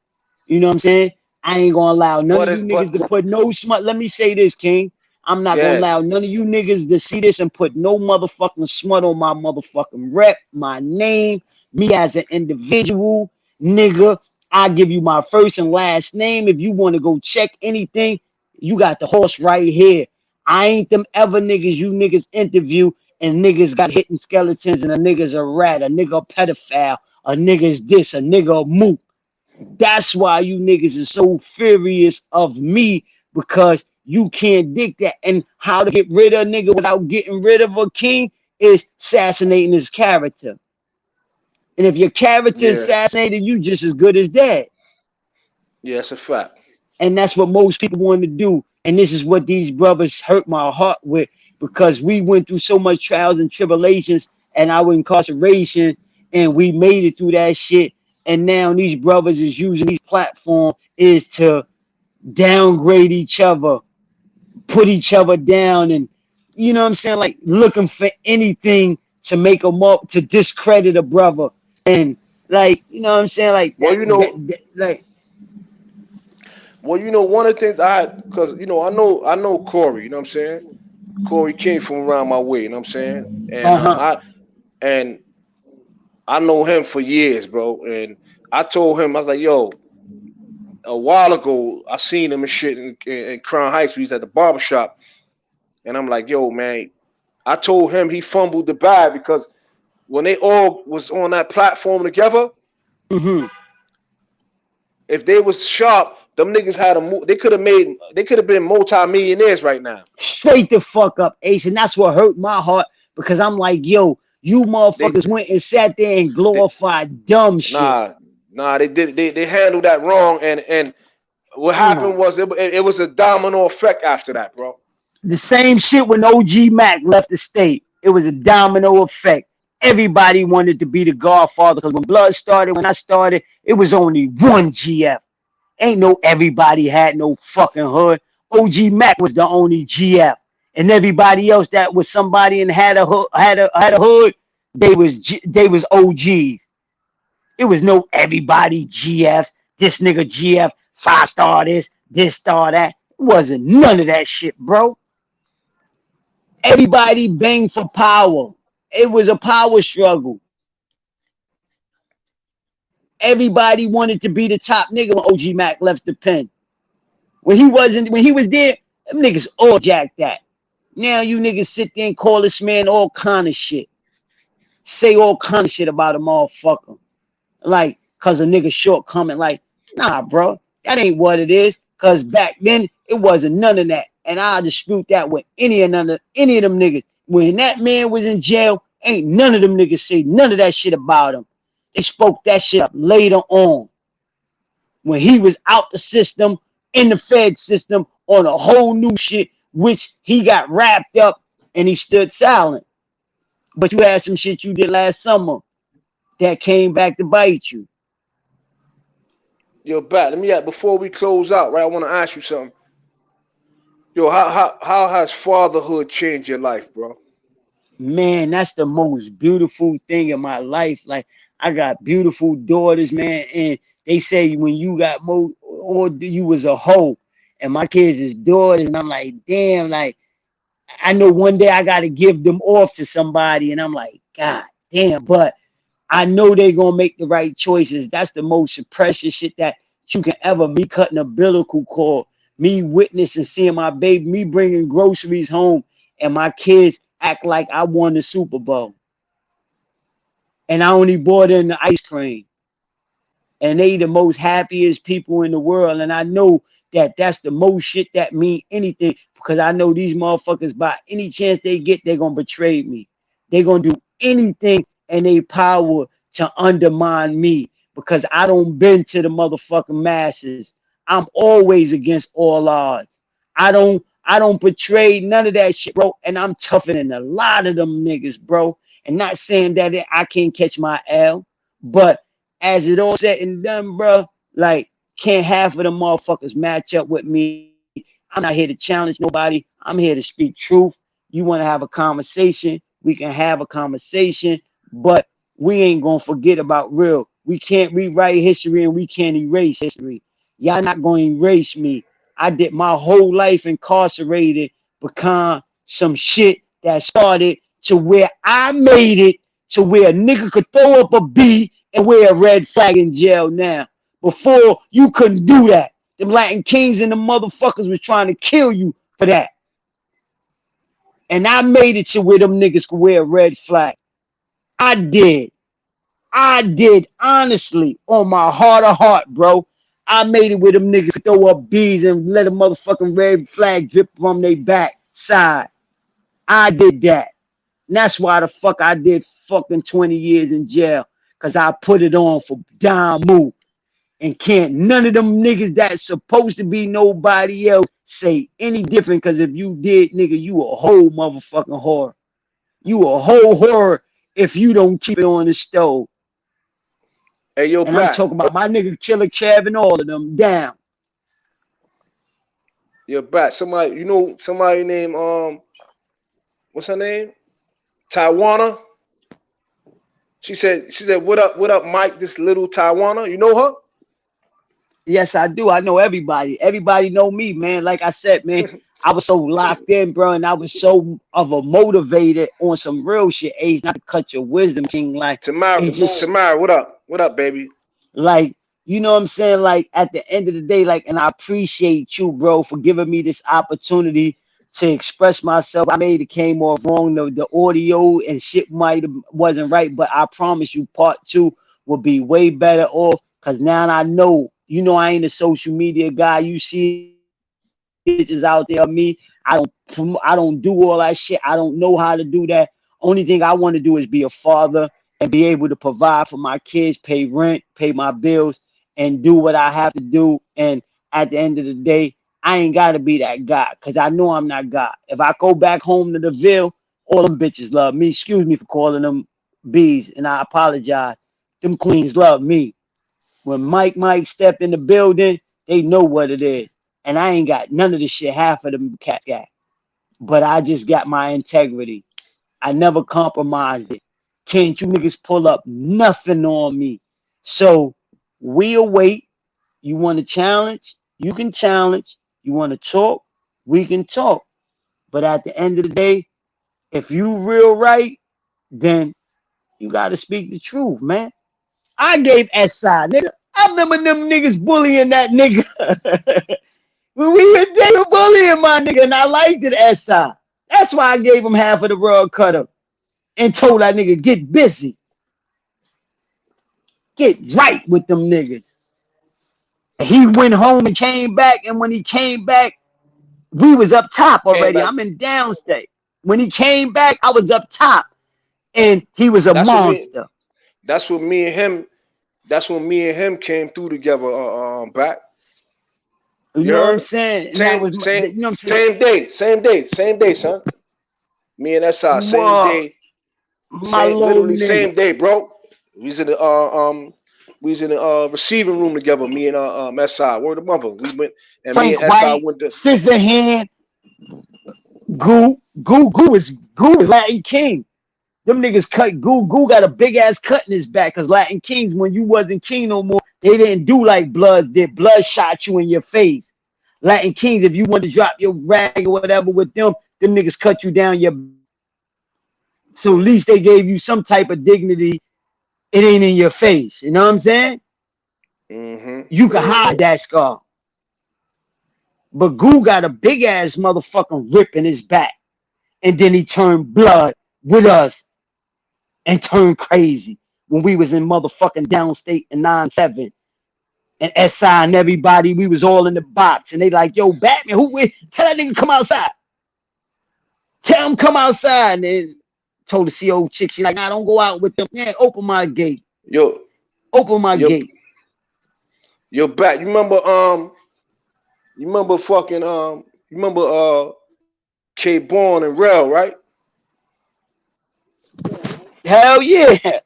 You know what I'm saying? I ain't gonna allow none But of it's you niggas but to put no smut. Let me say this, King. I'm not gonna yeah, allow none of you niggas to see this and put no motherfucking smut on my motherfucking rep, my name, me as an individual. nigga. I give you my first and last name. If you want to go check anything, you got the horse right here. I ain't them ever niggas you niggas interview and niggas got hitting skeletons and a nigga's a rat, a nigga a pedophile, a nigga's this, a nigga a moot. That's why you niggas is so furious of me because you can't dig that. And how to get rid of a nigga without getting rid of a king is assassinating his character. And if your character is Yeah, assassinated, you just as good as dead. yeah, it's a fact. And that's what most people want to do. And this is what these brothers hurt my heart with because we went through so much trials and tribulations and our incarceration and we made it through that shit. And now these brothers is using these platforms is to downgrade each other, put each other down, and you know what I'm saying, like looking for anything to make them up, to discredit a brother, and like you know what I'm saying, like Well, like one of the things I had, because I know Corey. You know what I'm saying? Corey came from around my way. You know what I'm saying? And uh-huh. and I know him for years, bro. And I told him, I was like, yo, a while ago, I seen him and shit in Crown Heights. We was at the barbershop, and I'm like, yo, man. I told him he fumbled the bag because when they all was on that platform together, Mm-hmm. if they was sharp, them niggas had a move. They could have been multi-millionaires right now. Straight the fuck up, Ace, and that's what hurt my heart because I'm like, yo, you They, motherfuckers went and sat there and they glorified dumb shit. nah, they did they handled that wrong, and what Come on. happened was it was a domino effect after that, bro. The same shit when OG Mac left the state. It was a domino effect. Everybody wanted to be the Godfather because when Blood started, when I started, it was only one GF. Ain't no everybody had no fucking hood. OG Mac was the only GF, and everybody else that was somebody and had a hood, had a hood. They was OGs. It was no everybody GFs. This nigga GF 5-star this star that. It wasn't none of that shit, bro. Everybody banged for power. It was a power struggle. Everybody wanted to be the top nigga when OG Mac left the pen. When he was there, them niggas all jacked that. Now you niggas sit there and call this man all kind of shit. Say all kind of shit about a motherfucker. Like, cause a nigga shortcoming. Like, nah, bro. That ain't what it is. Cause back then, it wasn't none of that. And I dispute that with any of them niggas. When that man was in jail, ain't none of them niggas say none of that shit about him. They spoke that shit up later on. When he was out the system, in the Fed system, on a whole new shit, which he got wrapped up and he stood silent. But you had some shit you did last summer that came back to bite you. Yo, Bat, let me ask before we close out, right? I want to ask you something. Yo, how has fatherhood changed your life, bro? Man, that's the most beautiful thing in my life. Like I got beautiful daughters, man, and they say when you got more or you was a hoe, and my kids is daughters, and I'm like, damn, like I know one day I gotta give them off to somebody, and I'm like, God damn, but I know they gonna make the right choices. That's the most precious shit that you can ever. Me cutting a umbilical cord, me witnessing seeing my baby, me bringing groceries home, and my kids act like I won the Super Bowl, and I only bought in the ice cream, and they the most happiest people in the world, and I know that that's the most shit that mean anything because I know these motherfuckers by any chance they get, they're gonna betray me. They're gonna do anything in their power to undermine me because I don't bend to the motherfucking masses. I'm always against all odds. I don't betray none of that shit, bro. And I'm tougher than a lot of them niggas, bro. And not saying that I can't catch my L, but as it all said and done, bro, like can't half of them motherfuckers match up with me. I'm not here to challenge nobody. I'm here to speak truth. You want to have a conversation, we can have a conversation, but we ain't gonna forget about real. We can't rewrite history and we can't erase history. Y'all not gonna erase me. I did my whole life incarcerated because some shit that started to where I made it to where a nigga could throw up a B and wear a red flag in jail now. Before, you couldn't do that. Them Latin Kings and the motherfuckers was trying to kill you for that. And I made it to where them niggas could wear a red flag. I did. I did, honestly, on my heart of heart, bro. I made it where them niggas could throw up bees and let a motherfucking red flag drip from their back side. I did that. And that's why the fuck I did fucking 20 years in jail. Because I put it on for Don Moo. And can't none of them niggas that's supposed to be nobody else say any different. Because if you did, nigga, you a whole motherfucking whore. You a whole whore if you don't keep it on the stove. Hey, yo, And I'm Bat. talking about my nigga Killer Kev and all of them down. Yo, Bat. Somebody, you know, somebody named what's her name? Taiwana. She said, what up, Mike? This little Taiwana. You know her? Yes, I do. I know everybody. Everybody know me, man. Like I said, man, I was so locked in, bro, and I was so of a motivated on some real shit. Age, not to cut your wisdom, King. Like, Tamara, what up? What up, baby? Like, you know what I'm saying? Like, at the end of the day, like, and I appreciate you, bro, for giving me this opportunity to express myself. I made it came off wrong. The audio and shit wasn't right, but I promise you, part 2 will be way better off. Cause now I know, you know, I ain't a social media guy. You see bitches out there of me. I don't do all that shit. I don't know how to do that. Only thing I want to do is be a father and be able to provide for my kids, pay rent, pay my bills, and do what I have to do. And at the end of the day, I ain't got to be that guy because I know I'm not God. If I go back home to the Ville, all them bitches love me. Excuse me for calling them bees, and I apologize. Them queens love me. When Mike stepped in the building, they know what it is. And I ain't got none of the shit half of them cats got. But I just got my integrity. I never compromised it. Can't you niggas pull up nothing on me? So we'll wait. You want to challenge? You can challenge. You want to talk? We can talk. But at the end of the day, if you real right, then you got to speak the truth, man. I gave SI, nigga. I remember them niggas bullying that nigga. When they were bullying my nigga, and I liked it, SI. That's why I gave him half of the world cutter and told that nigga, get busy. Get right with them niggas. He went home and came back, and when he came back, we was up top already. I'm in downstate. When he came back, I was up top, and he was a monster. That's when me and him came through together. Back. You know what I'm saying? Same day, son. Me and SI, same day. Literally same day, bro. We was in the receiving room together. Me and SI. Word of mother. We went and Frank me and White, SI went to Scissorhand. Goo is Latin King. Them niggas cut Goo got a big ass cut in his back because Latin Kings, when you wasn't king no more, they didn't do like Bloods did. Blood shot you in your face. Latin Kings, if you want to drop your rag or whatever with them niggas cut you down your. So at least they gave you some type of dignity. It ain't in your face. You know what I'm saying? Mm-hmm. You can hide that scar. But Goo got a big ass motherfucking rip in his back. And then he turned blood with us and turned crazy when we was in motherfucking downstate in 9-7. And SI and everybody, we was all in the box. And they like, yo, Batman, tell that nigga come outside. Tell him come outside. And then told the CO chick, she like, nah, don't go out with them. Yeah, open my gate. Open my gate. Yo, Bat, you remember K Born and Rel, right? Hell yeah.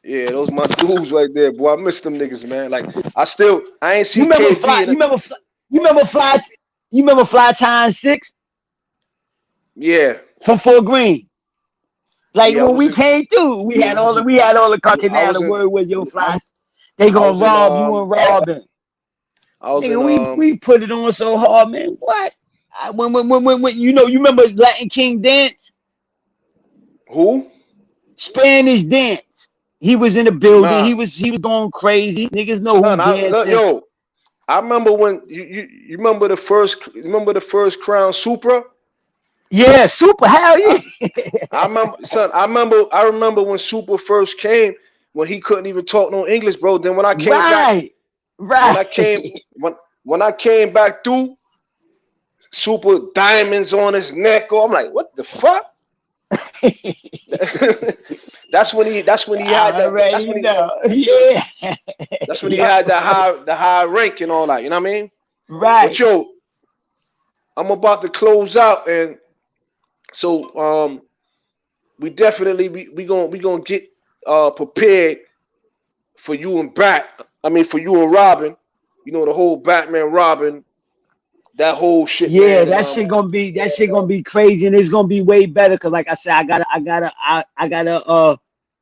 Yeah, those my dudes right there, boy. I miss them niggas, man. Like I ain't seen You remember KB. You remember Fly Time 6? Yeah. From Fort Green. Like yeah, when we came through, we had all the cooking now. The word was your fly. They gonna rob you and robbing. Nigga, we put it on so hard, man. What? When you remember Latin King dance? Who? Spanish dance. He was in the building. Nah, He was going crazy. Niggas know son, who danced. yo, I remember when you remember the first Crown Supra. Yeah, super. Hell I, yeah. I remember, son. I remember when Super first came, when he couldn't even talk no English, bro. Then when I came back, Right. when Right. I came when I came back through, Super diamonds on his neck. Oh, I'm like, what the fuck? That's when he had I that. already know. Yeah. That's when he Yup. had the high rank and all that. You know what I mean? But Right. yo, I'm about to close out, and so we definitely we gonna get prepared for you and for you and Robin. You know, the whole Batman Robin, that whole shit, Yeah, man. And that shit gonna be crazy, and it's gonna be way better. Cause like I said, I gotta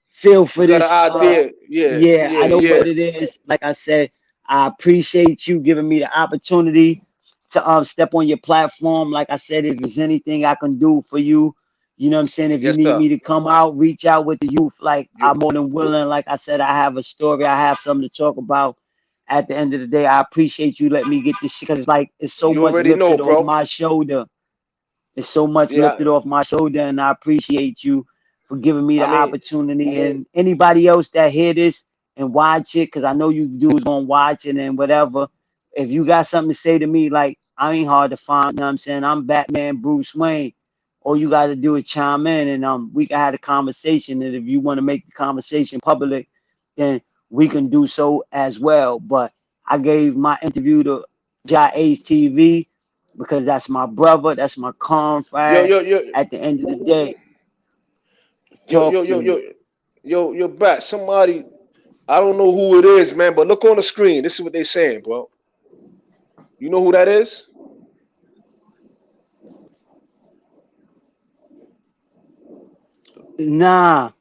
feel you for got an this. idea? Yeah, Yeah, yeah, I know yeah. what it is. Like I said, I appreciate you giving me the opportunity to step on your platform. Like I said, if there's anything I can do for you, you know what I'm saying? If you Yes, need sir. me to come out, reach out with the youth, like You I'm more than willing. Like I said, I have a story, I have something to talk about. At the end of the day, I appreciate you letting me get this shit because like it's so you much already know, lifted off bro. my shoulder. It's so much Yeah, lifted off my shoulder, and I appreciate you for giving me I the mean, opportunity. And anybody else that hear this and watch it, because I know you dudes gonna watch it and whatever. If you got something to say to me, like I ain't hard to find. You know what I'm saying? I'm Batman Bruce Wayne. All you got to do is chime in, and we can have a conversation. And if you want to make the conversation public, then we can do so as well. But I gave my interview to JAH-ACE TV because that's my brother, that's my yo, confide. yo, yo, At the end of the day, yo, talk yo, to yo, me. yo, yo, back. Somebody, I don't know who it is, man, but look on the screen. This is what they saying, bro. You know who that is? Nah,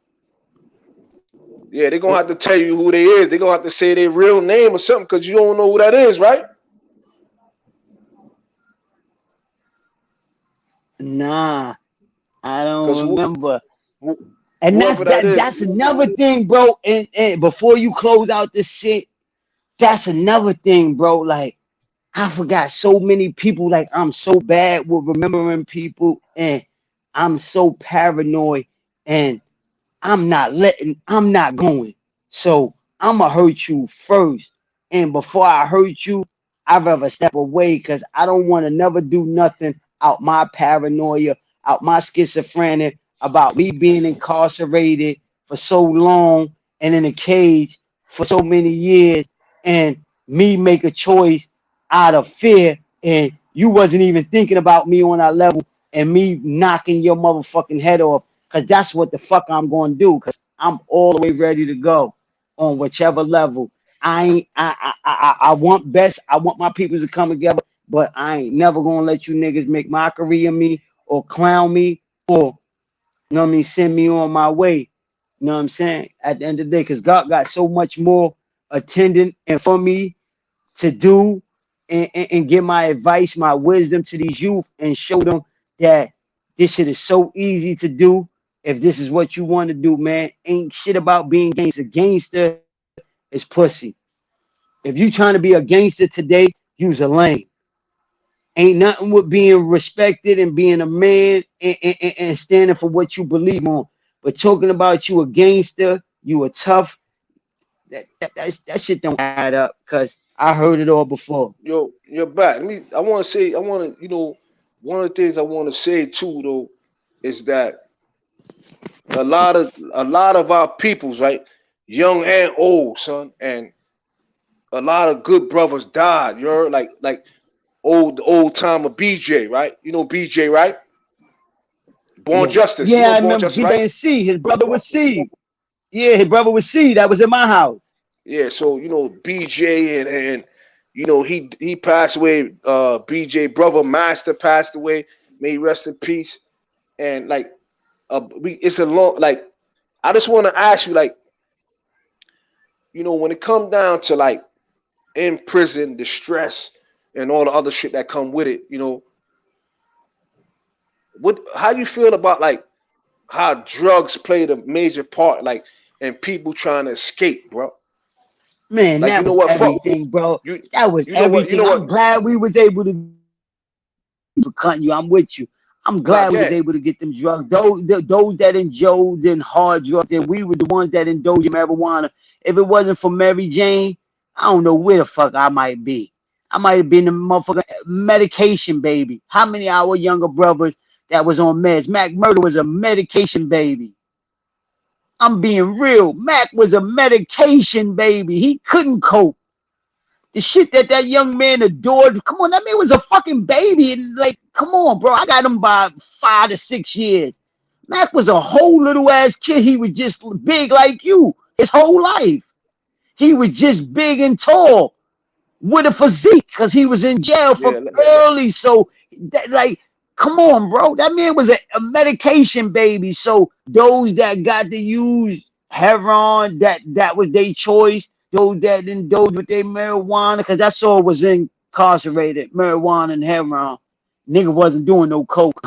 Yeah, they're gonna have to tell you who they is. They're gonna have to say their real name or something, because you don't know who that is, right? nah, I Because don't remember. who, And whoever that that's is, another thing, bro. And before you close out this shit, that's another thing, bro. Like I forgot so many people. Like I'm so bad with remembering people, and I'm so paranoid, and I'm not going. So I'ma hurt you first. And before I hurt you, I'd rather step away because I don't want to never do nothing out my paranoia, out my schizophrenic, about me being incarcerated for so long and in a cage for so many years, and me make a choice out of fear, and you wasn't even thinking about me on that level, and me knocking your motherfucking head off, because that's what the fuck I'm going to do, because I'm all the way ready to go on whichever level. I ain't, I want best. I want my people to come together, but I ain't never going to let you niggas make mockery of me or clown me or, you know what I mean, send me on my way. You know what I'm saying? At the end of the day, because God got so much more attendant and for me to do, and give my advice, my wisdom to these youth and show them that this shit is so easy to do. If this is what you want to do, man, ain't shit about being gangster. Gangster is pussy. If you trying to be a gangster today, use a lane. Ain't nothing with being respected and being a man, and standing for what you believe on. But talking about you a gangster, you a tough, that shit don't add up because I heard it all before. yo, you're back. I want to say, one of the things I want to say too, though, is that a lot of our peoples, right, young and old, son, and a lot of good brothers died. You heard, like old timer BJ, right? You know BJ, right? Born Yeah. Justice. You Yeah, know I Born remember Justice, BJ right? and C. His brother was C. Yeah, his brother was C. That was in my house. Yeah. So BJ and he passed away. BJ brother Master passed away. May he rest in peace. And like it's a long like. I just want to ask you, like, when it come down to like in prison, the stress and all the other shit that come with it, how you feel about like how drugs played a major part, like and people trying to escape, bro. Man, Like, you that know was what? Fuck everything, bro. you. That was You know what? You everything. know I'm what? glad we was able to for cutting you. I'm with you. I'm Nah, glad we was yeah, able to get them drugs. Those that indulged in hard drugs, and we were the ones that indulged in marijuana. If it wasn't for Mary Jane, I don't know where the fuck I might be. I might have been the motherfucking medication baby. How many of our younger brothers that was on meds? Mac Murder was a medication baby. I'm being real. Mac was a medication baby. He couldn't cope. The shit that young man adored. Come on, that man was a fucking baby. And like, come on, bro. I got him by 5 to 6 years. Mac was a whole little ass kid. He was just big like you his whole life. He was just big and tall with a physique because he was in jail for yeah. early. So, that, like, come on, bro. That man was a medication baby. So those that got to use heroin, that was their choice. Those that indulged with their marijuana, because that's all was incarcerated, marijuana and heroin. Nigga wasn't doing no coke.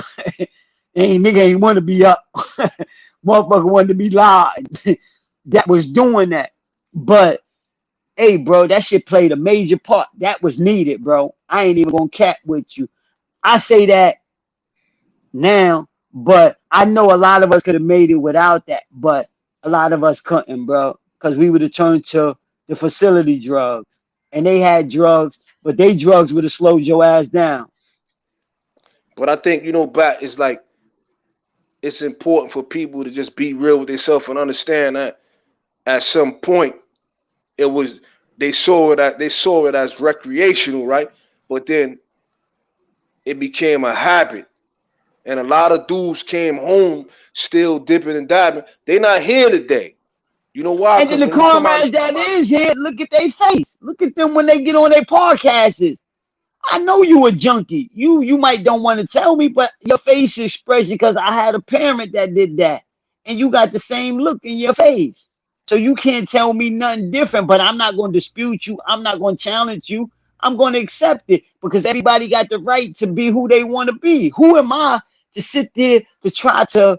Nigga ain't want to be up. Motherfucker wanted to be lied. That was doing that. But hey, bro, that shit played a major part. That was needed, bro. I ain't even gonna cap with you. I say that now, but I know a lot of us could have made it without that, but a lot of us couldn't, bro, because we would have turned to the facility drugs, and they had drugs, but they drugs would have slowed your ass down. But I think, back it's like it's important for people to just be real with themselves and understand that at some point it was they saw it as recreational, right? But then it became a habit, and a lot of dudes came home still dipping and dabbing. They not here today. You know why? And then Because the when you come out, comrades that is here, look at their face. Look at them when they get on their podcasts. I know you a junkie. You might don't want to tell me, but your face expression, because I had a parent that did that. And you got the same look in your face. So you can't tell me nothing different, but I'm not going to dispute you. I'm not going to challenge you. I'm going to accept it because everybody got the right to be who they want to be. Who am I to sit there to try to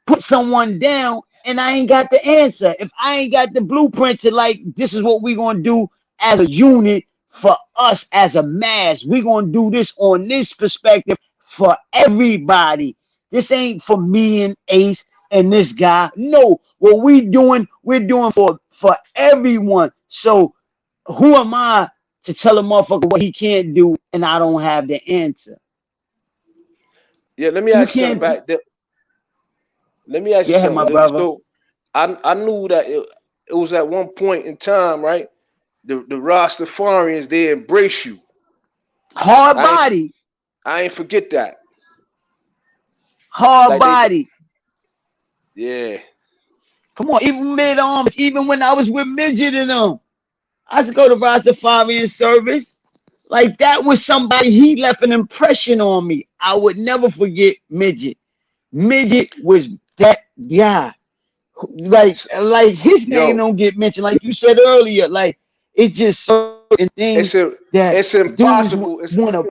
put someone down and I ain't got the answer? If I ain't got the blueprint to like, this is what we're going to do as a unit for us as a mass. We're going to do this on this perspective for everybody. This ain't for me and Ace and this guy. No, what we're doing for everyone. So who am I to tell a motherfucker what he can't do and I don't have the answer? yeah, let me You ask you something can't. back there. Let me ask you Yeah, my something. brother. So I knew that it was at one point in time, right? The Rastafarians, they embrace you. Hard I ain't body. I ain't forget that. Hard Like they body. yeah. Come on, even mid arms, even when I was with Midget and them. I used to go to Rastafarian service. Like that was somebody, he left an impression on me. I would never forget Midget. Midget was that guy. Like his name Yo, don't get mentioned. Like you said earlier, like it's just certain things it's a, that it's dudes impossible. want to.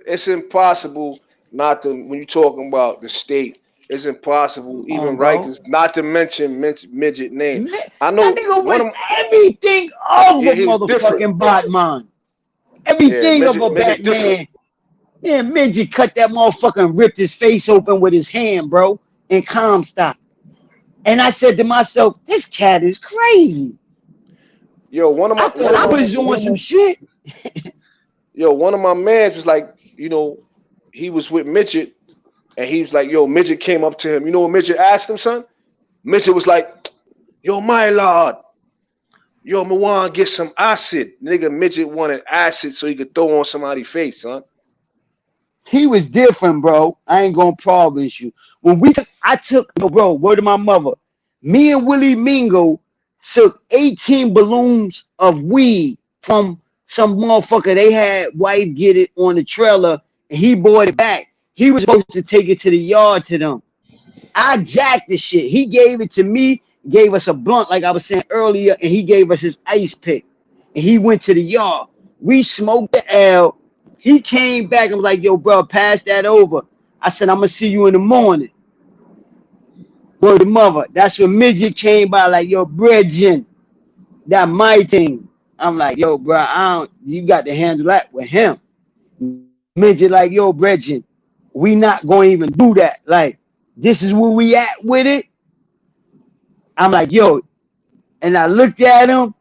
It's impossible not to when you're talking about the state. It's impossible, Come even on, bro. Rikers, not to mention midget name. I That know nigga one was of everything of a he was different. motherfucking Batman. Yeah, Everything of a midget different. Batman. Man, Midget cut that motherfucker and ripped his face open with his hand, bro, in Comstock. And I said to myself, this cat is crazy. Yo, I thought I was doing some shit. one of my mans was like, he was with midget, and he was like, yo, midget came up to him. You know what midget asked him, son? Midget was like, yo, my lord, yo, me want to get some acid. Nigga, midget wanted acid so he could throw on somebody's face, son. He was different, bro. I ain't gonna promise you. I took, bro, word to my mother. Me and Willie Mingo took 18 balloons of weed from some motherfucker. They had wife get it on the trailer and he brought it back. He was supposed to take it to the yard to them. I jacked the shit. He gave it to me, gave us a blunt, like I was saying earlier, and he gave us his ice pick. And he went to the yard. We smoked the L. He came back and was like, yo, bro, pass that over. I said, I'm gonna see you in the morning. Word to mother. That's when Midget came by like, yo, Bridging, that my thing. I'm like, yo, bro, you got to handle that with him. Midget like, yo, Bridging, we not going to even do that. Like, this is where we at with it. I'm like, yo, and I looked at him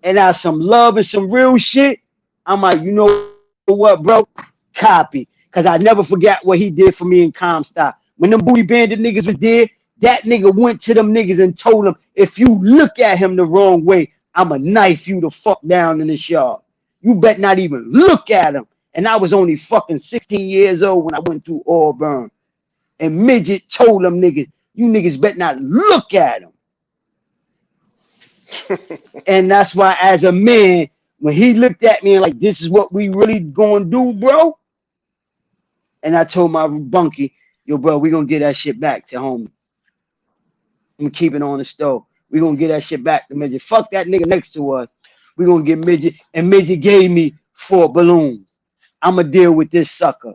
and I some love and some real shit. I'm like, you know what, bro? Copy. Cause I never forgot what he did for me in Comstock. When them booty bandit niggas was there, that nigga went to them niggas and told them, if you look at him the wrong way, I'ma knife you the fuck down in this yard. You bet not even look at him. And I was only fucking 16 years old when I went through Auburn. And Midget told them niggas, you niggas bet not look at him. And that's why, as a man, when he looked at me and like, this is what we really gonna do, bro. And I told my bunkie, yo, bro, we gonna get that shit back to homie. I'm gonna keep it on the stove. We gonna get that shit back to Midget. Fuck that nigga next to us. We gonna get Midget. And Midget gave me 4 balloons. I'ma deal with this sucker.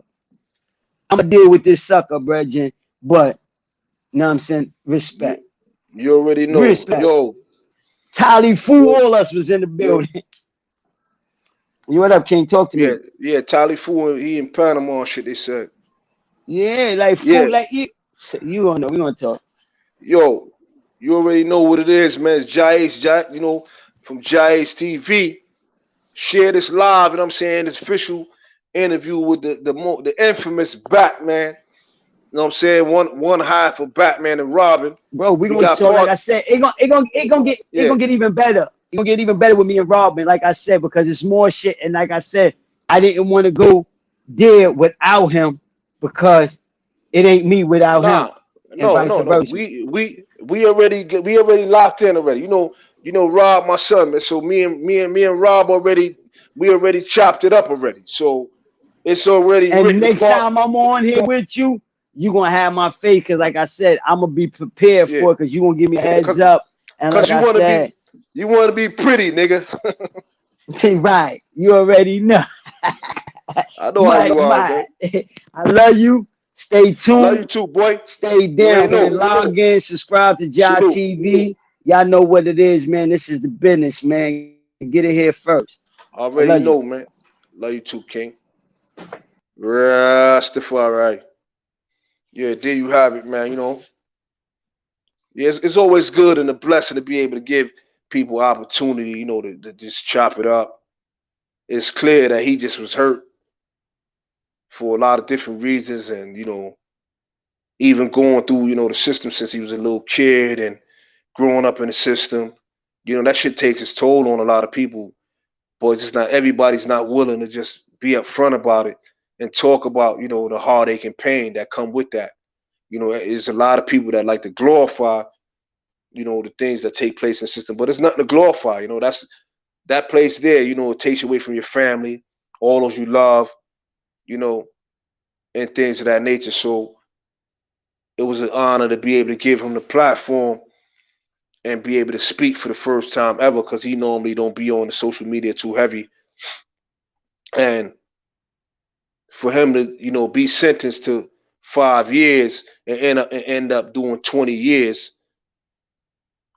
I'ma deal with this sucker, brethren. But, you know what I'm saying? Respect. You already know. Respect. Yo. Tally Fool, all us was in the building. You what up, King? Talk to me. Yeah, Tally Fool, he in Panama shit, they said. Yeah, like Yeah. fool, like you don't know. We gonna talk. Yo, you already know what it is, man. It's JAH, you know, from JAH TV. Share this live, you know what I'm saying? This official interview with the infamous Batman. You know what I'm saying? One half of Batman and Robin. Bro, we He gonna got talk. Like part. I said, it gonna get even better. It gonna get even better with me and Robin. Like I said, because it's more shit. And like I said, I didn't want to go there without him because it ain't me without him, Nah, and no, vice no, no. versa. We already locked in already. Rob, my son, man. So me and Rob we already chopped it up already. So it's already And the written next apart. time I'm on here with you, you gonna have my face. Cause like I said, I'm gonna be prepared Yeah, for it. Cause you gonna give me a cause heads up. And cause like I said, you wanna be pretty, nigga. right, you already know. I know how My, you are, man. I love you. Stay I love you tuned. too, boy. Stay You already down, man. know. Log in, subscribe to JAH Salute. TV. Y'all know what it is, man. This is the business, man. Get it here first. I love you. Already know, man. Love you too, King. Rastafari. Yeah, there you have it, man. Yeah, it's always good and a blessing to be able to give people opportunity, to just chop it up. It's clear that he just was hurt for a lot of different reasons and, even going through, the system since he was a little kid and growing up in the system. That shit takes its toll on a lot of people. But it's just not everybody's not willing to just be upfront about it and talk about, the heartache and pain that come with that. There's a lot of people that like to glorify, the things that take place in the system, but it's nothing to glorify. That's that place there, it takes you away from your family, all those you love, you know, and things of that nature. So it was an honor to be able to give him the platform and be able to speak for the first time ever because he normally don't be on the social media too heavy. And for him to, be sentenced to 5 years and end up doing 20 years,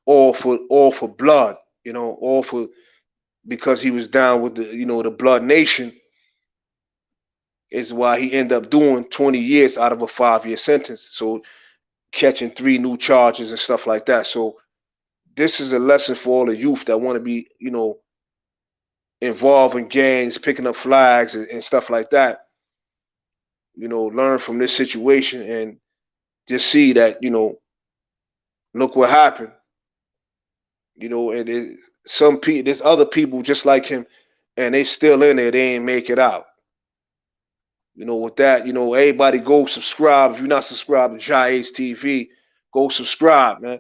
all for blood, all for because he was down with the Blood Nation is why he ended up doing 20 years out of a 5 year sentence. So catching 3 new charges and stuff like that. So this is a lesson for all the youth that want to be, involved in gangs, picking up flags and stuff like that. Learn from this situation and just see that, look what happened. And some people, there's other people just like him, and they still in there. They ain't make it out. With that, everybody go subscribe. If you're not subscribed to JAH-ACE TV, go subscribe, man.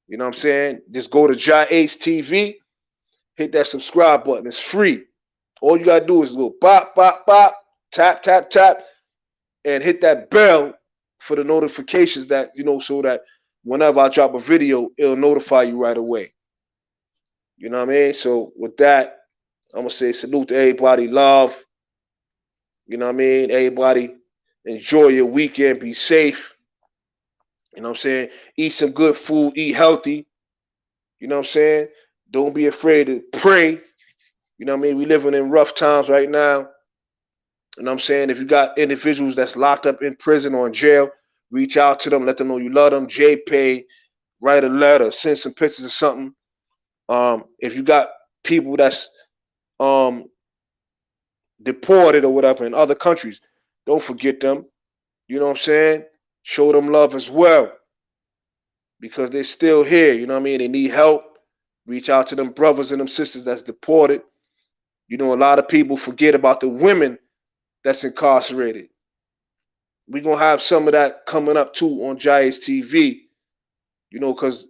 You know what I'm saying? Just go to JAH-ACE TV, hit that subscribe button. It's free. All you gotta do is go bop, bop, bop, tap, tap, tap, and hit that bell for the notifications that, so that whenever I drop a video, it'll notify you right away. You know what I mean? So with that, I'm gonna say salute to everybody, love. You know what I mean? Everybody enjoy your weekend, be safe. You know what I'm saying? Eat some good food, eat healthy. You know what I'm saying? Don't be afraid to pray. You know what I mean? We living in rough times right now. You know what I'm saying? If you got individuals that's locked up in prison or in jail, reach out to them, let them know you love them. JPay, write a letter, send some pictures or something. If you got people that's um deported or whatever in other countries, don't forget them. You know what I'm saying? Show them love as well because they're still here. You know what I mean? They need help. Reach out to them brothers and them sisters that's deported. You know, a lot of people forget about the women that's incarcerated. We're going to have some of that coming up too on JAH-ACE TV, you know, because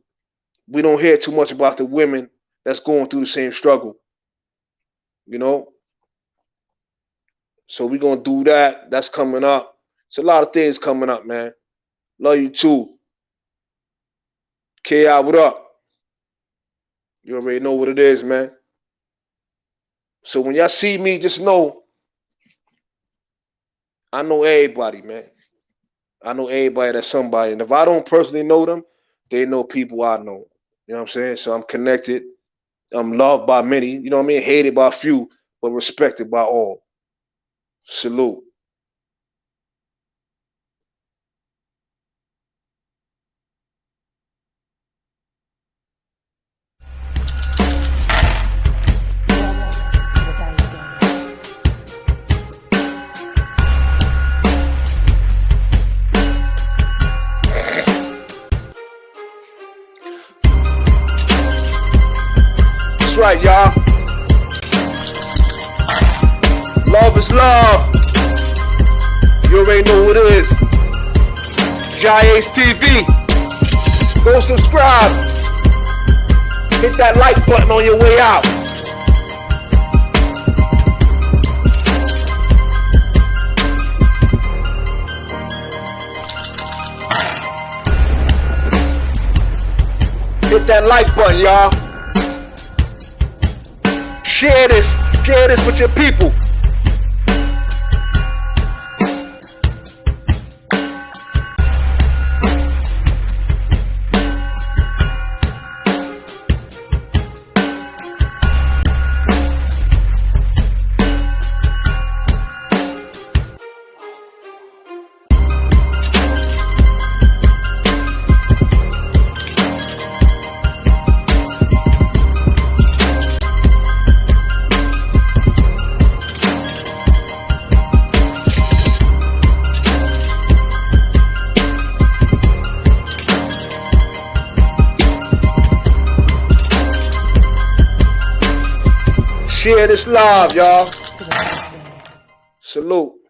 we don't hear too much about the women that's going through the same struggle, you know. So we're going to do that. That's coming up. It's a lot of things coming up, man. Love you too. KI, what up? You already know what it is, man. So when y'all see me, just know I know everybody, man. I know everybody that's somebody. And if I don't personally know them, they know people I know. You know what I'm saying? So I'm connected. I'm loved by many. You know what I mean? Hated by few, but respected by all. Salute. That's right, y'all. Love is love. You already know what it is. JAH-ACE TV. Go subscribe. Hit that like button on your way out. Hit that like button, y'all. Share this with your people. Share this live, y'all. Salute.